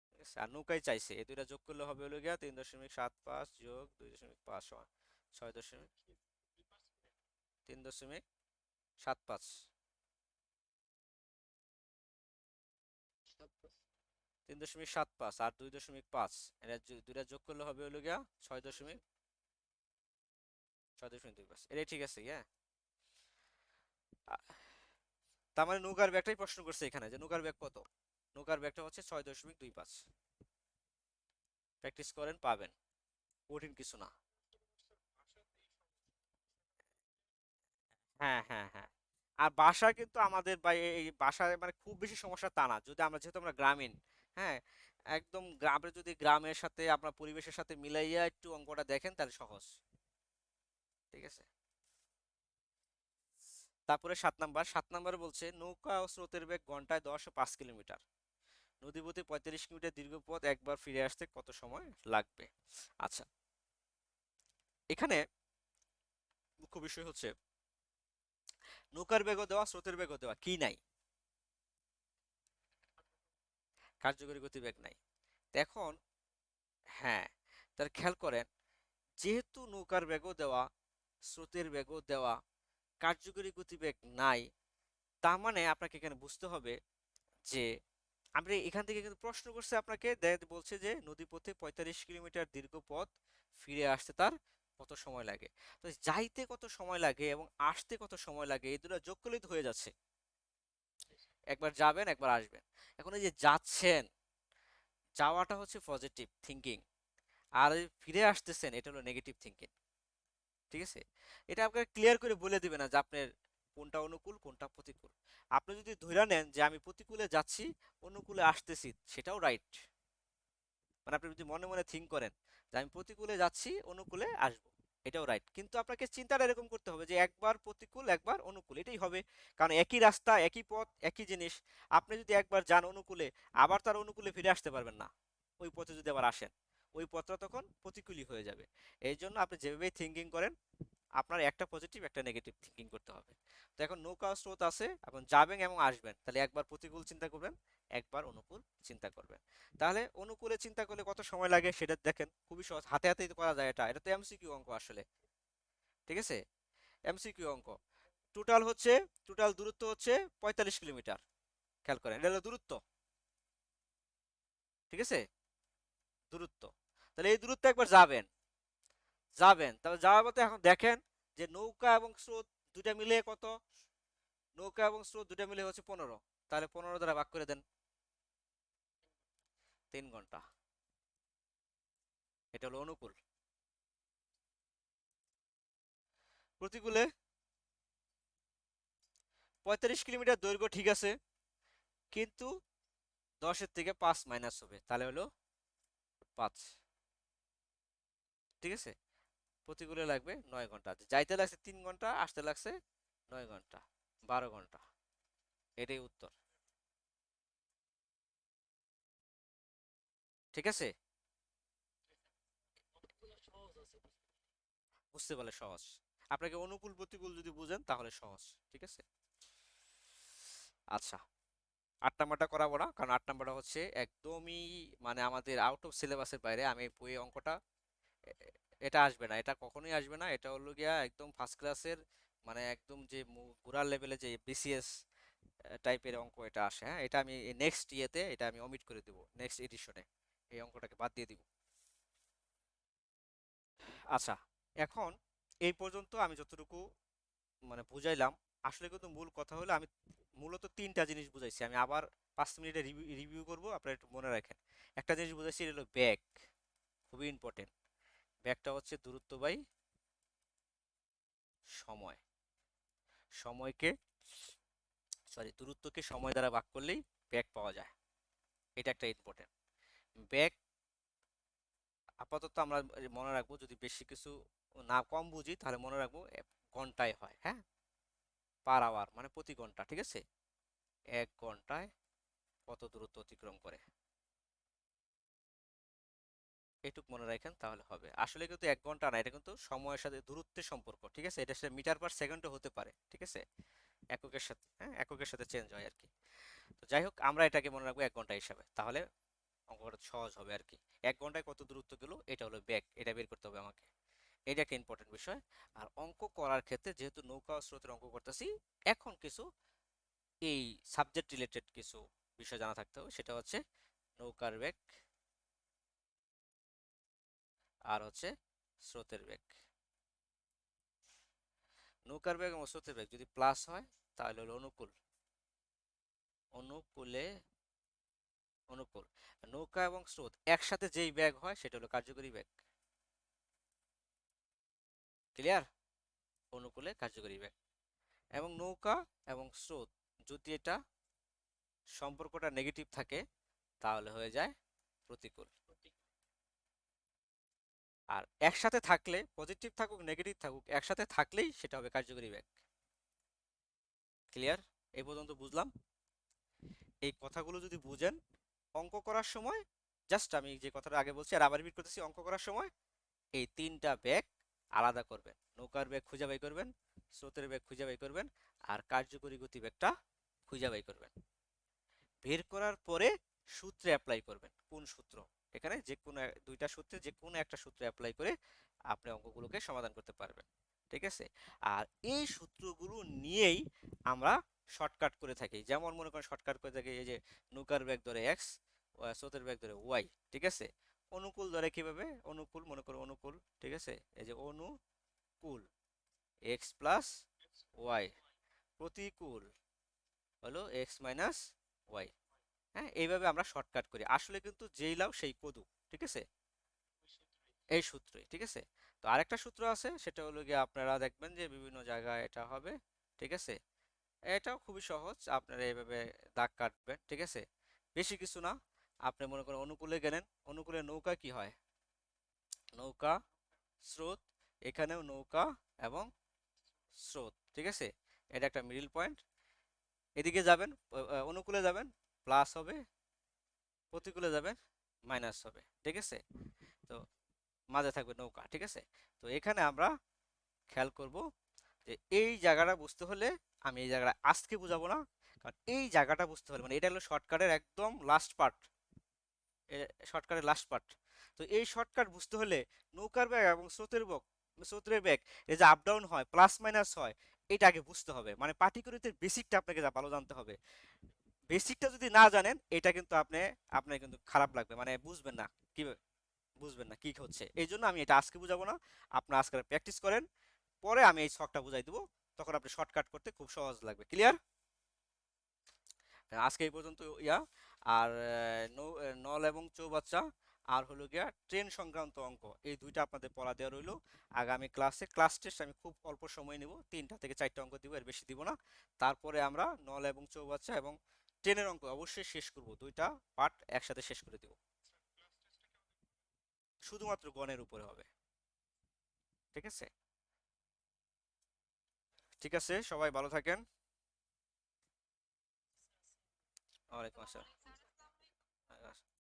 ঠিক আছে, আর নৌকাই চাইছে, এই দুইটা যোগ করলে হবে হলো গিয়া 3.75 যোগ 2.5 সমান 3.75। 3.75 আর 2.5, এটা দুইটা যোগ করলে হবে হলো গিয়া 6.25। এটাই ঠিক আছে, হ্যাঁ। তার মানে নৌকার ব্যাগটাই প্রশ্ন করছে এখানে, যে নৌকার ব্যাগ কত। নৌকার ব্যাগটা হচ্ছে 6.25। প্র্যাকটিস করেন, পাবেন, কঠিন কিছু না। হ্যাঁ, হ্যাঁ, হ্যাঁ। আর বাসা কিন্তু আমাদের বা এই বাসায় মানে খুব বেশি সমস্যা তা না, যদি আমরা, যেহেতু আমরা গ্রামীণ, হ্যাঁ, একদম গ্রামের, যদি গ্রামের সাথে আপনার পরিবেশের সাথে মিলাইয়া একটু অঙ্কটা দেখেন তাহলে সহজ। ঠিক আছে, তারপরে 7 নাম্বার, 7 নাম্বার বলছে নৌকা ও স্রোতের বেগ ঘন্টায় 10 ও 5 কিলোমিটার, নদীপথে 35 কিলোমিটার দীর্ঘ পথ, একবার ফিরে আসতে কত সময় লাগবে? আচ্ছা, এখানে মুখ্য বিষয় হচ্ছে নৌকার বেগও দেওয়া, স্রোতের বেগও দেওয়া, কি নাই? কার্যকরী গতিবেগ নাই। তো এখন হ্যাঁ, তার খেয়াল করেন, যেহেতু নৌকার বেগও দেওয়া, স্রোতের বেগও দেওয়া, কার্যকরী গতিবেগ নাই, তার মানে আপনাকে এখানে বুঝতে হবে যে আমরা এখান থেকে কিন্তু প্রশ্ন করছে আপনাকে, বলছে যে নদীপথে 45 কিলোমিটার দীর্ঘ পথ ফিরে আসতে তার কত সময় লাগে। তো যাইতে কত সময় লাগে এবং আসতে কত সময় লাগে, এই দুটো যোগ করলেই তো হয়ে যাচ্ছে। একবার যাবেন, একবার আসবেন। এখন এই যে যাচ্ছেন, যাওয়াটা হচ্ছে পজিটিভ থিঙ্কিং, আর এই ফিরে আসতেছেন এটা হলো নেগেটিভ থিঙ্কিং। ঠিক আছে, এটা আপনাকে ক্লিয়ার করে বলে দিবে না যে আপনার কোনটা অনুকূল কোনটা প্রতিকূল। আপনি যদি ধরে নেন যে আমি প্রতিকূলে যাচ্ছি, অনুকূলে আসতেছি, সেটাও রাইট। মানে আপনি যদি মনে মনে থিঙ্ক করেন যে আমি প্রতিকূলে যাচ্ছি, অনুকূলে আসবো, এটাও রাইট। কিন্তু আপনাকে চিন্তাটা এরকম করতে হবে যে একবার প্রতিকূল একবার অনুকূল, এটাই হবে। কারণ একই রাস্তা, একই পথ, একই জিনিস। আপনি যদি একবার যান অনুকূলে, আবার তার অনুকূলে ফিরে আসতে পারবেন না। ওই পথে যদি আবার আসেন, ওই পথটা তখন প্রতিকূলই হয়ে যাবে। এই জন্য আপনি যেভাবেই থিঙ্কিং করেন, আপনার একটা পজিটিভ একটা নেগেটিভ থিঙ্কিং করতে হবে। তো এখন নৌকা স্রোত আছে, এখন যাবেন এবং আসবেন, তাহলে একবার প্রতিকূল চিন্তা করবেন, একবার অনুকূল চিন্তা করবেন। তাহলে অনুকূলে চিন্তা করলে কত সময় লাগে সেটা দেখেন, খুবই সহজ, হাতে হাতেই তো করা যায়। এটা এটা তো এমসিকিউ অঙ্ক আসলে। ঠিক আছে, এমসিকিউ অঙ্ক। টোটাল দূরত্ব হচ্ছে 45 কিলোমিটার। খেয়াল করেন, এটা হলো দূরত্ব। ঠিক আছে, দূরত্ব। তাহলে এই দূরত্ব একবার যাবেন, তবে যাওয়ার পথে এখন দেখেন যে নৌকা এবং স্রোত দুটা মিলে কত, নৌকা এবং স্রোত দুটা মিলে হচ্ছে 15। তাহলে 15 দ্বারা ভাগ করে দেন, 3 ঘন্টা। এটা হলো অনুকূল। প্রতিকূলে 45 কিলোমিটার দৈর্ঘ্য, ঠিক আছে, কিন্তু 10-এর থেকে 5 মাইনাস হবে, তাহলে হলো 5। ঠিক আছে, প্রতিকূলে লাগবে 9 ঘন্টা, যাইতে লাগছে 3 ঘন্টা, আসতে লাগছে 9 ঘন্টা, 12 ঘন্টা। এটাই উত্তর। ঠিক আছে, বুঝতে পারলে সহজ। আপনাকে অনুকূল প্রতিকূল যদি বুঝেন তাহলে সহজ। ঠিক আছে, আচ্ছা। 8 নাম্বারটা করাবো না, কারণ 8 নাম্বারটা হচ্ছে একদমই মানে আমাদের আউট অফ সিলেবাসের বাইরে। আমি বই অঙ্কটা এটা আসবে না, এটা কখনোই আসবে না। এটা হলো গিয়া একদম ফার্স্ট ক্লাসের, মানে একদম যে গুড়ার লেভেলে যে বিসিএস টাইপের অঙ্ক এটা আসে। হ্যাঁ, এটা আমি নেক্সট ইয়েতে এটা আমি অমিট করে দিব, নেক্সট এডিশনে এই অঙ্কটাকে বাদ দিয়ে দিব। আচ্ছা, এখন এই পর্যন্ত আমি যতটুকু মানে বুঝাইলাম, আসলে কিন্তু মূল কথা হলো আমি মূলত 3টা জিনিস বুঝাইছি। আমি আবার 5 মিনিটে রিভিউ করব, আপনারা একটু মনে রাখেন। একটা জিনিস বুঝাইছি, এটা হলো ব্যাগ, খুবই ইম্পর্টেন্ট। ব্যাগটা হচ্ছে দূরত্ব বাই সময়। সময়কে দূরত্বকে সময় দ্বারা ভাগ করলেই ব্যাগ পাওয়া যায়। এটা একটা ইম্পর্টেন্ট। ব্যাগ আপাতত আমরা মনে রাখবো, যদি বেশি কিছু না কম বুঝি তাহলে মনে রাখবো ঘন্টায় হয়। হ্যাঁ, পার আওয়ার মানে প্রতি ঘন্টা। ঠিক আছে, 1 ঘন্টায় কত দূরত্ব অতিক্রম করে, এটুক মনে রাখেন তাহলে হবে। আসলে কিন্তু 1 ঘন্টা না, এটা কিন্তু সময়ের সাথে দূরত্বের সম্পর্ক। ঠিক আছে, এটা সাথে মিটার পার সেকেন্ডও হতে পারে। ঠিক আছে, এককের সাথে, হ্যাঁ, এককের সাথে চেঞ্জ হয় আর কি। তো যাই হোক, আমরা এটাকে মনে রাখবো 1 ঘন্টা হিসাবে, তাহলে অঙ্কটা সহজ হবে আর কি। 1 ঘন্টায় কত দূরত্ব গেল, এটা হলো ব্যাগ, এটা বের করতে হবে আমাকে। এটা একটা ইম্পর্টেন্ট বিষয়। আর অঙ্ক করার ক্ষেত্রে যেহেতু নৌকা ও স্রোতের অঙ্ক করতেছি, এখন কিছু এই সাবজেক্ট রিলেটেড কিছু বিষয় জানা থাকতে হবে। সেটা হচ্ছে নৌকার বেগ আর হচ্ছে স্রোতের বেগ। নৌকার বেগ এবং স্রোতের বেগ যদি প্লাস হয় তাহলে হলো অনুকূল, অনুকূলে অনুকূল। নৌকা এবং স্রোত একসাথে যেই বেগ হয় সেটা হলো কার্যকরী বেগ। ক্লিয়ার, অনুকূলে কার্যকরী বেগ। এবং নৌকা এবং স্রোত যদি এটা সম্পর্কটা নেগেটিভ থাকে তাহলে হয়ে যায় প্রতিকূল। আর একসাথে থাকলে, পজিটিভ থাকুক নেগেটিভ থাকুক, একসাথে থাকলেই সেটা হবে কার্যকরী বেগ। ক্লিয়ার, এই পর্যন্ত বুঝলাম। এই কথাগুলো যদি বুঝেন, অঙ্ক করার সময় জাস্ট আমি যে কথাটা আগে বলছি আর আবার রিপিট করতেছি, অঙ্ক করার সময় এই 3টা বেগ আলাদা করবেন। নৌকার বেগ খুঁজে বাই করবেন, স্রোতের বেগ খুঁজে বের করবেন আর কার্যকরী গতিবেগটা খুঁজে বের করবেন। বের করার পরে সূত্রে অ্যাপ্লাই করবেন। কোন সূত্র? এখানে যে কোনো দুইটা সূত্রে যে কোনো একটা সূত্রে অ্যাপ্লাই করে আপনি অঙ্কগুলোকে সমাধান করতে পারবেন। ঠিক আছে? আর এই সূত্রগুলো নিয়েই আমরা শর্টকাট করে থাকি। যেমন মনে করেন শর্টকাট করে থাকি এই যে নৌকার বেগ ধরে এক্স, স্রোতের বেগ ধরে ওয়াই। ঠিক আছে? অনুকূল ধরে কিভাবে? অনুকূল মনে করো অনুকূল। ঠিক আছে? এই যে অনুকূল এক্স প্লাস ওয়াই, প্রতিকূল হলো এক্স মাইনাস ওয়াই। হ্যাঁ, এইভাবে আমরা শর্টকাট করি। আসলে কিন্তু যেই লাউ সেই কদু। ঠিক আছে? এই সূত্রই। ঠিক আছে? তো আরেকটা সূত্র আছে, সেটা হলো গিয়ে আপনারা দেখবেন যে বিভিন্ন জায়গায় এটা হবে। ঠিক আছে? এটাও খুবই সহজ, আপনারা এইভাবে দাগ কাটবেন। ঠিক আছে? বেশি কিছু না। আপনি মনে করেন অনুকূলে গেলেন, অনুকূলে নৌকা কি হয়? নৌকা, স্রোত, এখানেও নৌকা এবং স্রোত। ঠিক আছে? এটা একটা মিডল পয়েন্ট। এদিকে যাবেন, অনুকূলে যাবেন প্লাস হবে, প্রতিকূলে যাবেন মাইনাস হবে। ঠিক আছে? তো মাঝে থাকবে নৌকা। ঠিক আছে? তো এখানে আমরা খেয়াল করব যে এই জায়গাটা বুঝতে হলে, আমি এই জায়গাটা আজকে বুঝাবো না, কারণ এই জায়গাটা বুঝতে হলে মানে এটা হলো শর্টকাটের একদম লাস্ট পার্ট, শর্টকাটের লাস্ট পার্ট। তো এই শর্টকাট বুঝতে হলে নৌকার ব্যাগ এবং স্রোতের ব্যাগ এই যে আপ ডাউন হয়, প্লাস মাইনাস হয়, এটা আগে বুঝতে হবে। মানে পাটিগণিতের বেসিকটা আপনাকে ভালো জানতে হবে। বেসিকটা যদি না জানেন, এটা কিন্তু আপনার কিন্তু খারাপ লাগবে, মানে বুঝবেন না কি, বুঝবেন না কি হচ্ছে। এই জন্য আমি এটা আজকে বুঝাবো না, আপনার আজকে প্র্যাকটিস করেন, পরে আমি এই ছকটা বুঝাই দেবো, তখন আপনি শর্টকাট করতে খুব সহজ লাগবে। ক্লিয়ার? আজকে এই পর্যন্ত ইয়া। আর নল এবং চৌবাচ্চা আর হলো গিয়া ট্রেন সংক্রান্ত অঙ্ক, এই দুইটা আপনাদের পড়া দেওয়া রইলো। আগামী ক্লাসে ক্লাস টেস্ট আমি খুব অল্প সময় নেব, 3টা থেকে 4টা অঙ্ক দিব, এর বেশি দিব না। তারপরে আমরা নল এবং চৌবাচ্চা এবং ট্রেনের অঙ্ক অবশ্যই শেষ করব, দুইটা পার্ট একসাথে শেষ করে দেব। শুধুমাত্র গণের উপরে হবে। ঠিক আছে? ঠিক আছে, সবাই ভালো থাকেন। ওয়ালাইকুম আসসালাম।